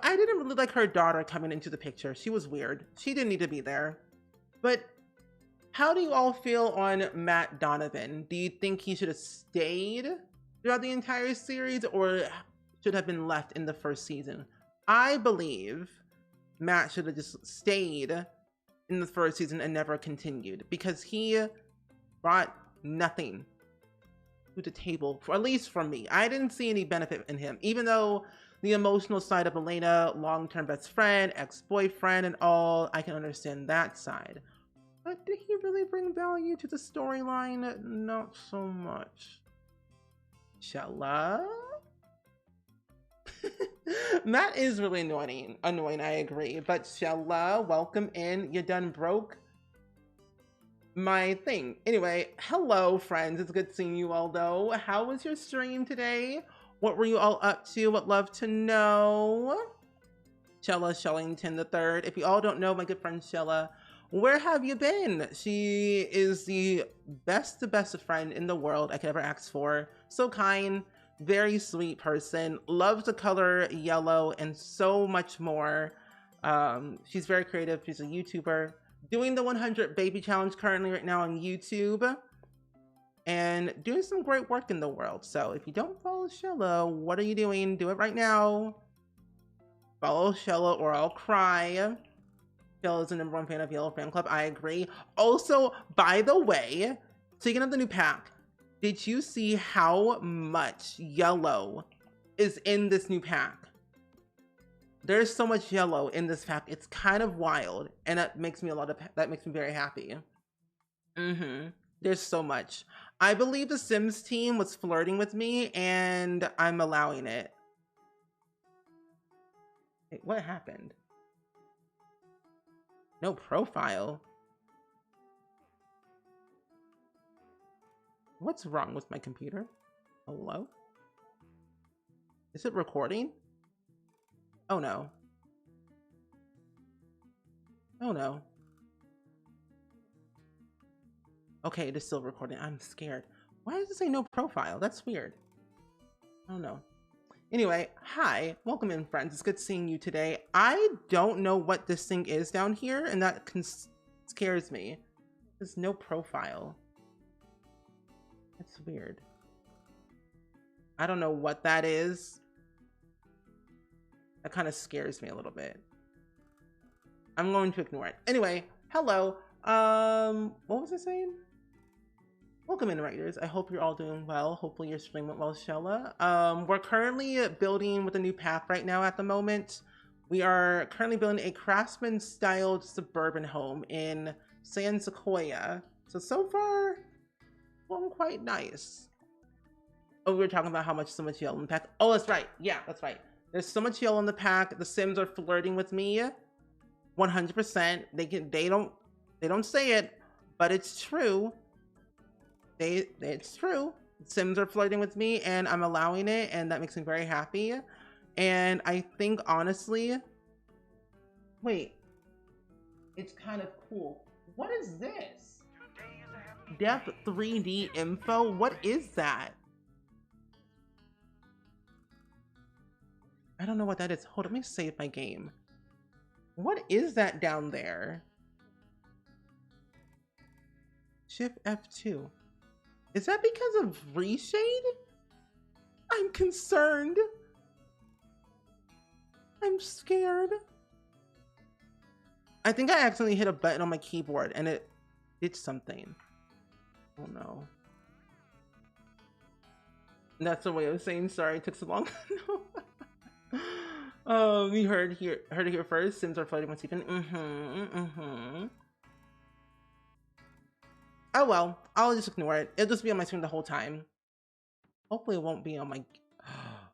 I didn't really like her daughter coming into the picture. She was weird. She didn't need to be there. But how do you all feel on Matt Donovan? Do you think he should have stayed throughout the entire series or should have been left in the first season? I believe Matt should have just stayed in the first season and never continued because he brought nothing to the table, at least for me. I didn't see any benefit in him, even though the emotional side of Elena, long-term best friend, ex-boyfriend and all, I can understand that side. But did he really bring value to the storyline? Not so much. Shella? Matt is really annoying, I agree. But Shella, welcome in. You done broke my thing. Anyway, hello friends. It's good seeing you all though. How was your stream today? What were you all up to? Would love to know. Shella Shellington III. If you all don't know my good friend Shella, where have you been? She is the best friend in the world I could ever ask for. So kind, very sweet person, loves the color yellow and so much more. She's very creative. She's a YouTuber doing the 100 baby challenge currently right now on YouTube and doing some great work in the world. So if you don't follow Shella, what are you doing? Do it right now. Follow Shella or I'll cry. Shella is the #1 fan of Yellow Fan Club. I agree. Also, by the way, speaking of the new pack, did you see how much yellow is in this new pack? There's so much yellow in this pack. It's kind of wild, and that makes me very happy. There's so much. I believe the Sims team was flirting with me, and I'm allowing it. Wait, what happened? No profile. What's wrong with my computer? Hello? Is it recording? Oh no. Oh no. Okay, it is still recording. I'm scared. Why does it say no profile? That's weird. I don't know. Anyway, hi. Welcome in, friends. It's good seeing you today. I don't know what this thing is down here, and that scares me. There's no profile. That's weird. I don't know what that is. That kind of scares me a little bit. I'm going to ignore it. Anyway, hello. What was I saying? Welcome in, writers. I hope you're all doing well. Hopefully your stream went well, Shella. We're currently building with a new path right now at the moment. We are currently building a craftsman-styled suburban home in San Sequoia. So far, going quite nice. Oh, we were talking about how so much yellow in the pack. Oh, that's right. Yeah, that's right. There's so much yellow in the pack. The Sims are flirting with me. 100%. They don't say it, but it's true. It's true. Sims are flirting with me and I'm allowing it, and that makes me very happy. And I think honestly, wait, it's kind of cool. What is this? Depth 3D info? What is that? I don't know what that is. Hold on, let me save my game. What is that down there? Shift F2. Is that because of reshade? I'm concerned. I'm scared. I think I accidentally hit a button on my keyboard and it did something. Oh no. That's the way I was saying sorry it took so long. No. We heard it here first. Sims are floating with Stephen. Oh well, I'll just ignore it. It'll just be on my screen the whole time. Hopefully it won't be on my...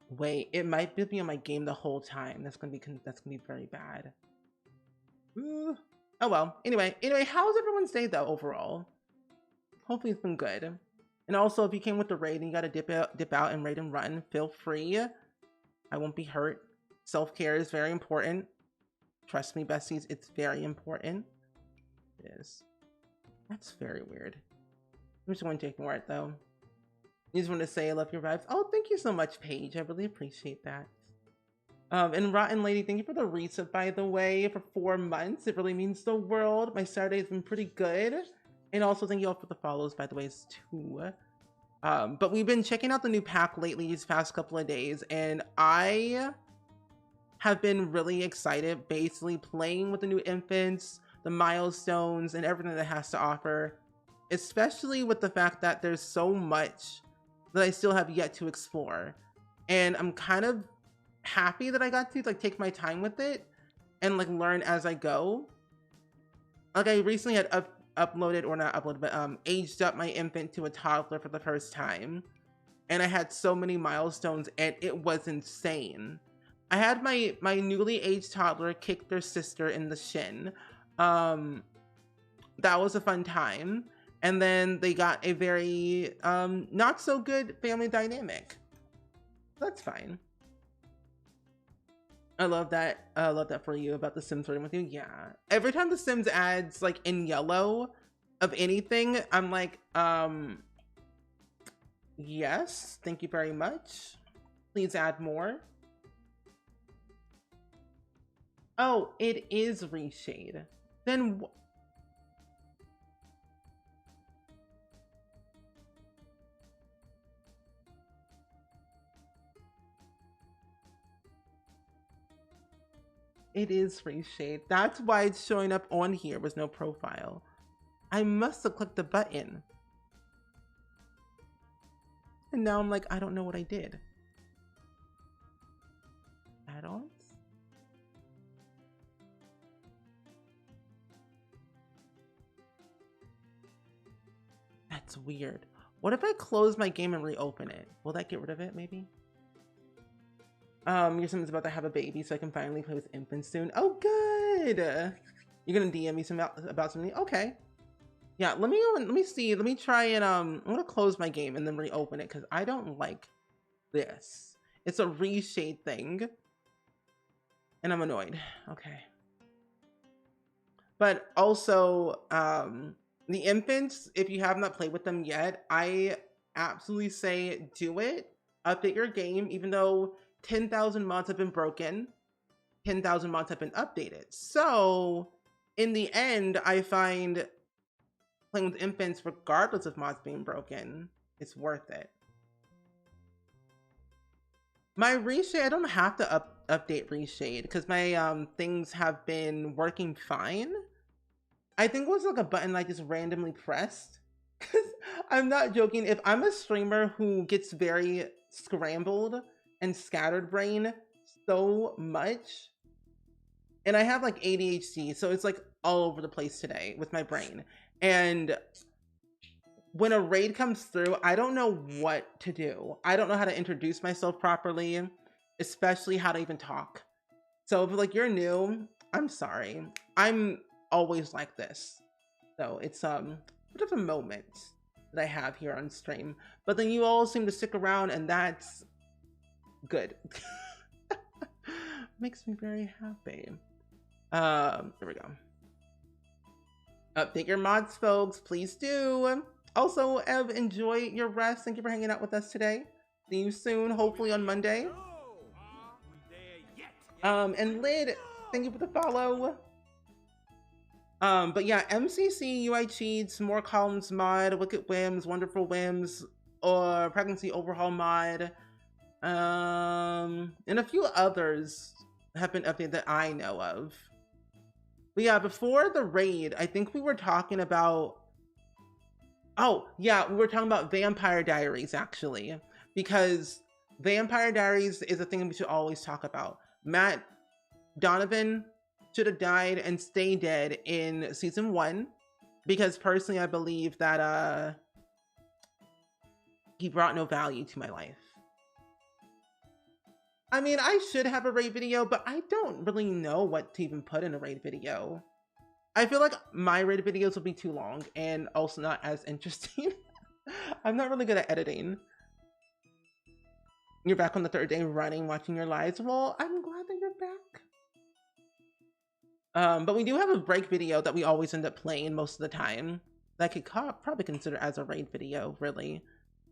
Wait, it might be on my game the whole time. That's gonna be very bad. Ooh. Oh well. Anyway, how's everyone's day though overall? Hopefully it's been good. And also, if you came with the raid and you gotta dip out and raid and run, feel free. I won't be hurt. Self-care is very important. Trust me, besties, it's very important. It is. That's very weird. I'm just going to ignore it though. I just want to say I love your vibes. Oh, thank you so much, Paige. I really appreciate that. And Rotten Lady, thank you for the resub, by the way, for 4 months. It really means the world. My Saturday has been pretty good. And also thank you all for the follows, by the way, too. But we've been checking out the new pack lately these past couple of days, and I have been really excited, basically playing with the new infants, the milestones, and everything that it has to offer, especially with the fact that there's so much that I still have yet to explore. And I'm kind of happy that I got to like take my time with it and like learn as I go. Like I recently had uploaded, or not uploaded, but aged up my infant to a toddler for the first time. And I had so many milestones and it was insane. I had my newly aged toddler kick their sister in the shin. That was a fun time. And then they got a very not so good family dynamic. That's fine. I love that. I love that for you about the Sims flirting with you. Yeah. Every time the Sims adds like in yellow of anything, I'm like, yes, thank you very much. Please add more. Oh, it is reshade. Then it is reshade. That's why it's showing up on here with no profile. I must have clicked the button. And now I'm like, I don't know what I did. Add-ons? That's weird. What if I close my game and reopen it? Will that get rid of it, maybe? Your Sim's about to have a baby, so I can finally play with infants soon. Oh, good! You're gonna DM me about something? Okay. Yeah, let me see. Let me try and, I'm gonna close my game and then reopen it, because I don't like this. It's a reshade thing. And I'm annoyed. Okay. But also, the infants, if you have not played with them yet, I absolutely say do it. Update your game, even though 10,000 mods have been broken, 10,000 mods have been updated. So in the end, I find playing with infants, regardless of mods being broken, it's worth it. My reshade, I don't have to update reshade because my things have been working fine. I think it was like a button I just randomly pressed. Cause I'm not joking. If I'm a streamer who gets very scrambled and scattered brain so much, and I have like ADHD, so it's like all over the place today with my brain. And when a raid comes through, I don't know what to do. I don't know how to introduce myself properly, especially how to even talk. So if like you're new, I'm sorry. I'm always like this. So it's a bit of a moment that I have here on stream. But then you all seem to stick around, and that's good. Makes me very happy. Here we go. Update your mods, folks. Please do. Also, Ev, enjoy your rest. Thank you for hanging out with us today. See you soon, hopefully on Monday. And Lid, thank you for the follow. But yeah, MCC, UI Cheats, More Columns mod, Wicked Whims, Wonderful Whims, or Pregnancy Overhaul mod, and a few others have been updated that I know of. But yeah, before the raid, I think we were talking about, oh yeah, we were talking about Vampire Diaries actually, because Vampire Diaries is a thing we should always talk about. Matt Donovan should have died and stay dead in season 1, because personally I believe that he brought no value to my life. I mean, I should have a raid video, but I don't really know what to even put in a raid video. I feel like my raid videos will be too long and also not as interesting. I'm not really good at editing. You're back on the 3rd day running, watching your lives. Well, I'm glad that you're back. But we do have a break video that we always end up playing most of the time. That I could probably consider as a raid video, really.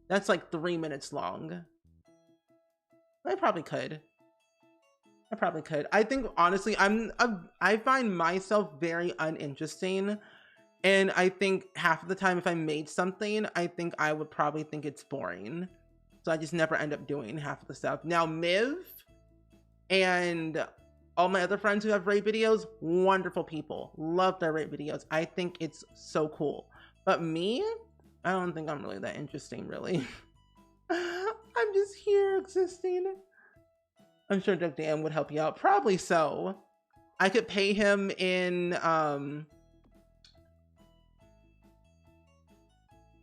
That's like 3 minutes long. I probably could. I think honestly, I find myself very uninteresting, and I think half of the time if I made something, I think I would probably think it's boring. So I just never end up doing half of the stuff. Now Miv and all my other friends who have raid videos, wonderful people. Love their raid videos. I think it's so cool. But me, I don't think I'm really that interesting, really. I'm just here existing. I'm sure Doug Dan would help you out. Probably so. I could pay him in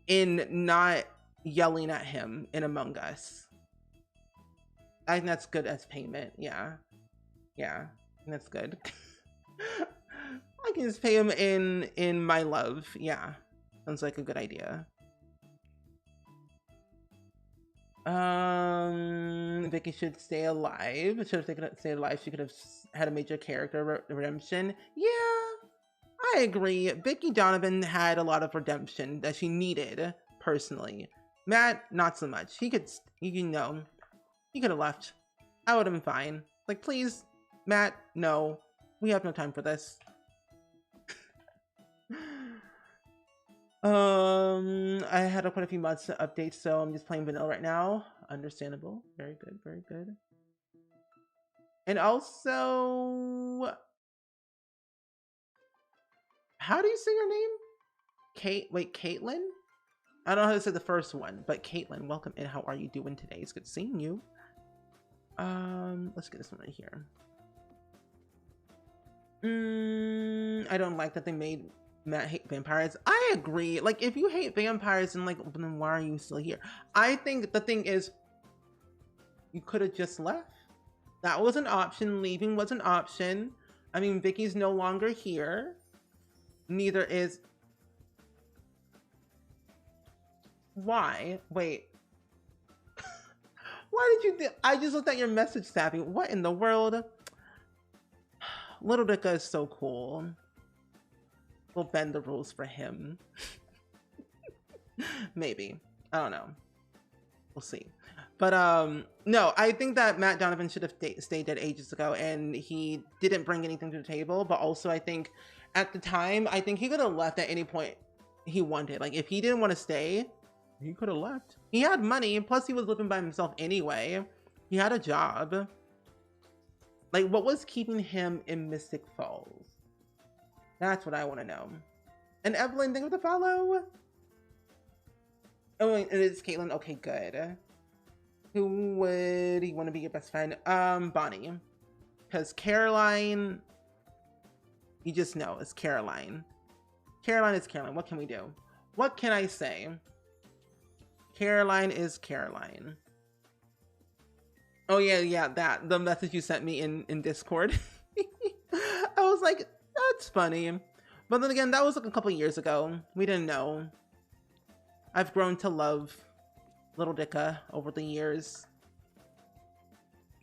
not yelling at him in Among Us. I think that's good as payment. Yeah. Yeah, that's good. I can just pay him in my love. Yeah. Sounds like a good idea. Vicky should stay alive. Should have stayed alive. She could have had a major character redemption. Yeah, I agree. Vicky Donovan had a lot of redemption that she needed personally. Matt, not so much. He could, you know, he could have left. I would have been fine. Like, please, Matt, no, we have no time for this. I had quite a few mods to update, so I'm just playing vanilla right now. Understandable. Very good, very good. And also, how do you say your name? Caitlin? I don't know how to say the first one, but Caitlin, welcome in. How are you doing today? It's good seeing you. Let's get this one right here. I don't like that they made Matt hate vampires. I agree. Like, if you hate vampires, then like, then why are you still here? I think the thing is, you could have just left. That was an option. Leaving was an option. I mean, Vicky's no longer here. Neither is. Why? Wait. Why did you? I just looked at your message, Savvy. What in the world? Little Dicka is so cool. We'll bend the rules for him. Maybe. I don't know. We'll see. But no, I think that Matt Donovan should have stayed dead ages ago, and he didn't bring anything to the table. But also, I think at the time, I think he could have left at any point he wanted. Like, if he didn't want to stay, he could have left. He had money, and plus he was living by himself anyway. He had a job. Like, what was keeping him in Mystic Falls? That's what I want to know. And Evelyn, thank you for the follow. Oh, and it's Caitlin. Okay, good. Who would you want to be your best friend? Bonnie. Because Caroline, you just know, it's Caroline. Caroline is Caroline. What can we do? What can I say? Caroline is Caroline. Oh yeah, the message you sent me in Discord. I was like, that's funny. But then again, that was like a couple years ago. We didn't know. I've grown to love Little Dicka over the years.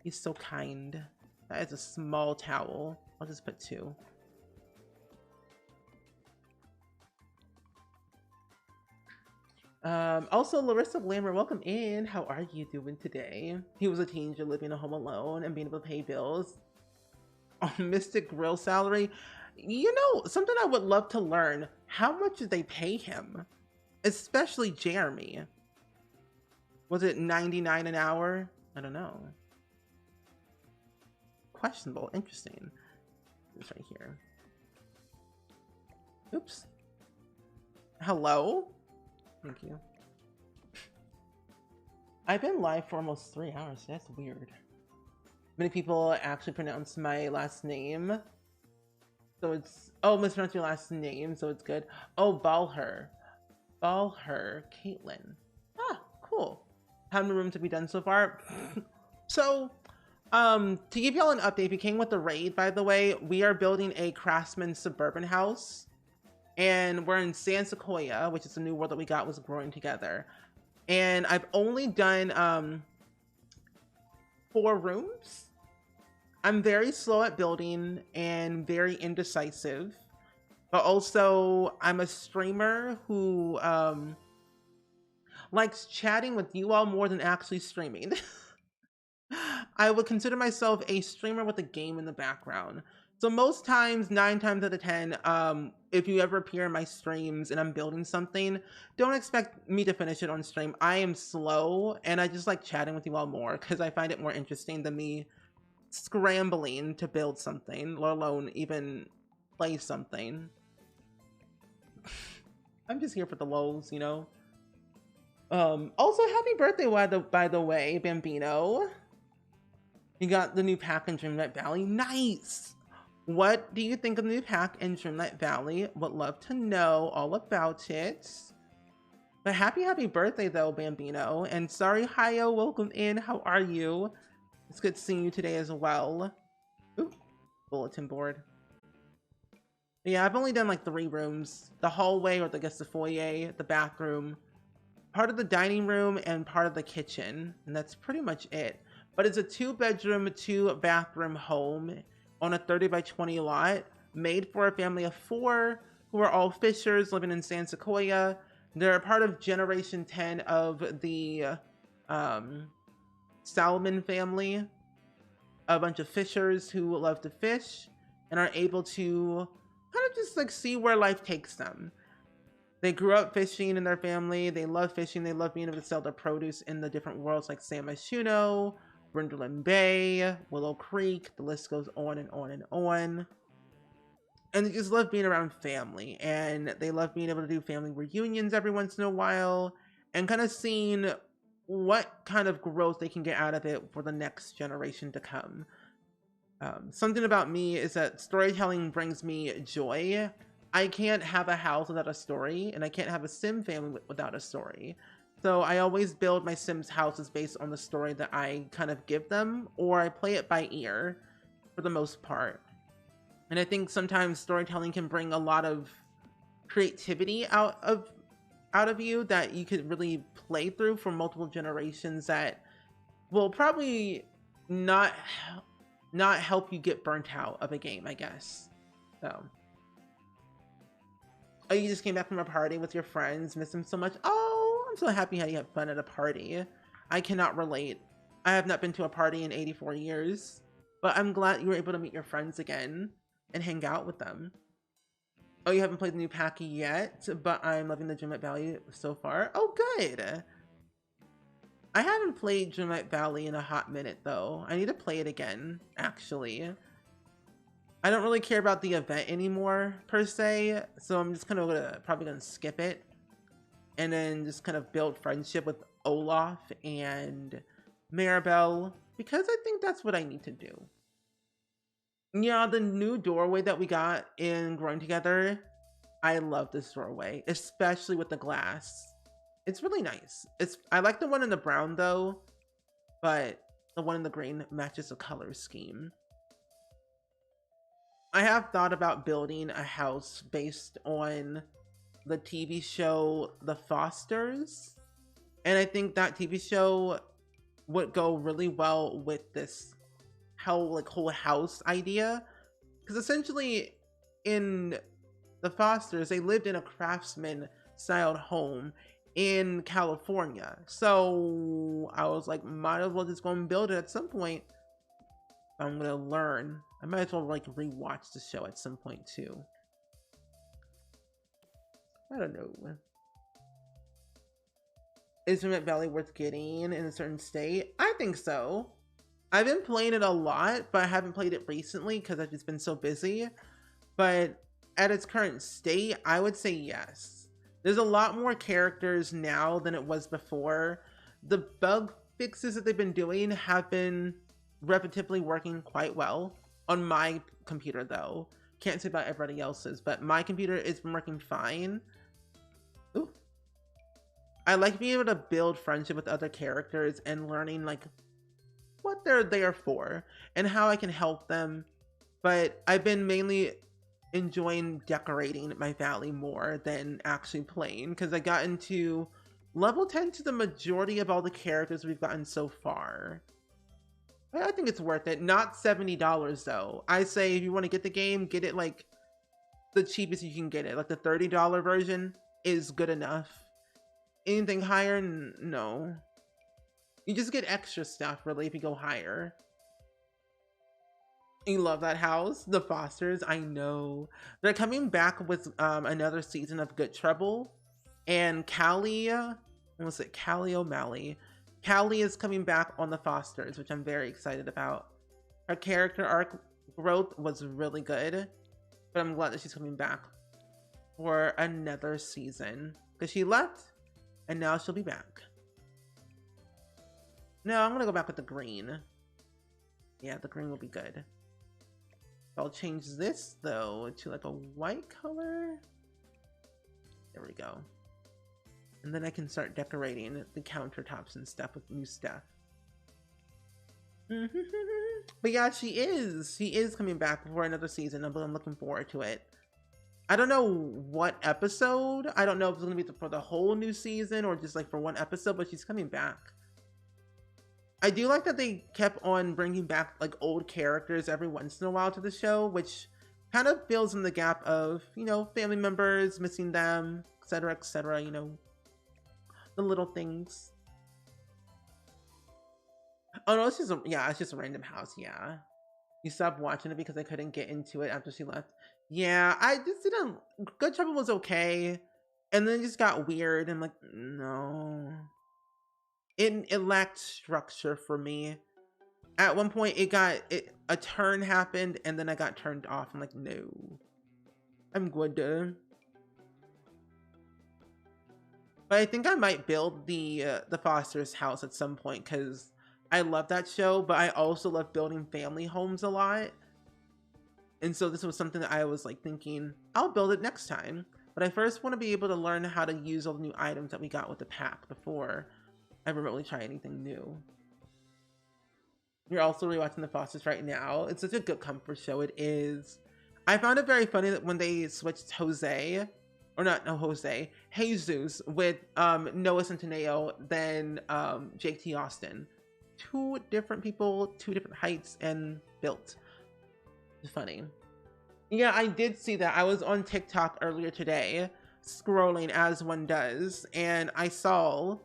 He's so kind. That is a small towel. I'll just put 2. Also, Larissa Glamour, welcome in. How are you doing today? He was a teenager living at home alone and being able to pay bills on Mystic Grill salary. You know, something I would love to learn, how much did they pay him? Especially Jeremy. Was it 99 an hour? I don't know. Questionable. Interesting. It's right here. Oops. Hello? Thank you. I've been live for almost 3 hours. That's weird. Many people actually pronounce my last name. So it's... Oh, mispronounce your last name, so it's good. Oh, Balher. Balher. Caitlin. Ah, cool. How many rooms have we done so far? So, to give y'all an update, if you came with the raid, by the way, we are building a Craftsman suburban house. And we're in San Sequoia, which is a new world that we got was growing together. And I've only done 4 rooms. I'm very slow at building and very indecisive. But also, I'm a streamer who likes chatting with you all more than actually streaming. I would consider myself a streamer with a game in the background. So most times, 9 times out of 10, if you ever appear in my streams and I'm building something, don't expect me to finish it on stream. I am slow and I just like chatting with you all more because I find it more interesting than me scrambling to build something, let alone even play something. I'm just here for the lulz, you know? Also, happy birthday, by the way, Bambino. You got the new pack in Dreamlight Valley. Nice! What do you think of the new pack in Dreamlight Valley? Would love to know all about it. But happy birthday though, Bambino. And sorry, Hayo, welcome in. How are you? It's good seeing you today as well. Ooh, bulletin board. Yeah, I've only done like 3 rooms. The hallway, or I guess the foyer, the bathroom, part of the dining room, and part of the kitchen. And that's pretty much it. But it's a 2-bedroom, 2-bathroom home on a 30 by 20 lot, made for a family of 4 who are all fishers living in San Sequoia. They're a part of Generation 10 of the Salmon family, a bunch of fishers who love to fish and are able to kind of just like see where life takes them. They grew up fishing in their family. They love fishing. They love being able to sell their produce in the different worlds like San Myshuno, Brindleland Bay, Willow Creek, the list goes on and on and on. And they just love being around family, and they love being able to do family reunions every once in a while and kind of seeing what kind of growth they can get out of it for the next generation to come. Something about me is that storytelling brings me joy. I can't have a house without a story, and I can't have a sim family without a story. So I always build my Sims houses based on the story that I kind of give them, or I play it by ear for the most part. And I think sometimes storytelling can bring a lot of creativity out of you that you could really play through for multiple generations that will probably not help you get burnt out of a game, I guess. So. Oh, you just came back from a party with your friends, miss them so much. Oh, I'm so happy how you had fun at a party. I cannot relate. I have not been to a party in 84 years, but I'm glad you were able to meet your friends again and hang out with them. Oh, you haven't played the new pack yet, but I'm loving the Dreamlight Valley so far. Oh, good. I haven't played Dreamlight Valley in a hot minute, though. I need to play it again, actually. I don't really care about the event anymore per se, so I'm just kind of probably gonna skip it and then just kind of build friendship with Olaf and Maribel because I think that's what I need to do. Yeah, the new doorway that we got in Growing Together, I love this doorway, especially with the glass. It's really nice. I like the one in the brown though, but the one in the green matches the color scheme. I have thought about building a house based on the TV show The Fosters, and I think that TV show would go really well with this whole house idea, because essentially in The Fosters they lived in a craftsman styled home in California, so I was like, might as well just go and build it at some point. I'm gonna learn. I might as well like rewatch the show at some point too. I don't know. Is Moonlight Valley worth getting in a certain state? I think so. I've been playing it a lot, but I haven't played it recently because I've just been so busy. But at its current state, I would say yes. There's a lot more characters now than it was before. The bug fixes that they've been doing have been repetitively working quite well. On my computer though. Can't say about everybody else's, but my computer is working fine. Ooh. I like being able to build friendship with other characters and learning like what they're there for and how I can help them. But I've been mainly enjoying decorating my valley more than actually playing because I got into level 10 to the majority of all the characters we've gotten so far. I think it's worth it. Not $70 though. I say if you want to get the game, get it like the cheapest you can get it. Like the $30 version is good enough. Anything higher, no. You just get extra stuff really if you go higher. You love that house, The Fosters. I know they're coming back with another season of Good Trouble, and Callie, what was it? Callie O'Malley. Callie is coming back on The Fosters, which I'm very excited about. Her character arc growth was really good, but I'm glad that she's coming back for another season because she left and now she'll be back. No, I'm gonna go back with the green. Yeah, the green will be good. I'll change this though to like a white color. There we go. And then I can start decorating the countertops and stuff with new stuff. But yeah, she is coming back for another season. I'm looking forward to it. I don't know what episode. I don't know if it's gonna be for the whole new season or just like for one episode, but she's coming back. I do like that they kept on bringing back like old characters every once in a while to the show, which kind of fills in the gap of, you know, family members, missing them, etc., you know, the little things. Oh no, it's just a random house. Yeah, you stopped watching it because I couldn't get into it after she left. Yeah, I just didn't. Good Trouble was okay, and then it just got weird and like, no, it lacked structure for me. At one point a turn happened and then I got turned off. I'm like, no, I'm good. But I think I might build the Foster's house at some point because I love that show, but I also love building family homes a lot. And so this was something that I was like thinking, I'll build it next time. But I first want to be able to learn how to use all the new items that we got with the pack before I remotely try anything new. You're also rewatching The Fosters right now. It's such a good comfort show. It is. I found it very funny that when they switched Jose, or not, no, Jose, Jesus with Noah Centineo than Jake T. Austin. Two different people, two different heights and built. It's funny. Yeah, I did see that. I was on TikTok earlier today, scrolling as one does, and I saw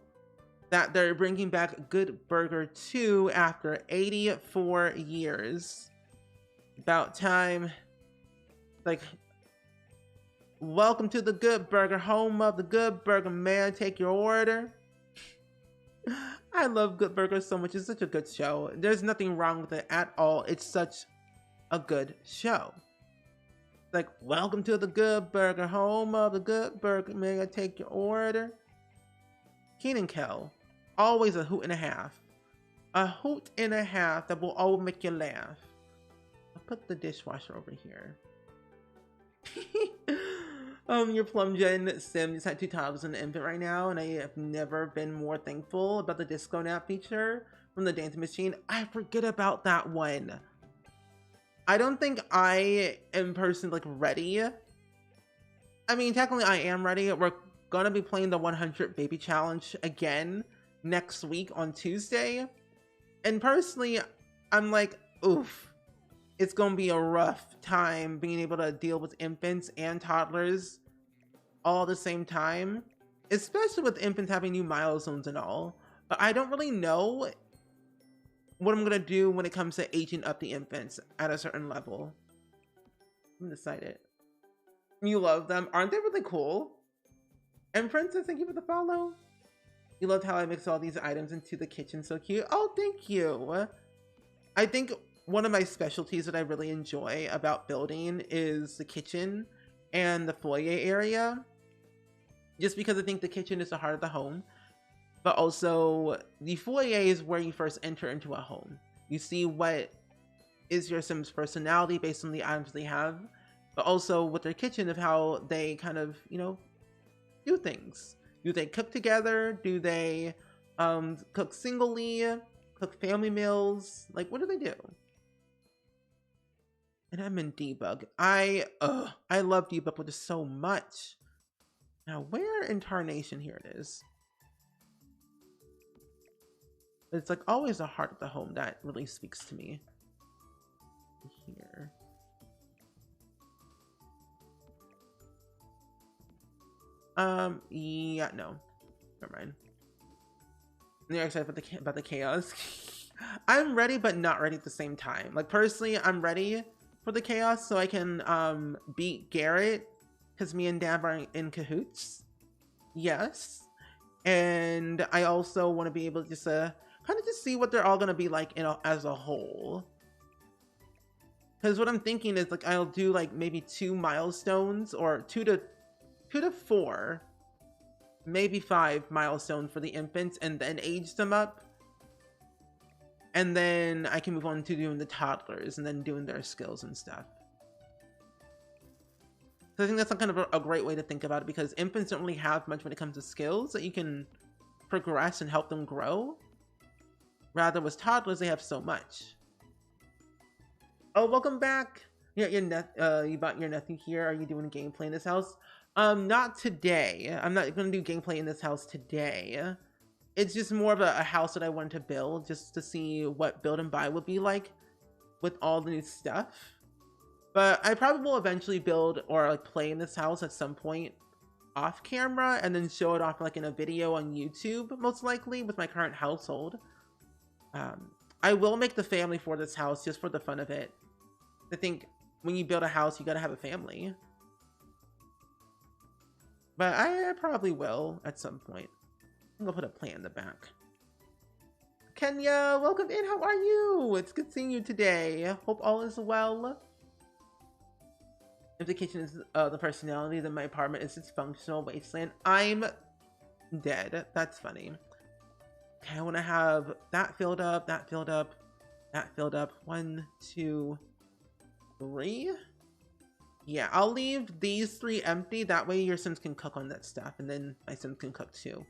that they're bringing back Good Burger 2 after 84 years. About time. Like, welcome to the Good Burger, home of the Good Burger, man. Take your order. I love Good Burger so much. It's such a good show. There's nothing wrong with it at all. It's such a good show. Like, welcome to the Good Burger, home of the Good Burger. May I take your order? Keenan Kel, always a hoot and a half. A hoot and a half that will always make you laugh. I'll put the dishwasher over here. Your Plum Gen Sim just had 2 toddlers in the infant right now, and I have never been more thankful about the disco nap feature from the dancing machine. I forget about that one. I don't think I am personally like ready. I mean, technically I am ready. We're gonna be playing the 100 baby challenge again next week on Tuesday. And personally, I'm like, oof, it's gonna be a rough time being able to deal with infants and toddlers all at the same time, especially with infants having new milestones and all. But I don't really know what I'm gonna do when it comes to aging up the infants at a certain level. I'm decided. You love them. Aren't they really cool? And Princess, thank you for the follow. You loved how I mix all these items into the kitchen. So cute. Oh, thank you. I think one of my specialties that I really enjoy about building is the kitchen and the foyer area. Just because I think the kitchen is the heart of the home. But also, the foyer is where you first enter into a home. You see what is your Sim's personality based on the items they have, but also with their kitchen of how they kind of, you know, do things. Do they cook together? Do they cook singly? Cook family meals? Like, what do they do? And I'm in debug. I love debug with this so much. Now, where in Tarnation? Here it is. It's like always the heart of the home that really speaks to me. Here. Yeah, no. Never mind. You're excited about the chaos? I'm ready, but not ready at the same time. Like, personally, I'm ready for the chaos so I can beat Garrett, because me and Dab are in cahoots. Yes. And I also want to be able to just kind of just see what they're all gonna be like as a whole. Because what I'm thinking is like I'll do like maybe 2 milestones, or 2 to 4, maybe 5 milestones for the infants, and then age them up. And then I can move on to doing the toddlers and then doing their skills and stuff. So I think that's kind of a great way to think about it, because infants don't really have much when it comes to skills that you can progress and help them grow. Rather, with toddlers, they have so much. Oh, welcome back. Yeah, you bought your nephew here. Are you doing gameplay in this house? Not today. I'm not going to do gameplay in this house today. It's just more of a house that I wanted to build, just to see what build and buy would be like with all the new stuff. But I probably will eventually build or like play in this house at some point off camera, and then show it off like in a video on YouTube, most likely, with my current household. I will make the family for this house just for the fun of it. I think when you build a house, you gotta have a family. But I probably will at some point. I'm gonna put a plant in the back. Kenya, welcome in. How are you? It's good seeing you today. Hope all is well. If the kitchen is the personality, then my apartment is dysfunctional wasteland. I'm dead. That's funny. Okay, I want to have that filled up, that filled up, that filled up. 1, 2, 3. Yeah, I'll leave these 3 empty. That way your Sims can cook on that stuff, and then my Sims can cook too.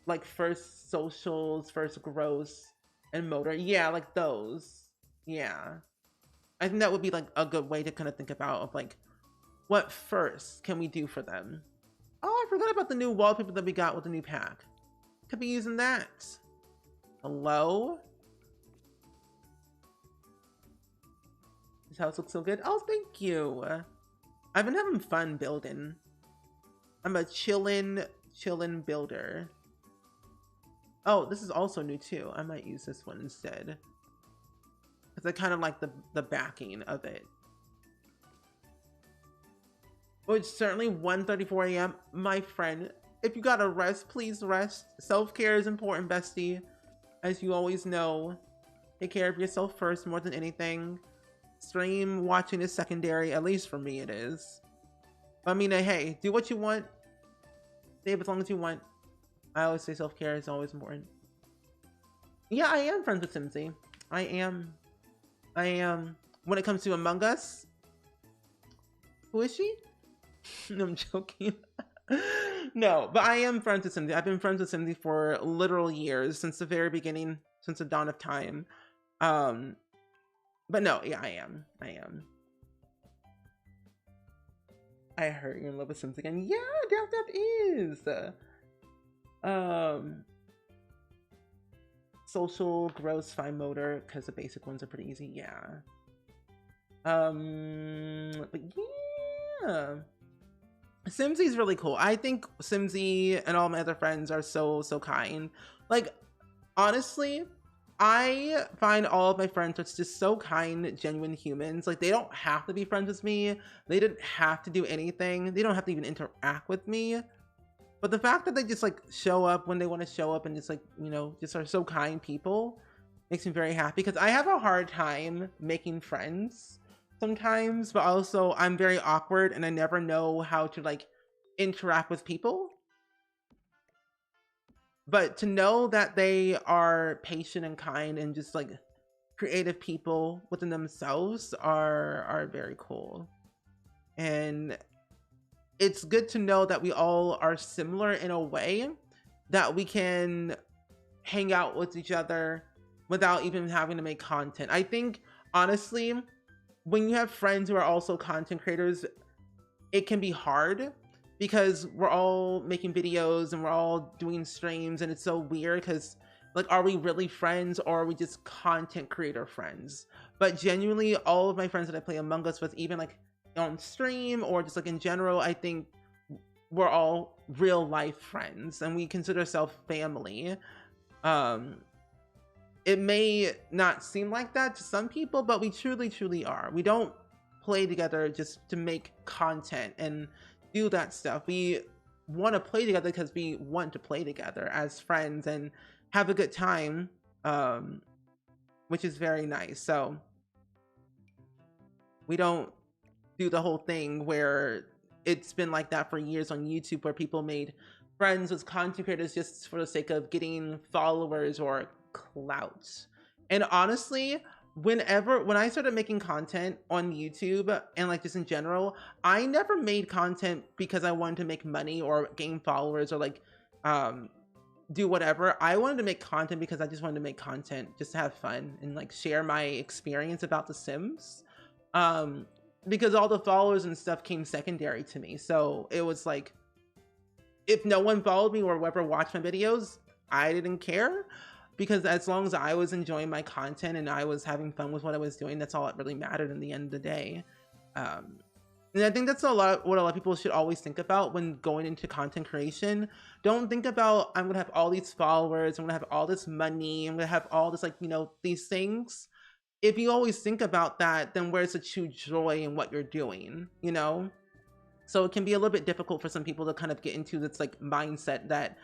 Like first socials, first gross, and motor. Yeah, like those. Yeah. I think that would be like a good way to kind of think about of like, what first can we do for them? Oh, I forgot about the new wallpaper that we got with the new pack. Could be using that. Hello? This house looks so good. Oh, thank you. I've been having fun building. I'm a chillin' builder. Oh, this is also new too. I might use this one instead, because I kind of like the backing of it. Oh, it's certainly 1:34 a.m. My friend, if you gotta rest, please rest. Self-care is important, bestie. As you always know, take care of yourself first more than anything. stream watching is secondary, at least for me it is. I mean, hey, do what you want, Dave, as long as you want. I always say self-care is always important. Yeah, I am friends with Simsy. I am. When it comes to Among Us, who is she? No, I'm joking. No, but I am friends with Simsy. I've been friends with Simsy for literal years, since the very beginning, since the dawn of time. But no, yeah, I am. I heard you're in love with Sims again. Yeah, Dap is. Social, gross, fine motor, because the basic ones are pretty easy. Yeah. But yeah. Simsy's really cool. I think Simsy and all my other friends are so kind. Like, honestly, I find all of my friends are just so kind, genuine humans. Like, they don't have to be friends with me. They didn't have to do anything. They don't have to even interact with me. But the fact that they just like show up when they want to show up and just like, you know, just are so kind people makes me very happy, because I have a hard time making friends sometimes, but also I'm very awkward and I never know how to like interact with people. But to know that they are patient and kind and just like creative people within themselves are very cool. And it's good to know that we all are similar in a way, that we can hang out with each other without even having to make content. I think, honestly, when you have friends who are also content creators, it can be hard, because we're all making videos and we're all doing streams, and it's so weird because, like, are we really friends or are we just content creator friends? But genuinely, all of my friends that I play Among Us with, even like on stream or just like in general, I think we're all real life friends and we consider ourselves family. It may not seem like that to some people, but we truly are. We don't play together just to make content and do that stuff. We want to play together because we want to play together as friends and have a good time, which is very nice. So we don't do the whole thing where it's been like that for years on YouTube, where people made friends with content creators just for the sake of getting followers or clout. And honestly, when I started making content on YouTube and like just in general, I never made content because I wanted to make money or gain followers or like do whatever. I wanted to make content because I just wanted to make content just to have fun and like share my experience about The Sims. Because all the followers and stuff came secondary to me. So it was like, if no one followed me or whoever watched my videos, I didn't care, because as long as I was enjoying my content and I was having fun with what I was doing, that's all that really mattered in the end of the day. And I think that's what a lot of people should always think about when going into content creation. Don't think about, I'm gonna have all these followers, I'm gonna have all this money, I'm gonna have all this, like, you know, these things. If you always think about that, then where's the true joy in what you're doing, you know? So it can be a little bit difficult for some people to kind of get into this like mindset that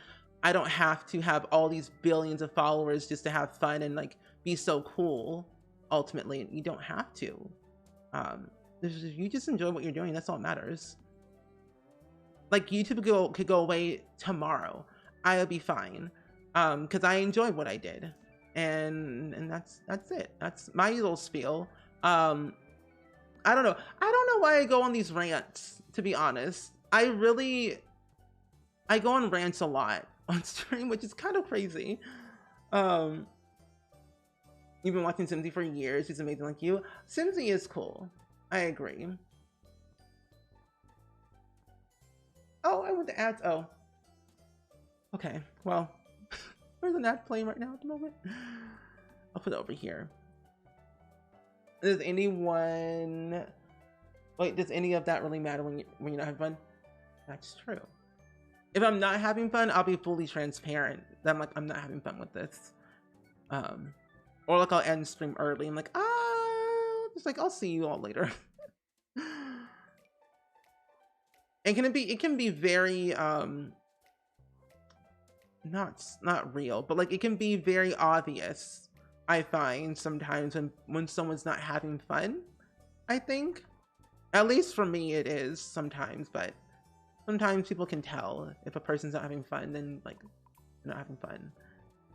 I don't have to have all these billions of followers just to have fun and like be so cool. Ultimately, you don't have to. If you just enjoy what you're doing, that's all that matters. Like, YouTube could go away tomorrow. I'll be fine, because I enjoyed what I did. And that's it. That's my little spiel. I don't know why I go on these rants, to be honest. I go on rants a lot on stream, which is kind of crazy. You've been watching Simsy for years. He's amazing like you. Simsy is cool. I agree. Oh, I went to ads. Oh, okay. Well, there's an ad playing right now at the moment. I'll put it over here. Does anyone... Wait, does any of that really matter when you're not having fun? That's true. If I'm not having fun, I'll be fully transparent. That I'm not having fun with this. Or like I'll end stream early. I'm like, just like, I'll see you all later. And it can be very not real, but like it can be very obvious, I find sometimes when someone's not having fun. I think. At least for me it is sometimes, but sometimes people can tell if a person's not having fun, then like they're not having fun.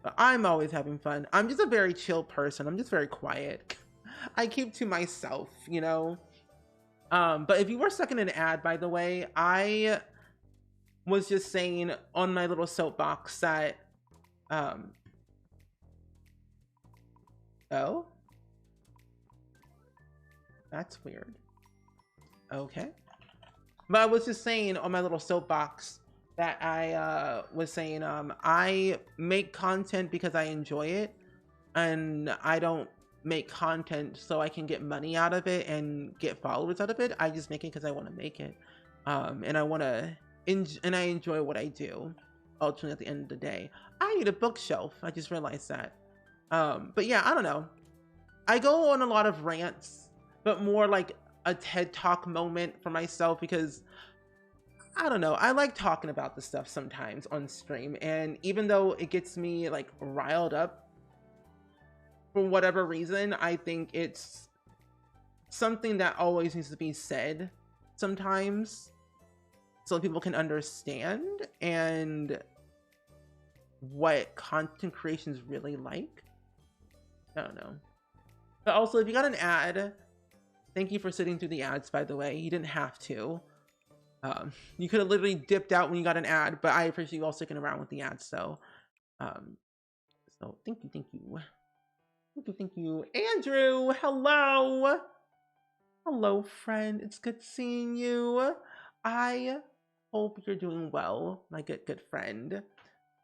But I'm always having fun. I'm just a very chill person. I'm just very quiet. I keep to myself, you know? But if you were stuck in an ad, by the way, I was just saying on my little soapbox that, oh, that's weird. Okay. But I was just saying on my little soapbox that I was saying I make content because I enjoy it, and I don't make content so I can get money out of it and get followers out of it. I just make it because I want to make it, and I want to and I enjoy what I do. Ultimately, at the end of the day, I need a bookshelf. I just realized that. But yeah, I don't know. I go on a lot of rants, but more like a TED Talk moment for myself, because I don't know, I like talking about this stuff sometimes on stream, and even though it gets me like riled up for whatever reason, I think it's something that always needs to be said sometimes so people can understand and what content creation is really like. I don't know. But also, if you got an ad, thank you for sitting through the ads, by the way. You didn't have to. You could have literally dipped out when you got an ad, but I appreciate you all sticking around with the ads. So thank you, thank you. Thank you, thank you. Andrew, hello. Hello, friend. It's good seeing you. I hope you're doing well, my good friend.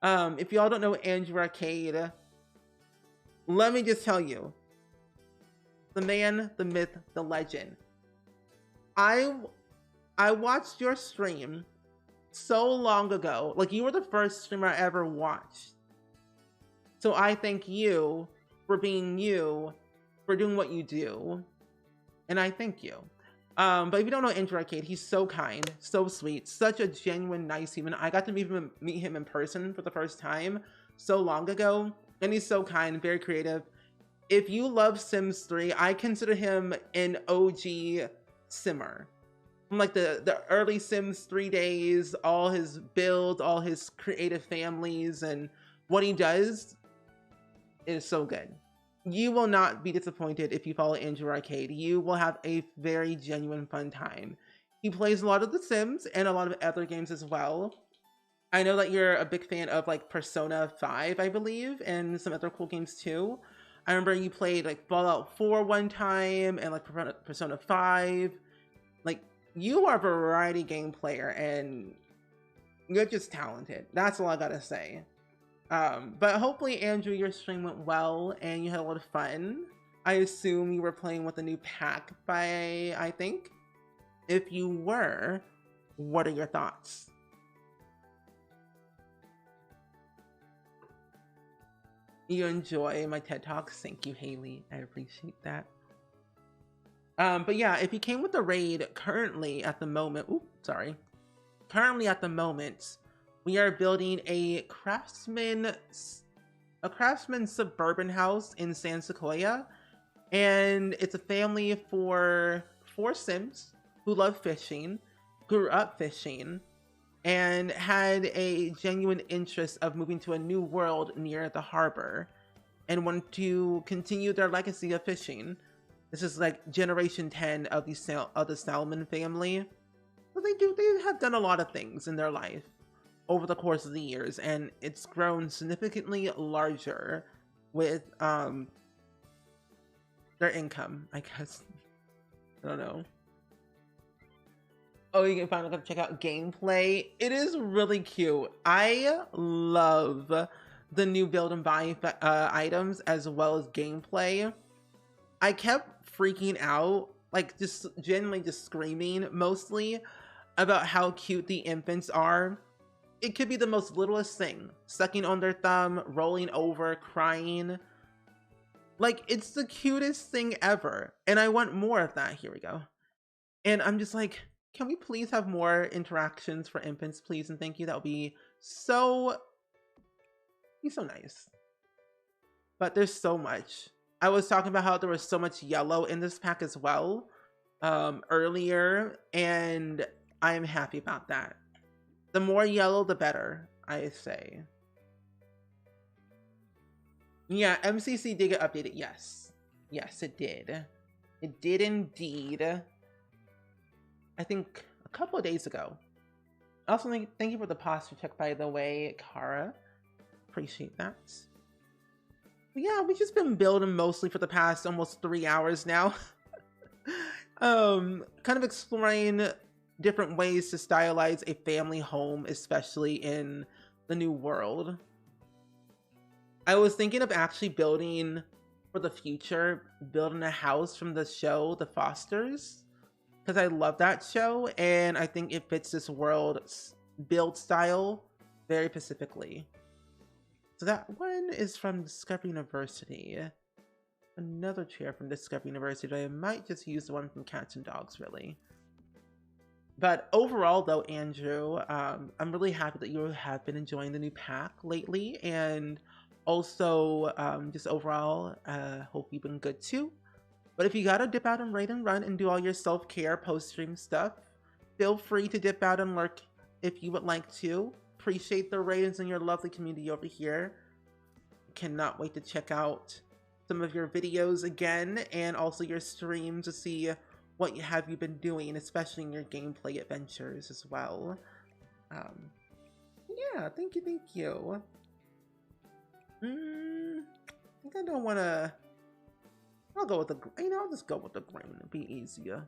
If y'all don't know Andrew Arcade, let me just tell you. The man, the myth, the legend. I watched your stream so long ago. Like, you were the first streamer I ever watched. So I thank you for being you, for doing what you do. And I thank you. But if you don't know Andrew Arcade, he's so kind, so sweet, such a genuine, nice human. I got to meet him in person for the first time so long ago. And he's so kind, very creative. If you love Sims 3, I consider him an OG simmer. From like the early Sims 3 days, all his builds, all his creative families, and what he does is so good. You will not be disappointed if you follow Andrew Arcade. You will have a very genuine fun time. He plays a lot of The Sims and a lot of other games as well. I know that you're a big fan of like Persona 5, I believe, and some other cool games too. I remember you played like Fallout 4 one time and like Persona 5. Like, you are a variety game player and you're just talented. That's all I gotta say. But hopefully, Andrew, your stream went well and you had a lot of fun. I assume you were playing with a new pack by, I think. If you were, what are your thoughts? You enjoy my TED Talks? Thank you, Haley. I appreciate that. But yeah, if you came with the raid currently at the moment, currently at the moment, we are building a craftsman suburban house in San Sequoia, and it's a family for 4 Sims who love fishing, grew up fishing, and had a genuine interest of moving to a new world near the harbor and want to continue their legacy of fishing. This is like generation 10 of the Salmon family. So they have done a lot of things in their life over the course of the years, and it's grown significantly larger with their income, I guess. I don't know. Oh, you can finally check out gameplay. It is really cute. I love the new build and buy items as well as gameplay. I kept freaking out, like just genuinely just screaming mostly about how cute the infants are. It could be the most littlest thing, sucking on their thumb, rolling over, crying. Like, it's the cutest thing ever. And I want more of that. Here we go. And I'm just like, can we please have more interactions for infants, please? And thank you. That would be so nice. But there's so much. I was talking about how there was so much yellow in this pack as well. earlier, and I'm happy about that. The more yellow, the better, I say. Yeah, MCC did get updated. Yes. Yes, it did. It did indeed. I think a couple of days ago. Also, thank you for the posture check, by the way, Kara. Appreciate that. But yeah, we've just been building mostly for the past almost 3 hours now. Kind of exploring different ways to stylize a family home, especially in the new world. I was thinking of actually building for the future, building a house from the show The Fosters, because I love that show and I think it fits this world's build style very specifically. So that one is from Discovery University. Another chair from Discovery University. I might just use the one from Cats and Dogs, really. But overall, though, Andrew, I'm really happy that you have been enjoying the new pack lately, and also just overall, hope you've been good too. But if you gotta dip out and raid and run and do all your self-care post-stream stuff, feel free to dip out and lurk if you would like to. Appreciate the ratings in your lovely community over here. Cannot wait to check out some of your videos again, and also your streams to see what you been doing, especially in your gameplay adventures as well. Yeah, thank you. I think I don't want to. I'll go with the. I'll just go with the green. It'll be easier.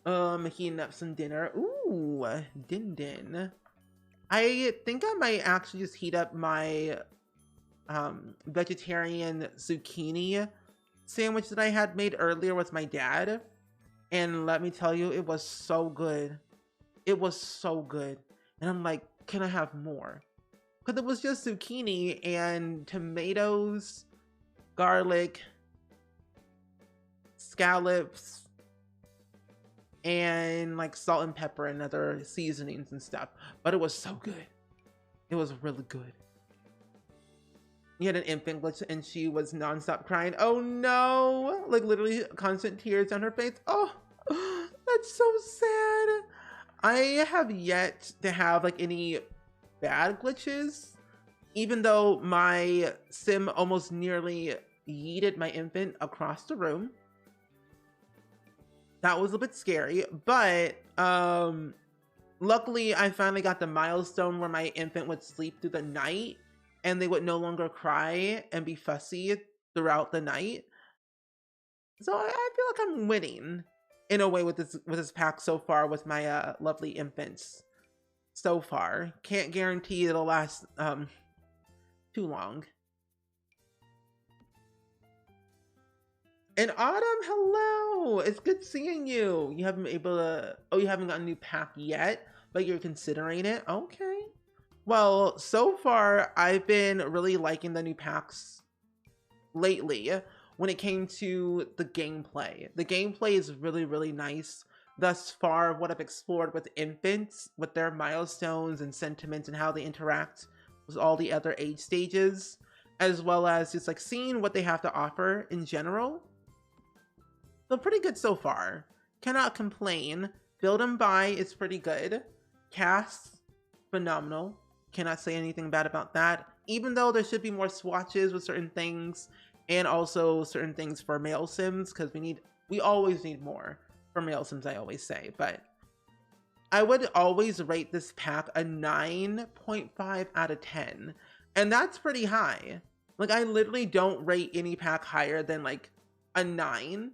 Heating up some dinner. Ooh, din. I think I might actually just heat up my vegetarian zucchini sandwich that I had made earlier with my dad, and let me tell you, it was so good. And I'm like, can I have more? Because it was just zucchini and tomatoes, garlic, scallops, and like salt and pepper and other seasonings and stuff. But it was so good. It was really good. He had an infant glitch and she was nonstop crying. Oh no! Like literally constant tears on her face. Oh, that's so sad. I have yet to have like any bad glitches, even though my sim almost nearly yeeted my infant across the room. That was a bit scary, but luckily I finally got the milestone where my infant would sleep through the night and they would no longer cry and be fussy throughout the night. So I feel like I'm winning in a way with this pack so far with my lovely infants. So far, can't guarantee it'll last too long. And Autumn, hello! It's good seeing you. You haven't been able to. Oh, you haven't got a new pack yet, but you're considering it. Okay. Well, so far I've been really liking the new packs lately. When it came to the gameplay is really nice thus far. What I've explored with infants, with their milestones and sentiments and how they interact with all the other age stages, as well as just like seeing what they have to offer in general. So pretty good so far. Cannot complain. Build and buy is pretty good. Cast, phenomenal. Cannot say anything bad about that. Even though there should be more swatches with certain things, and also certain things for male sims, because we always need more for male sims, I always say. But I would always rate this pack a 9.5 out of 10. And that's pretty high. Like, I literally don't rate any pack higher than like a 9.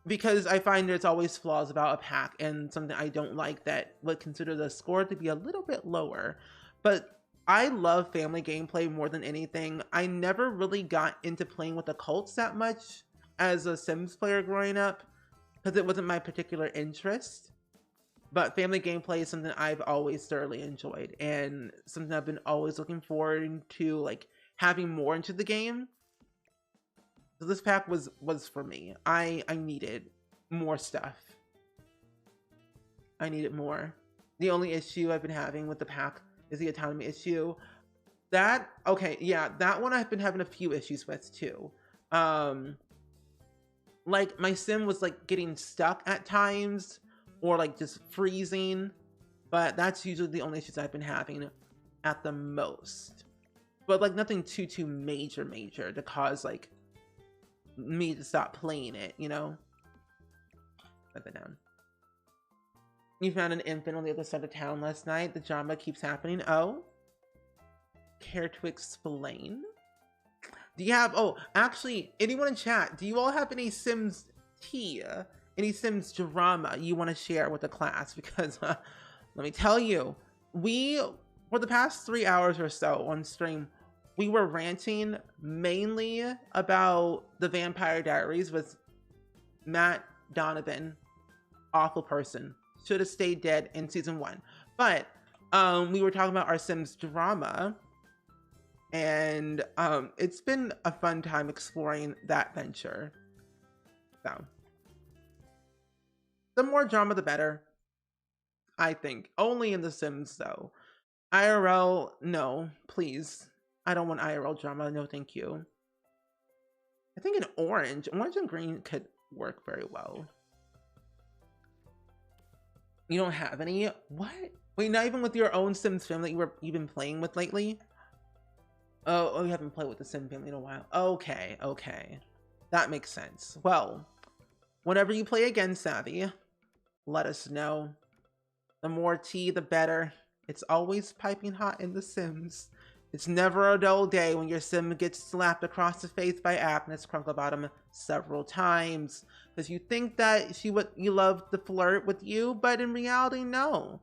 Because I find there's always flaws about a pack and something I don't like that would consider the score to be a little bit lower. But I love family gameplay more than anything. I never really got into playing with the cults that much as a Sims player growing up, because it wasn't my particular interest. But family gameplay is something I've always thoroughly enjoyed, and something I've been always looking forward to, like, having more into the game. So this pack was for me. I needed more stuff. I needed more. The only issue I've been having with the pack is the autonomy issue. That one I've been having a few issues with too. like my sim was like getting stuck at times or like just freezing, but that's usually the only issues I've been having at the most. But like nothing too major to cause like me to stop playing it, you know? Put that down. You found an infant on the other side of town last night. The drama keeps happening. Oh? Care to explain? Do you have, oh, actually, anyone in chat, do you all have any Sims tea? Any Sims drama you want to share with the class? Because let me tell you, we, for the past 3 hours or so on stream, we were ranting mainly about the Vampire Diaries with Matt Donovan. Awful person. Should have stayed dead in season 1. But we were talking about our Sims drama. And it's been a fun time exploring that venture. So, the more drama, the better. I think. Only in The Sims, though. IRL, no, please. I don't want IRL drama. No, thank you. I think in orange and green could work very well. You don't have any? What? Wait, not even with your own Sims family that you've been playing with lately? Oh, you haven't played with the Sim family in a while. Okay. That makes sense. Well, whenever you play again, Savvy, let us know. The more tea, the better. It's always piping hot in The Sims. It's never a dull day when your Sim gets slapped across the face by Agnes Crunklebottom several times. Because you think that you love to flirt with you, but in reality, no.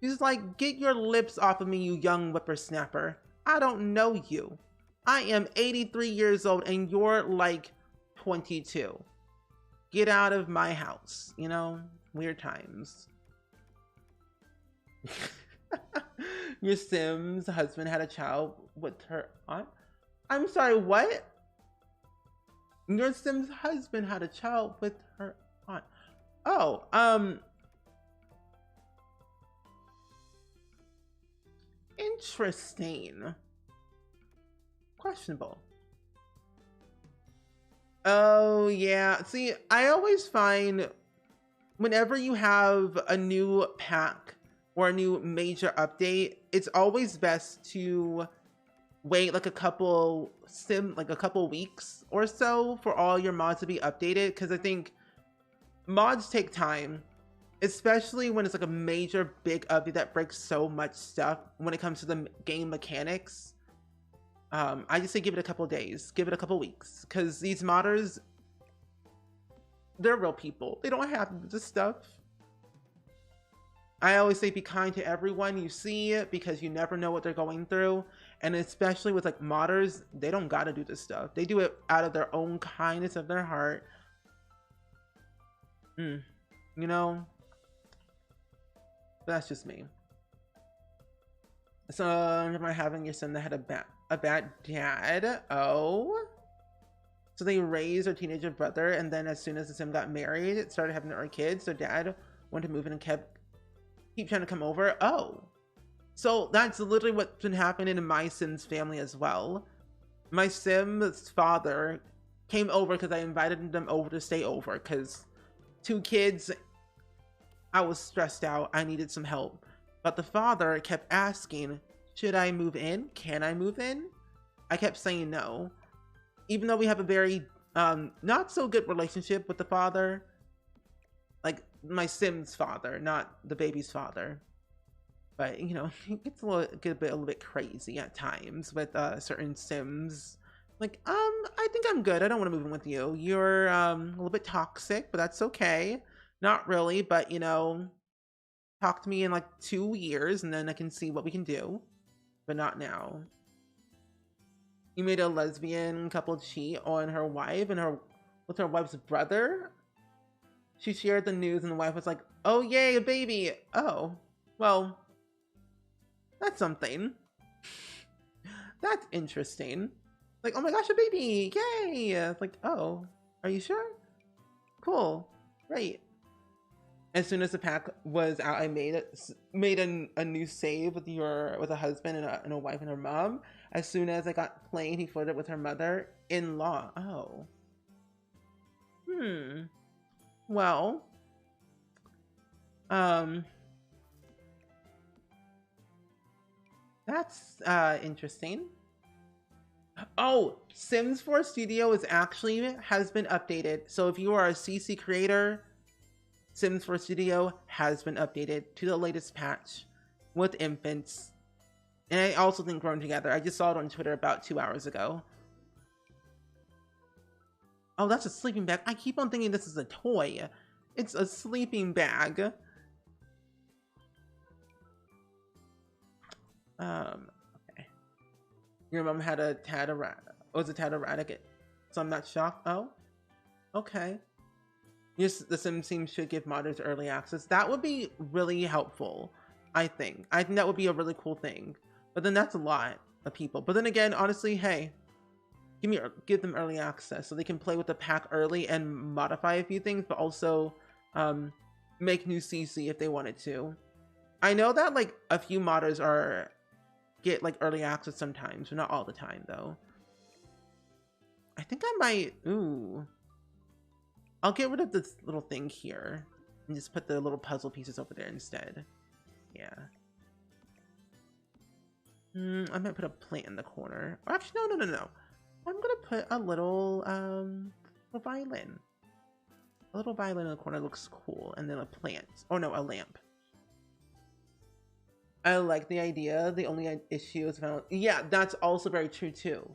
She's like, get your lips off of me, you young whippersnapper. I don't know you. I am 83 years old and you're like 22. Get out of my house, you know? Weird times. Your Sim's husband had a child with her aunt? I'm sorry, what? Your Sim's husband had a child with her aunt. Oh, interesting. Questionable. Oh, yeah. See, I always find whenever you have a new pack or a new major update, it's always best to wait like a couple weeks or so for all your mods to be updated, because I think mods take time, especially when it's like a major big update that breaks so much stuff when it comes to the game mechanics. I just say give it a couple days, give it a couple weeks, because these modders, they're real people. They don't have this stuff. I always say be kind to everyone you see, because you never know what they're going through. And especially with like modders, they don't gotta do this stuff. They do it out of their own kindness of their heart. You know? But that's just me. So, remember having your son that had a bad dad? Oh? So they raised their teenager brother, and then as soon as the sim got married, it started having their kids. So dad wanted to move in and keep trying to come over. Oh. So that's literally what's been happening in my Sim's family as well. My Sim's father came over because I invited them over to stay over, because 2 kids, I was stressed out. I needed some help. But the father kept asking, should I move in? Can I move in? I kept saying no. Even though we have a very not so good relationship with the father. Like my Sim's father, not the baby's father. But, you know, it gets a little bit crazy at times with certain Sims. Like, I think I'm good. I don't want to move in with you. You're a little bit toxic, but that's okay. Not really, but, you know, talk to me in like 2 years and then I can see what we can do. But not now. You made a lesbian couple cheat on her wife and with her wife's brother? She shared the news and the wife was like, oh yay, a baby. Oh, well, that's something. That's interesting. Like, oh my gosh, a baby, yay. It's like, oh, are you sure? Cool, great. As soon as the pack was out, I made a new save with a husband and a wife and her mom. As soon as I got playing, he flirted with her mother-in-law. Oh. Well, um, that's interesting. Oh, Sims 4 Studio is actually has been updated. So if you are a CC creator, Sims 4 Studio has been updated to the latest patch with infants. And I also think Grown Together. I just saw it on Twitter about 2 hours ago. Oh, that's a sleeping bag. I keep on thinking this is a toy. It's a sleeping bag. Okay. Your mom had a tad was a tad erratic, so I'm not shocked. Oh, okay. Yes, the Sims team should give modders early access. That would be really helpful, I think. I think that would be a really cool thing. But then that's a lot of people. But then again, honestly, hey, give them early access so they can play with the pack early and modify a few things, but also make new CC if they wanted to. I know that like a few modders get like early access sometimes, but not all the time though. I think I might, I'll get rid of this little thing here and just put the little puzzle pieces over there instead. Yeah. I might put a plant in the corner. Or actually, no. I'm gonna put a little violin. A little violin in the corner looks cool, and then a plant. Oh no, a lamp. I like the idea. The only issue is final. Yeah, that's also very true too.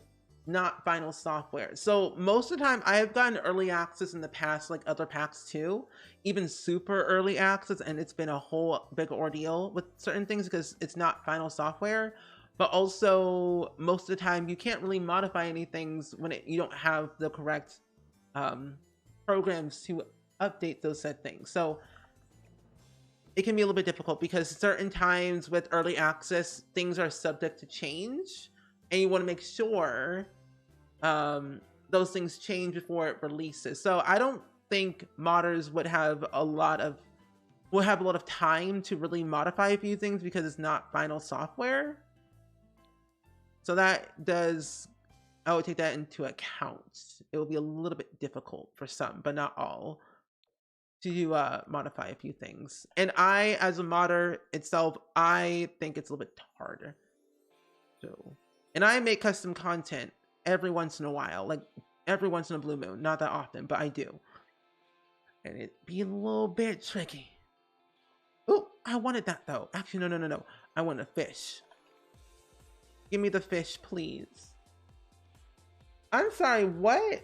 Not final software. So most of the time I have gotten early access in the past, like other packs too, even super early access, and it's been a whole big ordeal with certain things because it's not final software. But also most of the time you can't really modify any things when you don't have the correct programs to update those said things. So it can be a little bit difficult because certain times with early access, things are subject to change and you want to make sure those things change before it releases. So I don't think modders would have a lot of time to really modify a few things because it's not final software. So that does, I would take that into account. It will be a little bit difficult for some, but not all, to modify a few things. And I, as a modder itself, I think it's a little bit harder. So, and I make custom content every once in a while, like every once in a blue moon, not that often, but I do. And it'd be a little bit tricky. Oh, I wanted that though. Actually, no. I want a fish. Give me the fish, please. I'm sorry, what?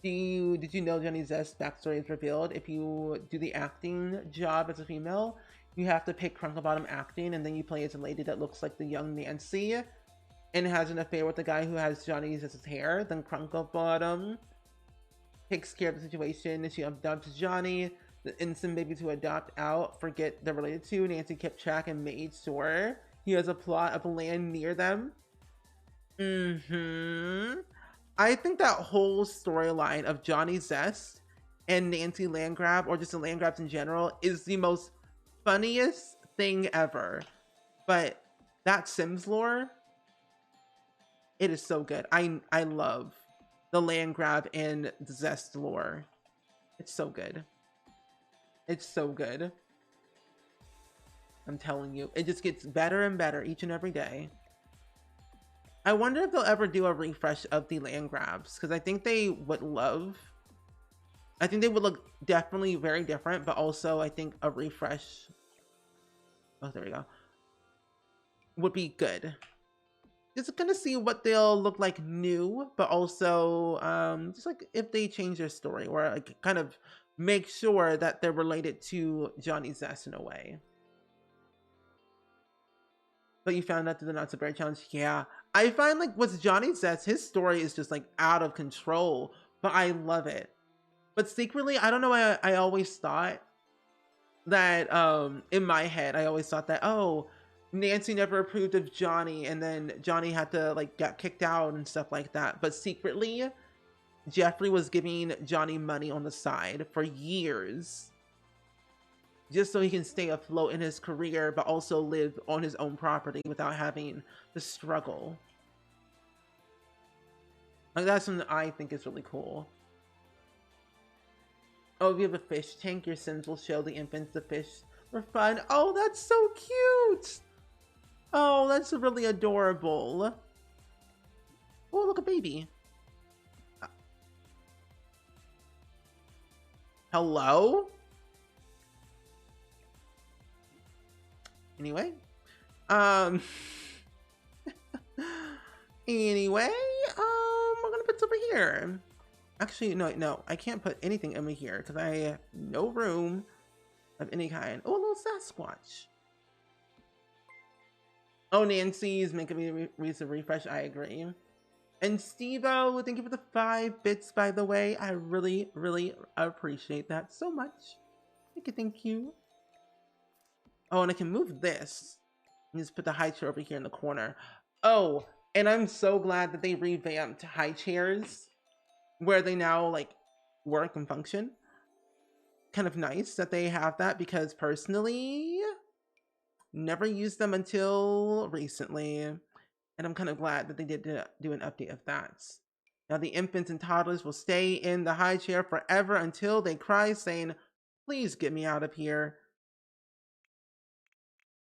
Did you know Johnny Zest's backstory is revealed? If you do the acting job as a female, you have to pick Crunklebottom acting, and then you play as a lady that looks like the young Nancy and has an affair with the guy who has Johnny Zest's hair. Then Crunklebottom takes care of the situation and she adopts Johnny. The instant baby to adopt out, forget they're related to. Nancy kept track and made sure he has a plot of land near them. I think that whole storyline of Johnny Zest and Nancy Landgraab, or just the Landgraabs in general, is the most funniest thing ever. But that Sims lore, it is so good. I love the Landgraab and the Zest lore. It's so good. It's so good. I'm telling you, it just gets better and better each and every day. I wonder if they'll ever do a refresh of the Landgraabs, because I think they would look definitely very different, but also I think a refresh, oh, there we go, would be good. Just gonna see what they'll look like new, but also just like if they change their story or like kind of make sure that they're related to Johnny Zest in a way. But you found out through the Not So Berry challenge? Yeah. I find like with Johnny Zest, his story is just like out of control, but I love it. But secretly, I don't know why I always thought that, in my head, I always thought that, oh, Nancy never approved of Johnny, and then Johnny had to like get kicked out and stuff like that. But secretly, Jeffrey was giving Johnny money on the side for years just so he can stay afloat in his career, but also live on his own property without having to struggle. Like, that's something I think is really cool. Oh, if you have a fish tank, your Sims will show the infants the fish for fun. Oh, that's so cute! Oh, that's really adorable. Oh, look, a baby. Hello? Anyway. Anyway, we're gonna put this over here. Actually, no, I can't put anything over here because I have no room of any kind. Oh, a little Sasquatch. Oh, Nancy's making me reason refresh. I agree. And Steve-O, thank you for the 5 bits, by the way. I really, really appreciate that so much. Thank you. Oh, and I can move this. And just put the high chair over here in the corner. Oh, and I'm so glad that they revamped high chairs where they now like work and function. Kind of nice that they have that because personally, never used them until recently. And I'm kind of glad that they did do an update of that. Now the infants and toddlers will stay in the high chair forever until they cry saying, please get me out of here.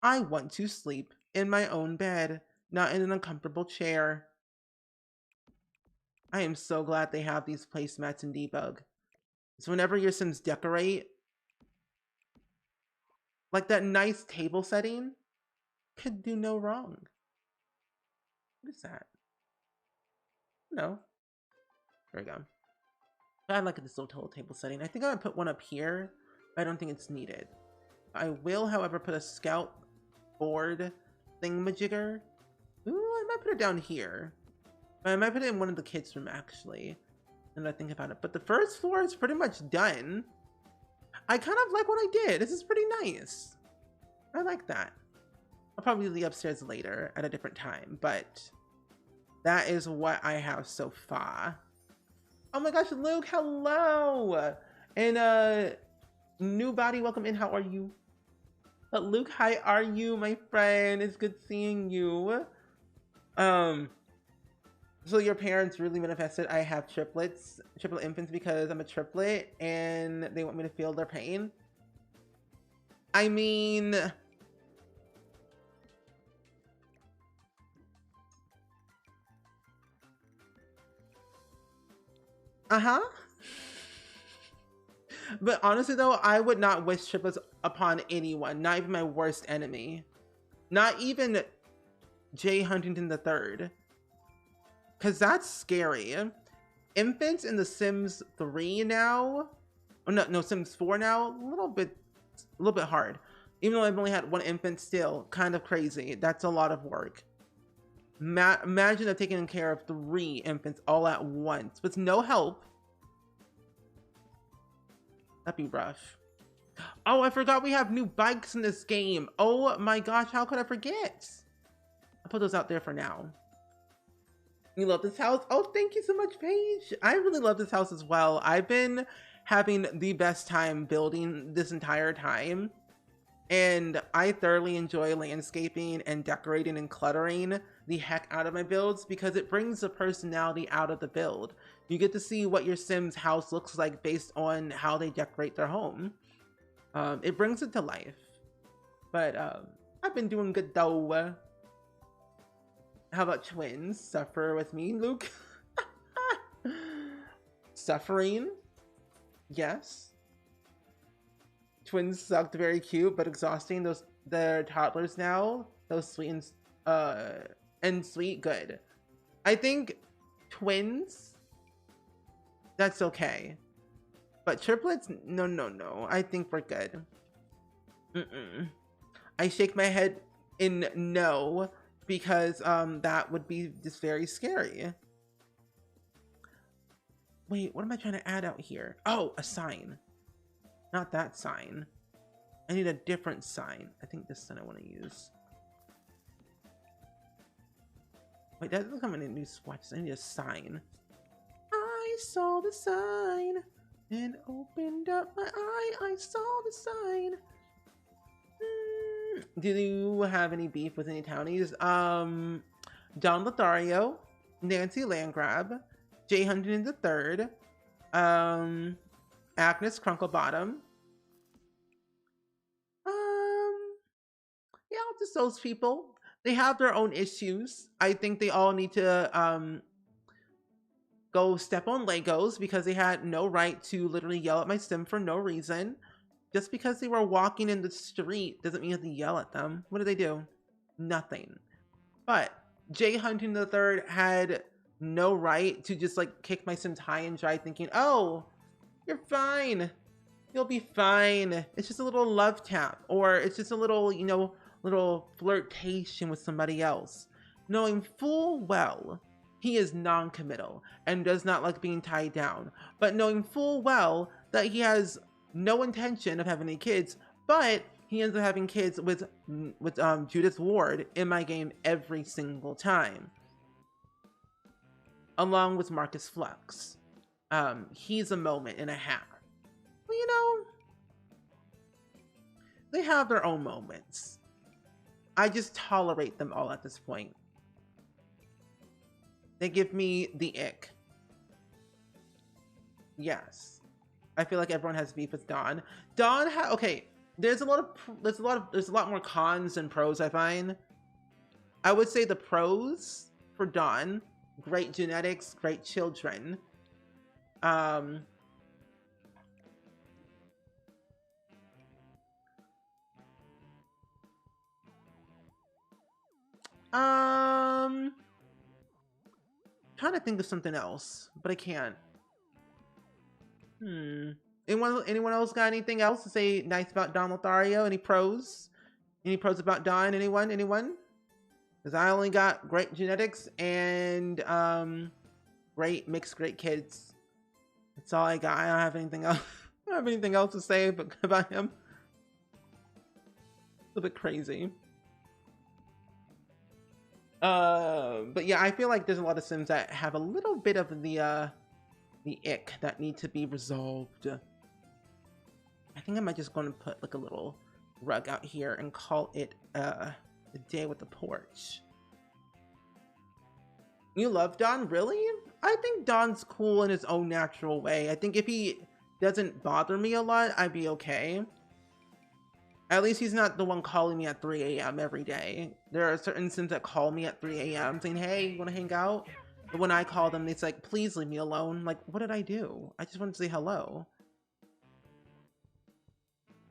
I want to sleep in my own bed, not in an uncomfortable chair. I am so glad they have these placemats in Debug. So whenever your Sims decorate, like that nice table setting could do no wrong. What is that? No. There we go. I like this little table setting. I think I'm gonna put one up here, but I don't think it's needed. I will, however, put a scout board thingamajigger. Ooh, I might put it down here. I might put it in one of the kids' room, actually. Now that I think about it. But the first floor is pretty much done. I kind of like what I did. This is pretty nice. I like that. I'll probably be upstairs later at a different time, but that is what I have so far. Oh my gosh, Luke, hello! And new body, welcome in. How are you? But Luke, how are you, my friend? It's good seeing you. So your parents really manifested I have triplet infants because I'm a triplet and they want me to feel their pain. I mean, but honestly though, I would not wish triplets upon anyone, not even my worst enemy. Not even Jay Huntington III. Because that's scary. Infants in The Sims 3 now, oh no, Sims 4 now, a little bit hard. Even though I've only had one infant, still kind of crazy. That's a lot of work. Imagine them taking care of 3 infants all at once with no help. That'd be rough. Oh, I forgot we have new bikes in this game. Oh my gosh, how could I forget? I'll put those out there for now. You love this house? Oh, thank you so much, Paige. I really love this house as well. I've been having the best time building this entire time. And I thoroughly enjoy landscaping and decorating and cluttering the heck out of my builds because it brings the personality out of the build. You get to see what your Sim's house looks like based on how they decorate their home. It brings it to life. But I've been doing good though. How about twins? Suffer with me, Luke? Suffering? Yes. Twins sucked, very cute, but exhausting. They're toddlers now. Those sweet and sweet, good. I think twins, that's okay. But triplets, no. I think we're good. I shake my head in no, because that would be just very scary. Wait, what am I trying to add out here? Oh, a sign. Not that sign. I need a different sign. I think this one I want to use. Wait, that doesn't come in a new swatch. I need a sign. I saw the sign and opened up my eye. I saw the sign. Do you have any beef with any townies? Don Lothario, Nancy Landgrab, Jay Huntington the Third, Agnes Crunklebottom, yeah, just those people. They have their own issues. I think they all need to go step on Legos because they had no right to literally yell at my sim for no reason. Just because they were walking in the street doesn't mean you have to yell at them. What did they do? Nothing. But Jay Huntington the Third had no right to just like kick my sims high and dry thinking, oh, you're fine. You'll be fine. It's just a little love tap, or it's just a little, you know, little flirtation with somebody else, knowing full well he is non-committal and does not like being tied down, but knowing full well that he has no intention of having any kids, but he ends up having kids with Judith Ward in my game every single time, along with Marcus Flux. He's a moment and a half. Well, you know, they have their own moments. I just tolerate them all at this point. They give me the ick. Yes. I feel like everyone has beef with Dawn. Okay, there's a lot more cons than pros, I find. I would say the pros for Dawn: great genetics, great children. Trying to think of something else, but I can't. Anyone else got anything else to say nice about Dawn Lothario? Any pros? Any pros about Dawn? Anyone? Because I only got great genetics and great kids. That's all I got. I don't have anything else. I don't have anything else to say about him. A little bit crazy. But yeah, I feel like there's a lot of sims that have a little bit of the ick that need to be resolved. I think I might just going to put like a little rug out here and call it the day with the porch. You love Dawn? Really? I think Dawn's cool in his own natural way. I think if he doesn't bother me a lot, I'd be okay. At least he's not the one calling me at 3 a.m. every day. There are certain sims that call me at 3 a.m. saying, hey, you want to hang out? But when I call them, it's like, please leave me alone. Like, what did I do? I just wanted to say hello.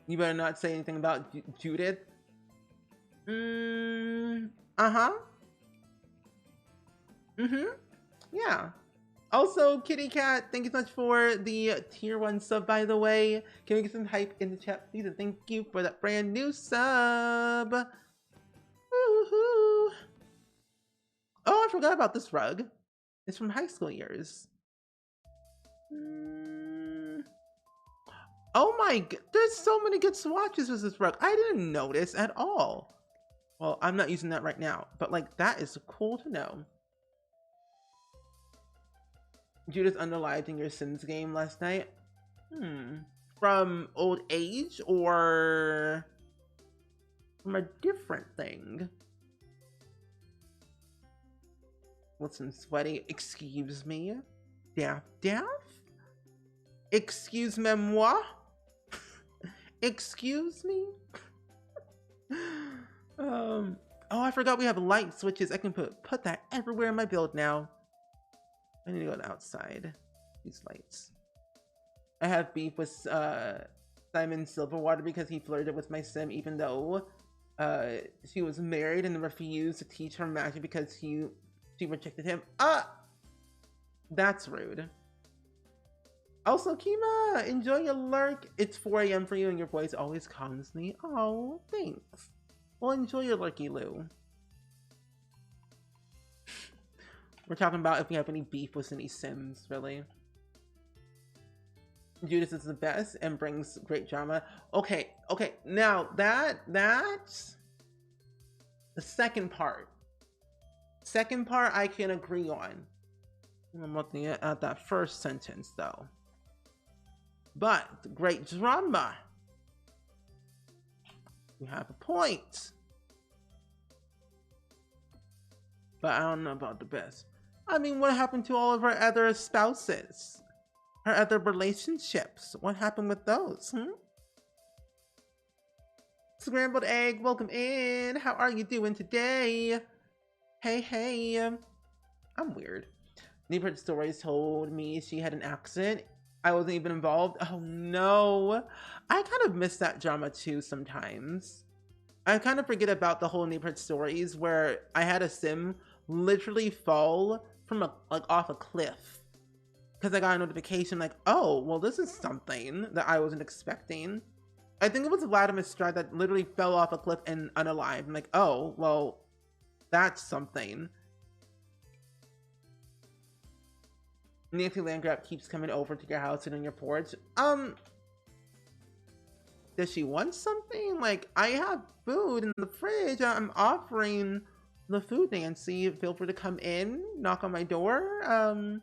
You better not say anything about Judith. Yeah. Also, Kitty Cat, thank you so much for the tier 1 sub, by the way. Can we get some hype in the chat, please? And thank you for that brand new sub. Woohoo! Oh, I forgot about this rug. It's from high school years. Oh my, there's so many good swatches with this rug. I didn't notice at all. Well, I'm not using that right now, but like, that is cool to know. Judith unalived in your Sims game last night? From old age or from a different thing? Listen, sweaty. Excuse me? Daff? Excuse moi? Excuse me? Oh, I forgot we have light switches. I can put that everywhere in my build now. I need to go outside. These lights. I have beef with Simon Silverwater because he flirted with my sim even though she was married and refused to teach her magic because she rejected him. That's rude. Also, Kima, enjoy your lurk. It's 4 a.m. for you and your voice always calms me. Oh, thanks. Well, enjoy your lurky Lou. We're talking about if we have any beef with any sims, really. Judith is the best and brings great drama. Okay, now that's the second part. Second part I can agree on. I'm looking at that first sentence though. But great drama. You have a point. But I don't know about the best. I mean, what happened to all of her other spouses? Her other relationships? What happened with those? Scrambled egg, welcome in. How are you doing today? Hey. I'm weird. Neighborhood Stories told me she had an accident. I wasn't even involved. Oh no. I kind of miss that drama too sometimes. I kind of forget about the whole Neighborhood Stories where I had a sim literally fall from off a cliff because I got a notification like, oh, well, this is something that I wasn't expecting. I think it was Vladimir Stride that literally fell off a cliff and unalive. I'm like, oh, well, that's something. Nancy Landgraf keeps coming over to your house and on your porch. Does she want something? Like, I have food in the fridge. I'm offering the food, Nancy. Feel free to come in, knock on my door.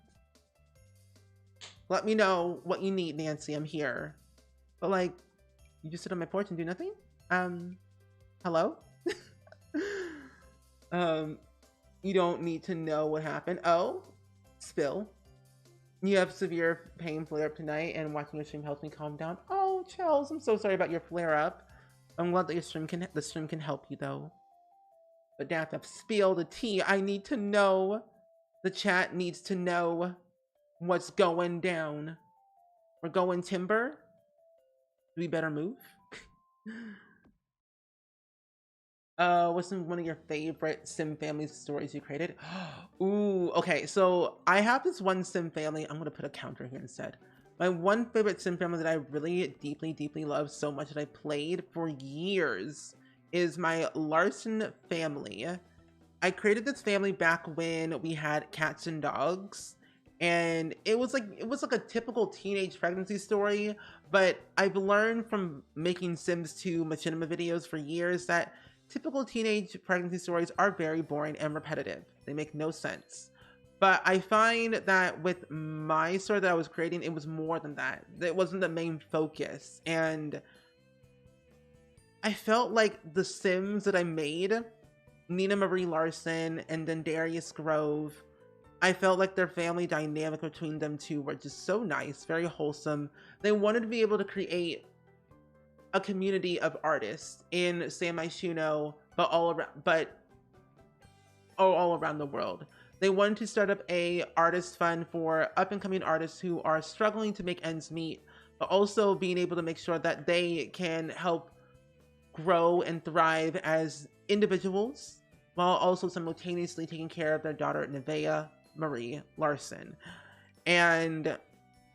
Let me know what you need, Nancy. I'm here. But like, you just sit on my porch and do nothing? Hello? You don't need to know what happened. Oh, spill. You have severe pain flare-up tonight, and watching your stream helps me calm down. Oh, Charles, I'm so sorry about your flare-up. I'm glad that the stream can help you though. But Daphne, spill the tea. I need to know. The chat needs to know what's going down. We're going timber. We better move. What's one of your favorite Sim family stories you created? Ooh, okay. So I have this one Sim family. I'm gonna put a counter here instead. My one favorite Sim family that I really deeply love so much that I played for years is my Larson family. I created this family back when we had cats and dogs, and it was like a typical teenage pregnancy story. But I've learned from making Sims 2 machinima videos for years that typical teenage pregnancy stories are very boring and repetitive. They make no sense. But I find that with my story that I was creating, it was more than that. It wasn't the main focus. And I felt like the Sims that I made, Nina Marie Larson and then Darius Grove, I felt like their family dynamic between them two were just so nice, very wholesome. They wanted to be able to create a community of artists in San Myshuno, but all around the world. They wanted to start up a artist fund for up and coming artists who are struggling to make ends meet, but also being able to make sure that they can help grow and thrive as individuals, while also simultaneously taking care of their daughter, Nevaeh Marie Larson. And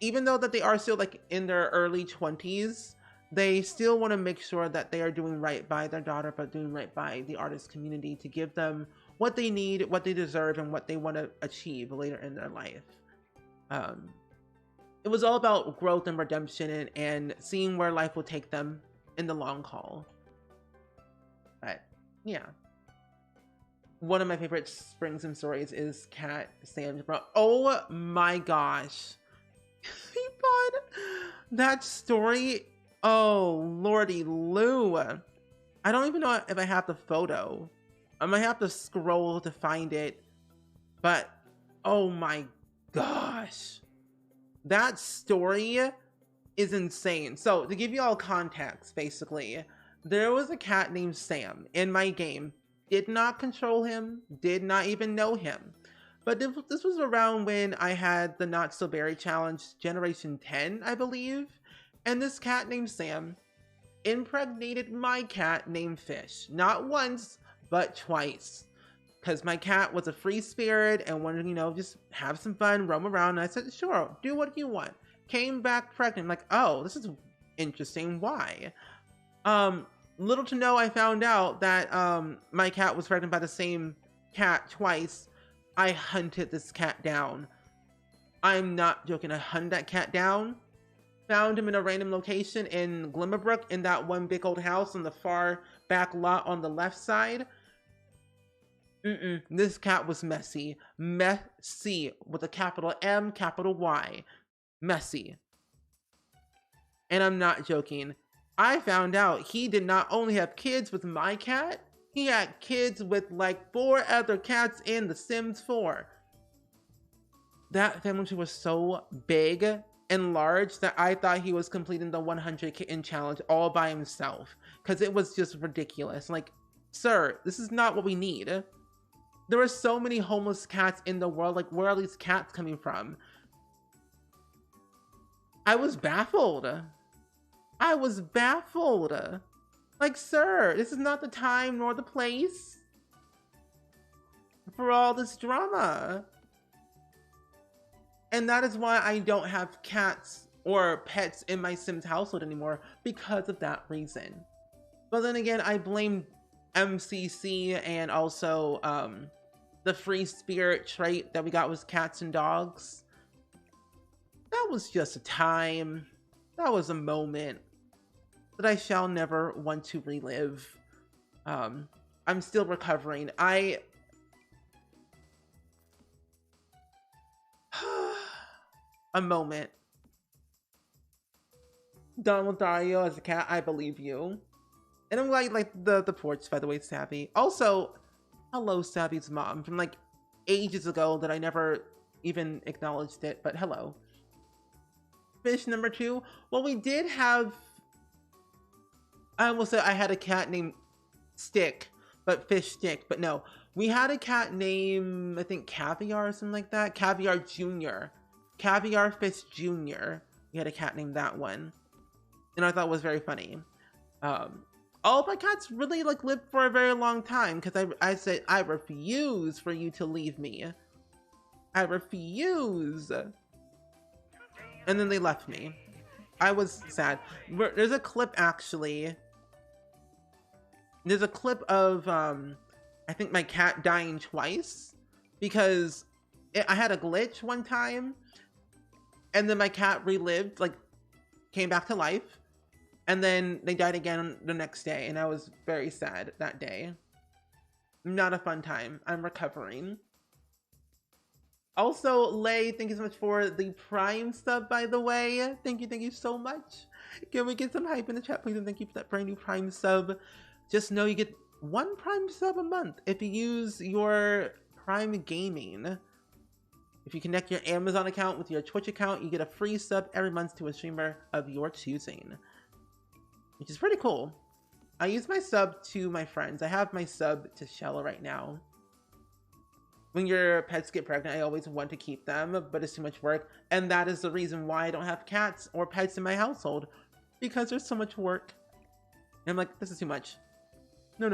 even though that they are still like in their early 20s, they still want to make sure that they are doing right by their daughter, but doing right by the artist community to give them what they need, what they deserve, and what they want to achieve later in their life. It was all about growth and redemption and seeing where life will take them in the long haul. But yeah. One of my favorite Spring Sim stories is Cat Sam's bro. Oh my gosh. Fun. That story. Oh, Lordy Lou. I don't even know if I have the photo. I might have to scroll to find it. But, oh my gosh. That story is insane. So, to give you all context, basically, there was a cat named Sam in my game. Did not control him, did not even know him. But this was around when I had the Not So Berry Challenge Generation 10, I believe. And this cat named Sam impregnated my cat named Fish. Not once, but twice. Because my cat was a free spirit and wanted to, just have some fun, roam around. And I said, sure, do what you want. Came back pregnant. I'm like, oh, this is interesting. Why? Little to know, I found out that my cat was pregnant by the same cat twice. I hunted this cat down. I'm not joking. I hunted that cat down. Found him in a random location in Glimmerbrook in that one big old house on the far back lot on the left side. This cat was messy. Messy with a capital M, capital Y. Messy. And I'm not joking. I found out he did not only have kids with my cat, he had kids with like 4 other cats in The Sims 4. that family tree was so big and large that I thought he was completing the 100 kitten challenge all by himself, because it was just ridiculous. Like, sir, this is not what we need. There are so many homeless cats in the world. Like, where are these cats coming from? I was baffled. I was baffled. Like, sir, this is not the time nor the place for all this drama. And that is why I don't have cats or pets in my Sims household anymore, because of that reason. But then again, I blame MCC and also the free spirit trait that we got with cats and dogs. That was just a time. That was a moment that I shall never want to relive. I'm still recovering. A moment. Donald Dario as a cat, I believe you. And I'm like the porch, by the way, Savvy. Also, hello, Savvy's mom, from like ages ago that I never even acknowledged it, but hello. Fish number 2. Well, we did have, I almost said I had a cat named Stick, but Fish Stick, but no. We had a cat named, I think, Caviar or something like that. Caviar Jr. Caviar Fish Jr. We had a cat named that one. And I thought it was very funny. All of my cats really like lived for a very long time, because I said, I refuse for you to leave me. I refuse. And then they left me. I was sad. There's a clip, actually. There's a clip of, I think my cat dying twice, because I had a glitch one time, and then my cat relived, like, came back to life, and then they died again the next day, and I was very sad that day. Not a fun time. I'm recovering. Also, Lay, thank you so much for the Prime sub, by the way. Thank you so much. Can we get some hype in the chat, please? And thank you for that brand new Prime sub. Just know you get 1 Prime sub a month if you use your Prime Gaming. If you connect your Amazon account with your Twitch account, you get a free sub every month to a streamer of your choosing, which is pretty cool. I use my sub to my friends. I have my sub to Shella right now. When your pets get pregnant, I always want to keep them, but it's too much work. And that is the reason why I don't have cats or pets in my household, because there's so much work. And I'm like, this is too much. No.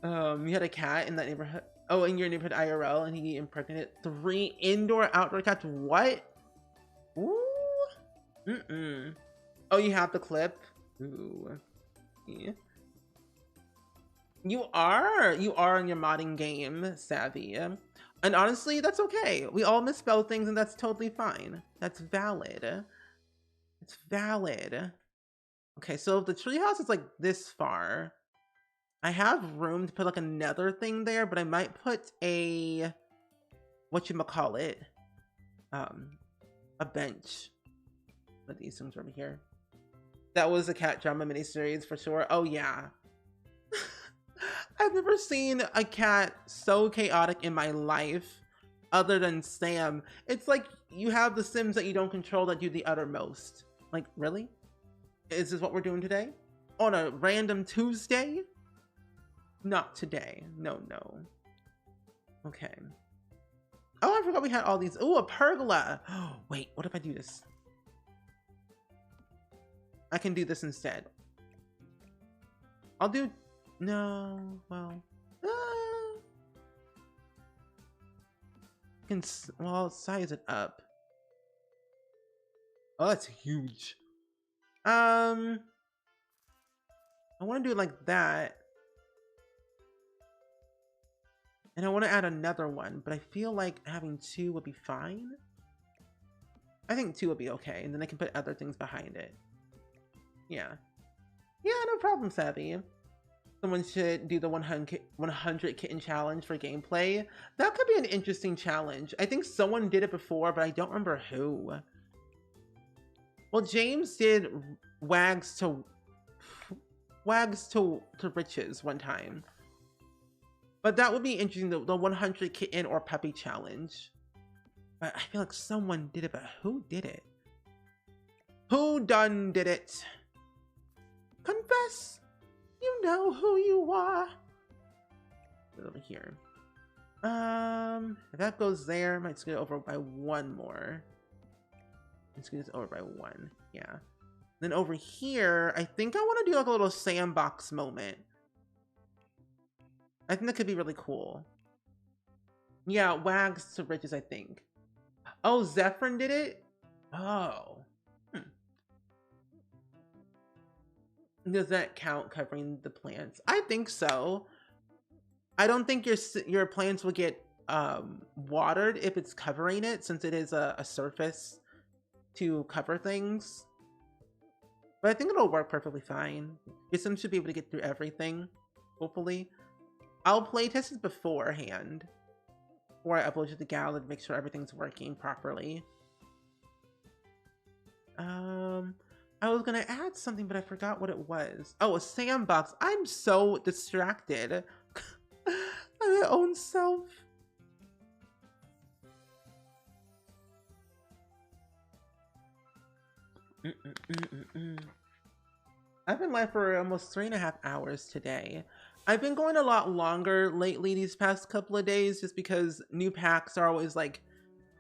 You had a cat in that neighborhood. Oh, in your neighborhood IRL, and he impregnated 3 indoor-outdoor cats. What? Ooh. Oh, you have the clip? Ooh. Yeah. You are in your modding game, Savvy. And honestly, that's okay. We all misspell things, and that's totally fine. That's valid. It's valid. Okay, so if the treehouse is like this far, I have room to put like another thing there, but I might put a, whatchamacallit, a bench. Put these things over here. That was a cat drama miniseries for sure. Oh yeah. I've never seen a cat so chaotic in my life other than Sam. It's like you have the Sims that you don't control that do the uttermost. Like, really? Is this what we're doing today? On a random Tuesday? Not today. No. Okay. Oh, I forgot we had all these. Oh, a pergola. Oh, wait, what if I do this? I can do this instead. I'll do... No, well... Well, size it up. Oh, that's huge. I want to do it like that. And I want to add another one, but I feel like having 2 would be fine. I think 2 would be okay, and then I can put other things behind it. Yeah. Yeah, no problem, Savvy. Someone should do the 100 kitten challenge for gameplay. That could be an interesting challenge. I think someone did it before, but I don't remember who. Well, James did Wags to Riches one time. But that would be interesting, the 100 kitten or puppy challenge. But I feel like someone did it, but who did it? Who done did it? Confess, you know who you are. Over here. If that goes there, I might scoot it over by one more. Let's scoot this over by one. Yeah. Then over here, I think I want to do like a little sandbox moment. I think that could be really cool. Yeah, Wags to Riches, I think. Oh, Zephyrin did it? Oh. Does that count covering the plants? I think so. I don't think your plants will get watered if it's covering it, since it is a surface to cover things. But I think it'll work perfectly fine. Your Sims should be able to get through everything, hopefully. I'll playtest it beforehand, before I upload to the gallery to make sure everything's working properly. I was gonna add something, but I forgot what it was. Oh, a sandbox. I'm so distracted. My own self. I've been live for almost 3.5 hours today. I've been going a lot longer lately these past couple of days just because new packs are always like,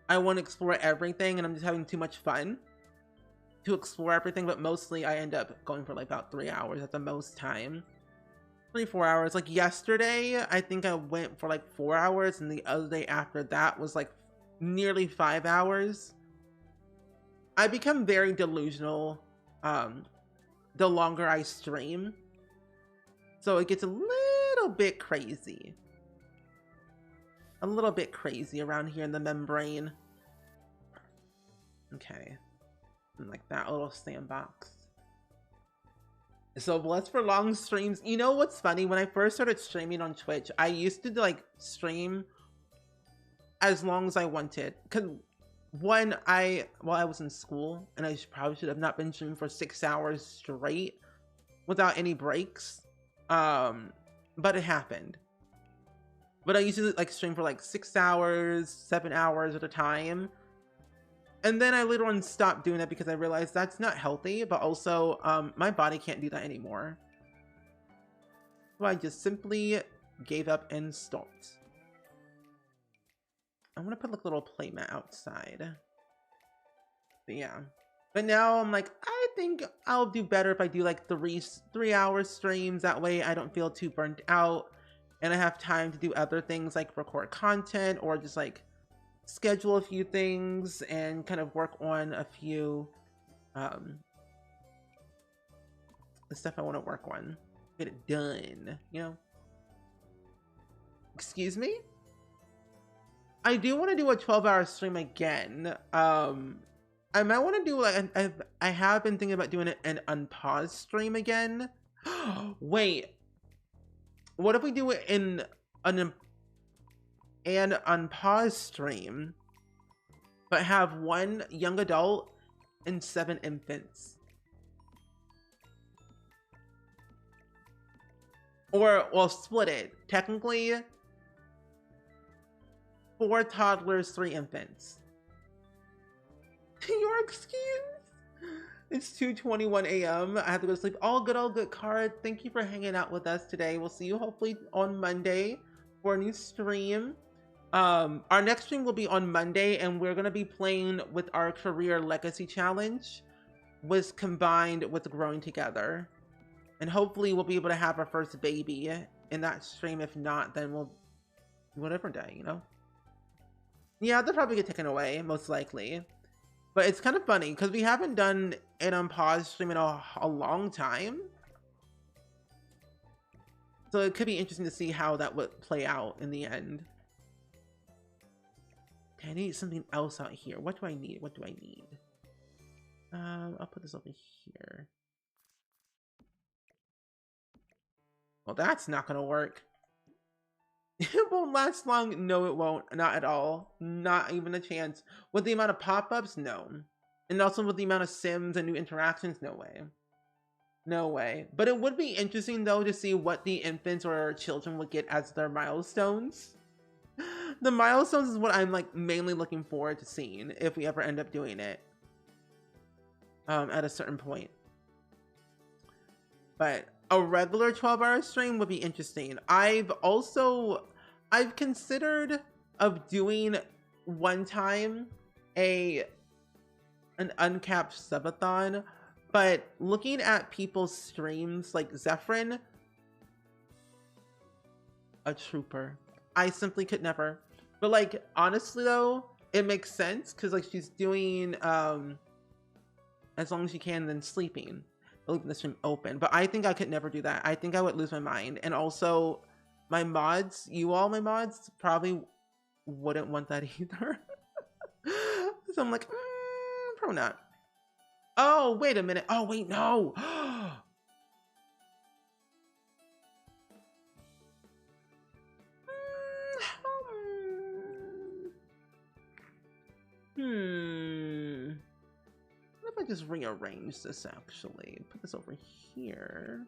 I want to explore everything and I'm just having too much fun to explore everything, but mostly I end up going for like about 3 hours at the most time. 3-4 hours. Like yesterday, I think I went for like 4 hours, and the other day after that was like nearly 5 hours. I become very delusional the longer I stream. So it gets a little bit crazy. A little bit crazy around here in the membrane. Okay. And like that little sandbox. So blessed for long streams. You know what's funny? When I first started streaming on Twitch, I used to like stream as long as I wanted. Cause I was in school, and I probably should have not been streaming for 6 hours straight without any breaks. But it happened. But I used to like stream for like 6 hours, 7 hours at a time. And then I later on stopped doing it because I realized that's not healthy, but also my body can't do that anymore. So I just simply gave up and stopped. I want to put like a little playmat outside. But yeah. But now I'm like, I think I'll do better if I do like 3-hour streams. That way I don't feel too burnt out. And I have time to do other things like record content or just like schedule a few things and kind of work on a few the stuff I want to work on. Get it done, you know? Excuse me? I do want to do a 12-hour stream again. I might want to do like I have been thinking about doing an unpaused stream again. Wait, what if we do it in an unpaused stream, but have 1 young adult and 7 infants? Or, well, split it. Technically, 4 toddlers, 3 infants. Your excuse? It's 2:21 a.m. I have to go to sleep. All good, Card. Thank you for hanging out with us today. We'll see you hopefully on Monday for a new stream. Our next stream will be on Monday, and we're going to be playing with our career legacy challenge, was combined with growing together. And hopefully we'll be able to have our first baby in that stream. If not, then we'll do a different day, you know? Yeah, they'll probably get taken away, most likely. But it's kind of funny, because we haven't done an unpaused stream in a long time. So it could be interesting to see how that would play out in the end. Okay, I need something else out here. What do I need? What do I need? I'll put this over here. Well, that's not gonna work. It won't last long. No, it won't. Not at all. Not even a chance. With the amount of pop-ups, no. And also with the amount of sims and new interactions, no way. No way. But it would be interesting though to see what the infants or children would get as their milestones. The milestones is what I'm like mainly looking forward to seeing if we ever end up doing it. At a certain point. But a regular 12-hour stream would be interesting. I've considered of doing one time an uncapped subathon, but looking at people's streams like Zephyrin, a trooper. I simply could never. But like honestly though, it makes sense because like she's doing as long as you can, then sleeping, leaving the stream open. But I think I could never do that. I think I would lose my mind. And also my mods, my mods probably wouldn't want that either. So I'm like, probably not. Oh, wait a minute. Oh, wait, no. What if I just rearrange this actually? Put this over here.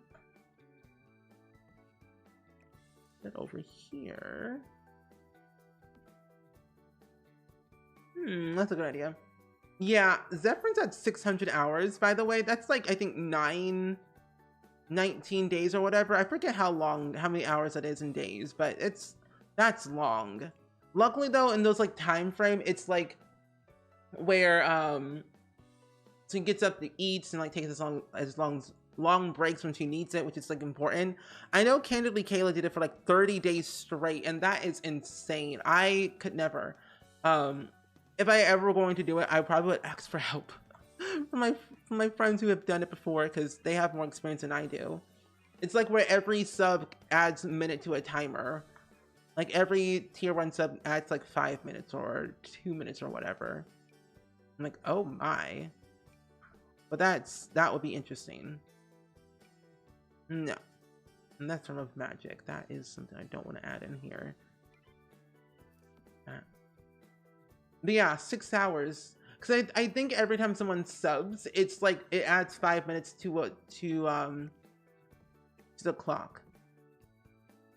That over here. That's a good idea. Yeah, Zephyr's at 600 hours, by the way. That's like, I think 19 days or whatever. I forget how many hours that is in days, but that's long. Luckily though, in those like time frame, it's like where so he gets up to eat and like takes as long breaks when she needs it, which is like important. I know candidly Kayla did it for like 30 days straight, and that is insane. I could never. If I ever were going to do it, I probably would ask for help from my friends who have done it before, because they have more experience than I do. It's like where every sub adds a minute to a timer. Like every tier 1 sub adds like 5 minutes or 2 minutes or whatever. I'm like, oh my. But that would be interesting. No. And that's Realm of Magic. That is something I don't want to add in here. But yeah, 6 hours. Because I think every time someone subs, it's like it adds 5 minutes to the clock.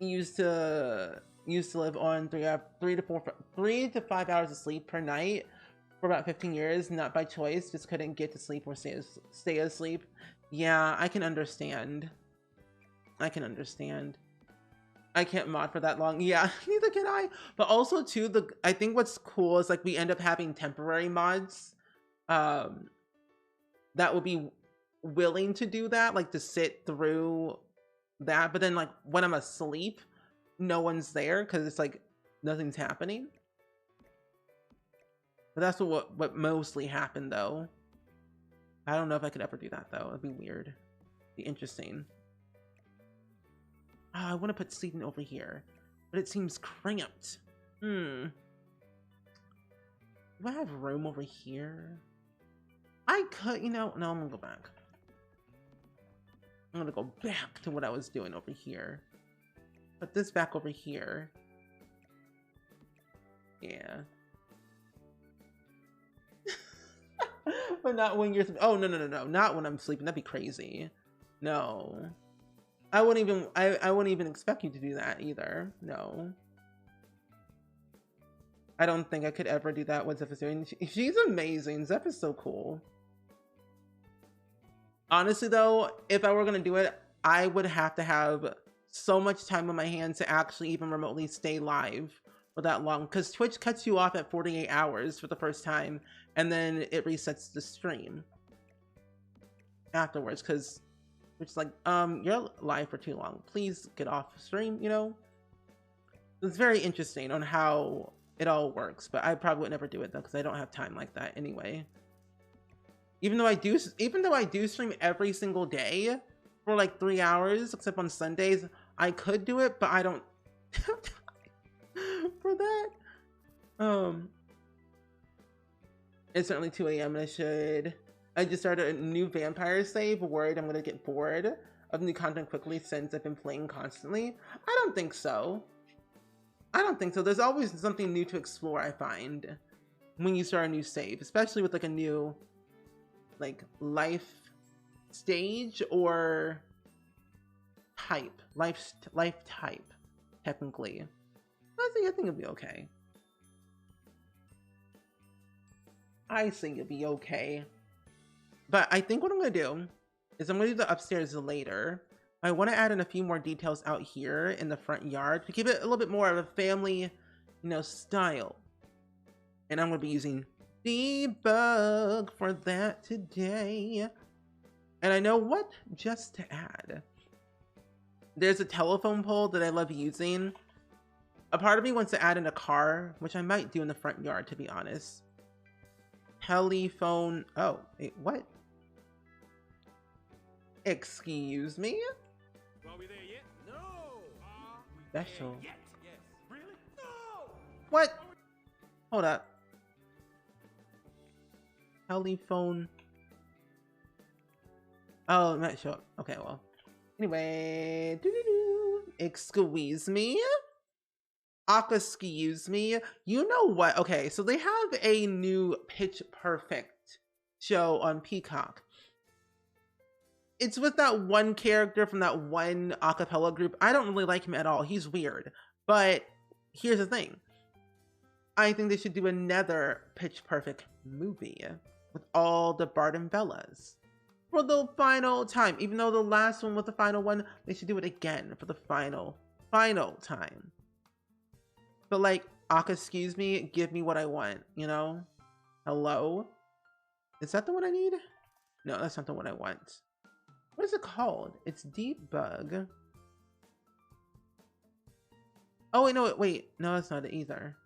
Used to live on 3 to 5 hours of sleep per night for about 15 years, not by choice, just couldn't get to sleep or stay asleep. Yeah, I can understand. I can't mod for that long. Yeah, neither can I. But also too, I think what's cool is like we end up having temporary mods that will be willing to do that, like to sit through that. But then like when I'm asleep, no one's there because it's like nothing's happening. But that's what mostly happened though. I don't know if I could ever do that though. It'd be weird. It'd be interesting. Oh, I want to put sleeping over here, but it seems cramped. Do I have room over here? I could, no, I'm gonna go back. I'm gonna go back to what I was doing over here. Put this back over here. Yeah. But not when you're, oh, no, not when I'm sleeping. That'd be crazy. No. I wouldn't even expect you to do that either. No. I don't think I could ever do that with Zephyr doing. She's amazing. Zeph is so cool. Honestly though, if I were gonna do it, I would have to have so much time on my hands to actually even remotely stay live for that long, because Twitch cuts you off at 48 hours for the first time, and then it resets the stream afterwards, because it's like, you're live for too long. Please get off stream, It's very interesting on how it all works, but I probably would never do it though, because I don't have time like that anyway. Even though I do stream every single day for like 3 hours, except on Sundays, I could do it, but I don't have time for that. It's certainly 2 a.m. and I just started a new vampire save, worried I'm gonna get bored of new content quickly since I've been playing constantly. I don't think so. There's always something new to explore, I find, when you start a new save, especially with like a new like life stage or type, life type, technically. I think it'll be okay. I think it'll be okay. But I think what I'm gonna do is I'm gonna do the upstairs later. I want to add in a few more details out here in the front yard to keep it a little bit more of a family, style. And I'm gonna be using debug for that today. And I know what just to add. There's a telephone pole that I love using. A part of me wants to add in a car, which I might do in the front yard, to be honest. Telephone. Oh, wait, what? Excuse me? Are we there yet? No. Special. Yes. Really? No. What? Hold up. Telephone. Oh, it might show up. Okay, well. Anyway. Excuse me? Excuse me? You know what? Okay, so they have a new Pitch Perfect show on Peacock. It's with that one character from that one acapella group. I don't really like him at all. He's weird. But here's the thing. I think they should do another Pitch Perfect movie with all the Bart and Bellas for the final time. Even though the last one was the final one, they should do it again for the final time. But like, excuse me, give me what I want, Hello? Is that the one I need? No, that's not the one I want. What is it called? It's Debug. Oh, wait, no, wait. No, that's not it either.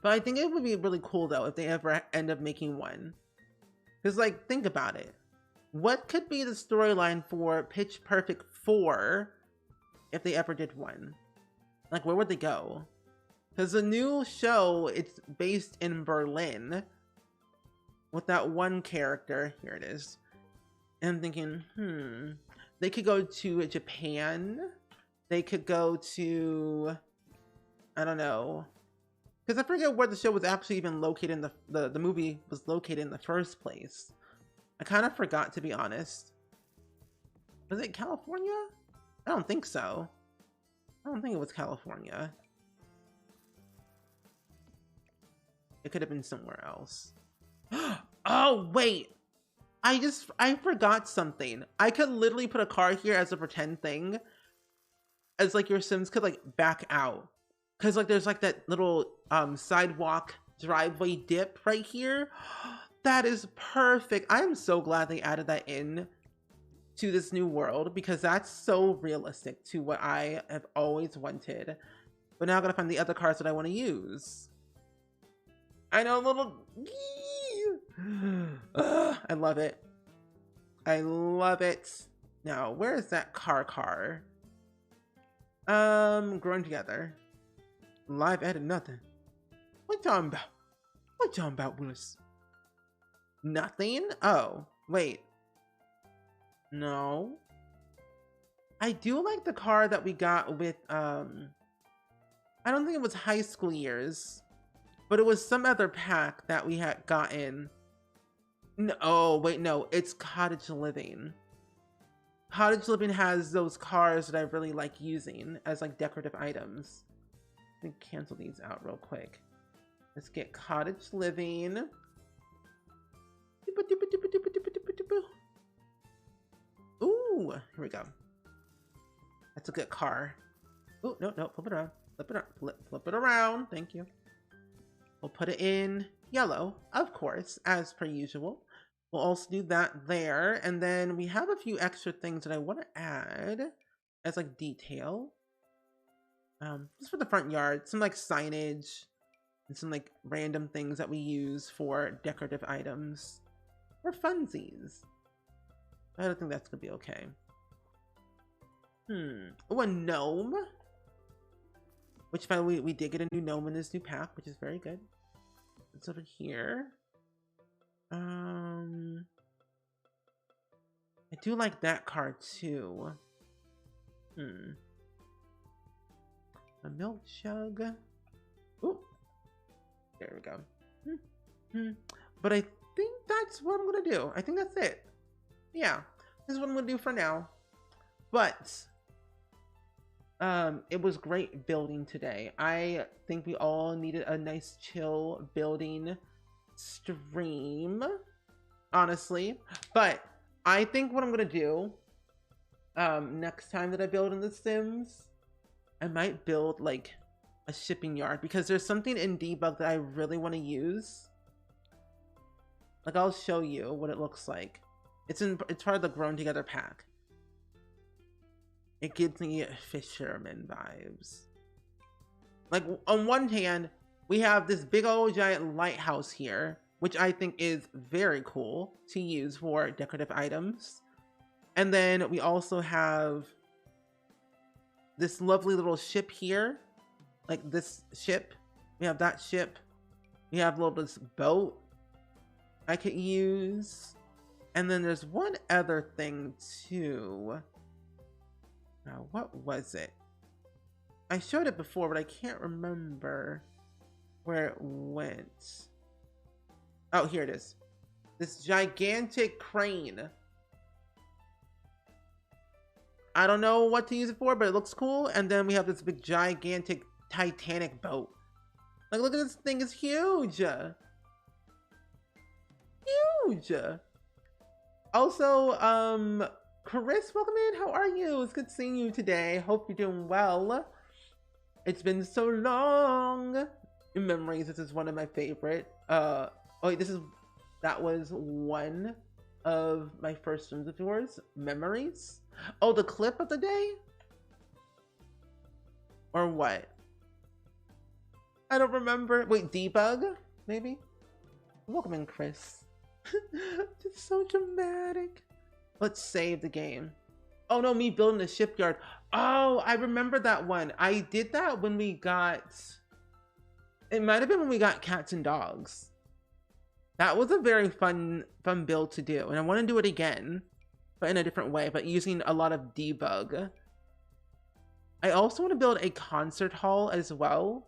But I think it would be really cool, though, if they ever end up making one. Because, like, think about it. What could be the storyline for Pitch Perfect 4 if they ever did one? Like, where would they go? Because the new show, it's based in Berlin. With that one character. Here it is. And I'm thinking, they could go to Japan. They could go to, I don't know. Because I forget where the show was actually even located in the movie was located in the first place. I kind of forgot, to be honest. Was it California? I don't think so. I don't think it was California. It could have been somewhere else. Oh, wait. I forgot something. I could literally put a car here as a pretend thing. As like your Sims could like back out. Cause like there's like that little sidewalk driveway dip right here. That is perfect. I am so glad they added that in to this new world because that's so realistic to what I have always wanted. But now I gotta find the other cars that I want to use. I know, little. I love it. I love it. Now, where is that car? Growing Together. Live edit, nothing. What you talking about? What you talking about, Willis? Nothing? Oh, wait. No. I do like the car that we got with, I don't think it was High School Years, but it was some other pack that we had gotten. No, oh, wait, no, it's Cottage Living. Cottage Living has those cars that I really like using as like decorative items. Let me cancel these out real quick. Let's get Cottage Living. Ooh, here we go. That's a good car. Oh, no, flip it around. Flip it around. Thank you. We'll put it in yellow, of course, as per usual. We'll also do that there. And then we have a few extra things that I want to add as like detail. Just for the front yard, some like signage and some like random things that we use for decorative items or funsies. I don't think that's gonna be okay. Oh, a gnome. Which, by the way, we did get a new gnome in this new pack, which is very good. It's over here. I do like that card too. A milk jug. Ooh. There we go. But I think that's what I'm gonna do. I think that's it. Yeah, this is what I'm gonna do for now. But it was great building today. I think we all needed a nice chill building stream, honestly. But I think what I'm gonna do next time that I build in The Sims, I might build like a shipping yard, because there's something in debug that I really want to use. Like, I'll show you what it looks like. It's part of the Grown Together pack. It gives me fisherman vibes. Like, on one hand, we have this big old giant lighthouse here, which I think is very cool to use for decorative items. And then we also have this lovely little ship here, like this ship. We have that ship. We have this boat I could use. And then there's one other thing too. Now, what was it? I showed it before, but I can't remember where it went. Oh, here it is. This gigantic crane. I don't know what to use it for, but it looks cool. And then we have this big gigantic Titanic boat. Like, look at this thing, it's huge. Huge. Also, Chris, welcome in. How are you? It's good seeing you today. Hope you're doing well. It's been so long. In Memories, this is one of my favorite. Oh wait, that was one of my first streams of yours. Memories? Oh, the clip of the day? Or what? I don't remember. Wait, debug? Maybe? Welcome in, Chris. Just so dramatic. Let's save the game. Oh no, me building a shipyard. Oh, I remember that one. I did that when we got... It might have been when we got cats and dogs. That was a very fun build to do. And I want to do it again, but in a different way, but using a lot of debug. I also want to build a concert hall as well,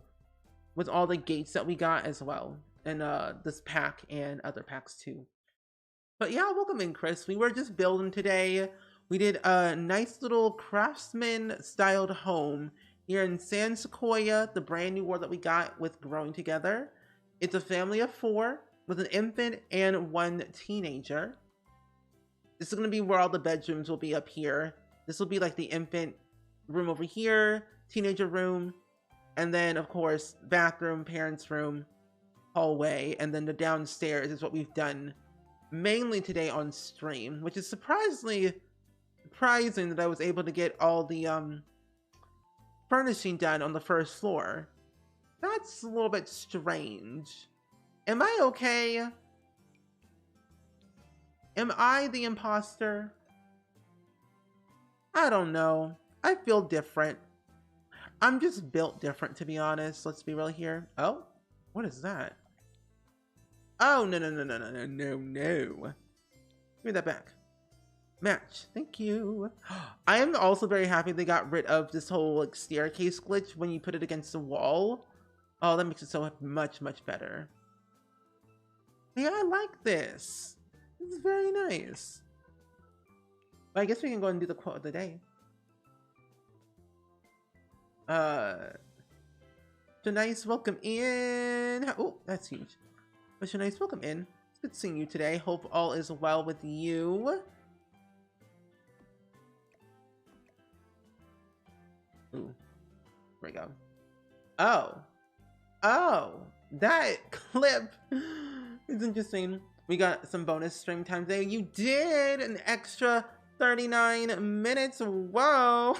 with all the gates that we got as well. And this pack and other packs too. But yeah, welcome in, Chris. We were just building today. We did a nice little craftsman styled home here in San Sequoia, the brand new world that we got with Growing Together. It's a family of 4 with an infant and 1 teenager. This is going to be where all the bedrooms will be up here. This will be like the infant room over here, teenager room, and then of course bathroom, parents room, hallway, and then the downstairs is what we've done mainly today on stream, which is surprising that I was able to get all the furnishing done on the first floor. That's a little bit strange. Am I okay? Am I the imposter? I don't know. I feel different. I'm just built different, to be honest. Let's be real here. Oh, what is that? Oh, no. Give me that back. Match. Thank you. I am also very happy they got rid of this whole like staircase glitch when you put it against the wall. Oh, that makes it so much better. Yeah, I like this. This is very nice. But I guess we can go and do the quote of the day. Shanice, welcome in. Oh, that's huge. But Shanice, welcome in. It's good seeing you today. Hope all is well with you. Ooh, here we go. Oh, that clip is interesting. We got some bonus stream time today. You did an extra 39 minutes. Whoa.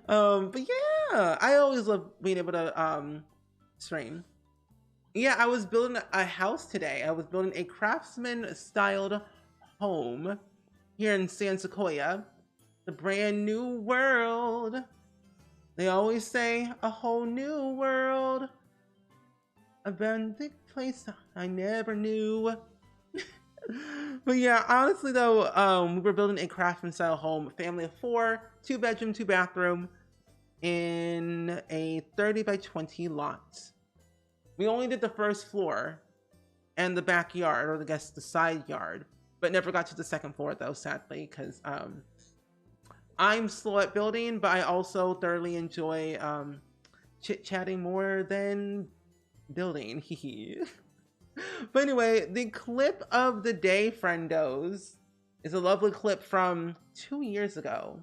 But yeah, I always love being able to stream. Yeah, I was building a house today. I was building a craftsman styled home here in San Sequoia, the brand new world. They always say a whole new world, a brand new place I never knew. But yeah, honestly though, we were building a craftsman style home, family of 4, 2 bedroom, 2 bathroom, in a 30 by 20 lot. We only did the first floor and the backyard, or I guess the side yard, but never got to the second floor though, sadly, because I'm slow at building, but I also thoroughly enjoy chit-chatting more than building. But anyway, the clip of the day, friendos, is a lovely clip from 2 years ago.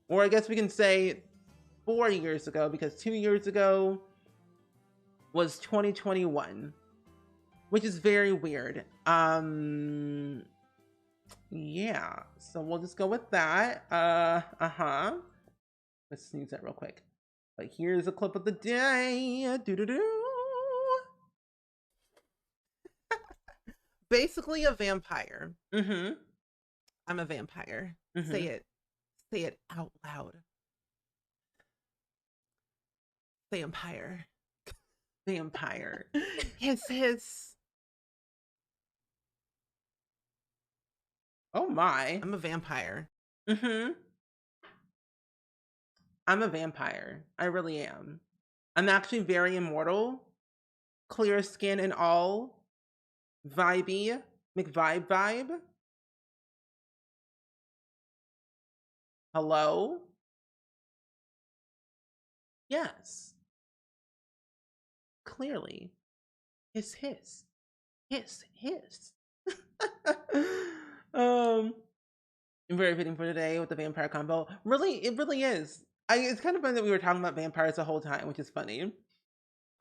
Or I guess we can say 4 years ago, because 2 years ago was 2021, which is very weird. Yeah, so we'll just go with that. Let's sneeze that real quick. But here's a clip of the day. Basically a vampire. I'm a vampire. Say it out loud. Vampire. Vampire. His. Oh my. I'm a vampire. I'm a vampire. I really am. I'm actually very immortal. Clear skin and all. Vibey. McVibe vibe. Hello? Yes. Clearly. Hiss. Very fitting for today with the vampire combo. Really, it really is. It's kind of funny that we were talking about vampires the whole time, which is funny.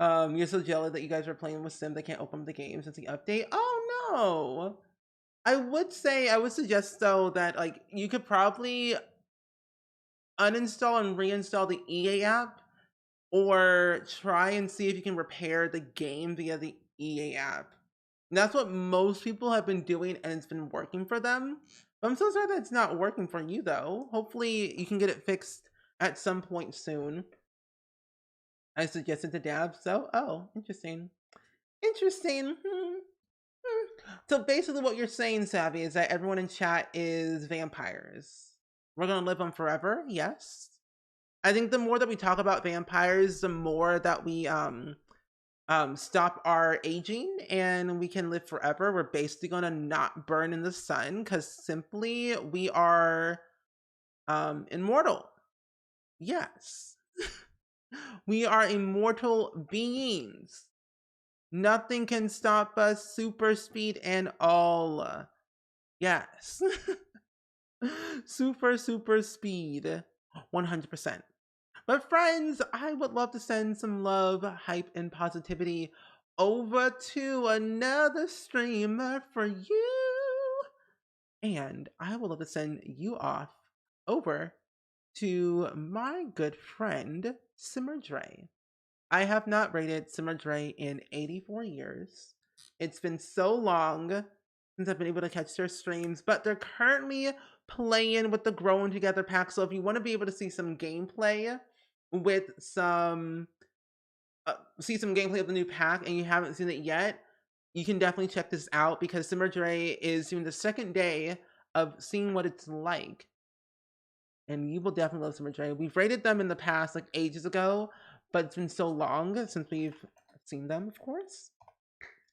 You're so jealous that you guys are playing with Sim. They can't open the game since the update. Oh no. I would suggest though that like you could probably uninstall and reinstall the EA app, or try and see if you can repair the game via the EA app. And that's what most people have been doing, and it's been working for them. But I'm so sorry that it's not working for you though. Hopefully you can get it fixed at some point soon. I suggested to Dab, so interesting. So basically what you're saying, Savvy, is that everyone in chat is vampires. We're gonna live on forever, yes. I think the more that we talk about vampires, the more that we stop our aging and we can live forever. We're basically gonna not burn in the sun because simply we are immortal. Yes. We are immortal beings. Nothing can stop us, super speed and all. Yes. super speed. 100%. But friends, I would love to send some love, hype, and positivity over to another streamer for you. And I would love to send you off over to my good friend, Simmer Dre. I have not rated Simmer Dre in 84 years. It's been so long since I've been able to catch their streams, but they're currently playing with the Growing Together pack. So if you want to be able to see some gameplay with some gameplay of the new pack and you haven't seen it yet, you can definitely check this out because Simmer Dre is doing the second day of seeing what it's like. And you will definitely love Simmer Dre. We've rated them in the past, like ages ago, but it's been so long since we've seen them, of course.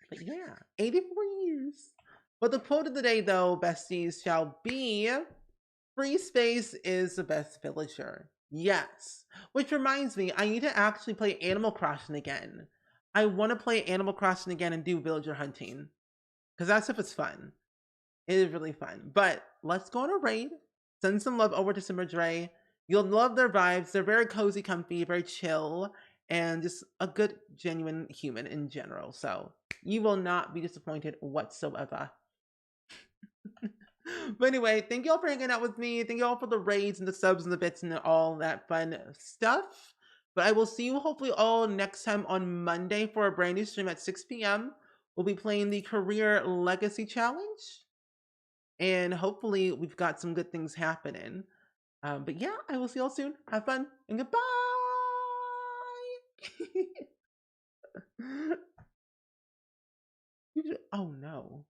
But yeah, 84 years. But the quote of the day, though, besties, shall be, free space is the best villager. Yes. Which reminds me, I need to actually play Animal Crossing again. I want to play Animal Crossing again and do villager hunting. Because that stuff is fun. It is really fun. But let's go on a raid. Send some love over to Simmer Dre. You'll love their vibes. They're very cozy, comfy, very chill, and just a good, genuine human in general. So you will not be disappointed whatsoever. But anyway, thank you all for hanging out with me. Thank you all for the raids and the subs and the bits and all that fun stuff. But I will see you hopefully all next time on Monday for a brand new stream at 6 p.m. We'll be playing the Career Legacy Challenge. And hopefully we've got some good things happening. But yeah, I will see y'all soon. Have fun and goodbye. Oh no.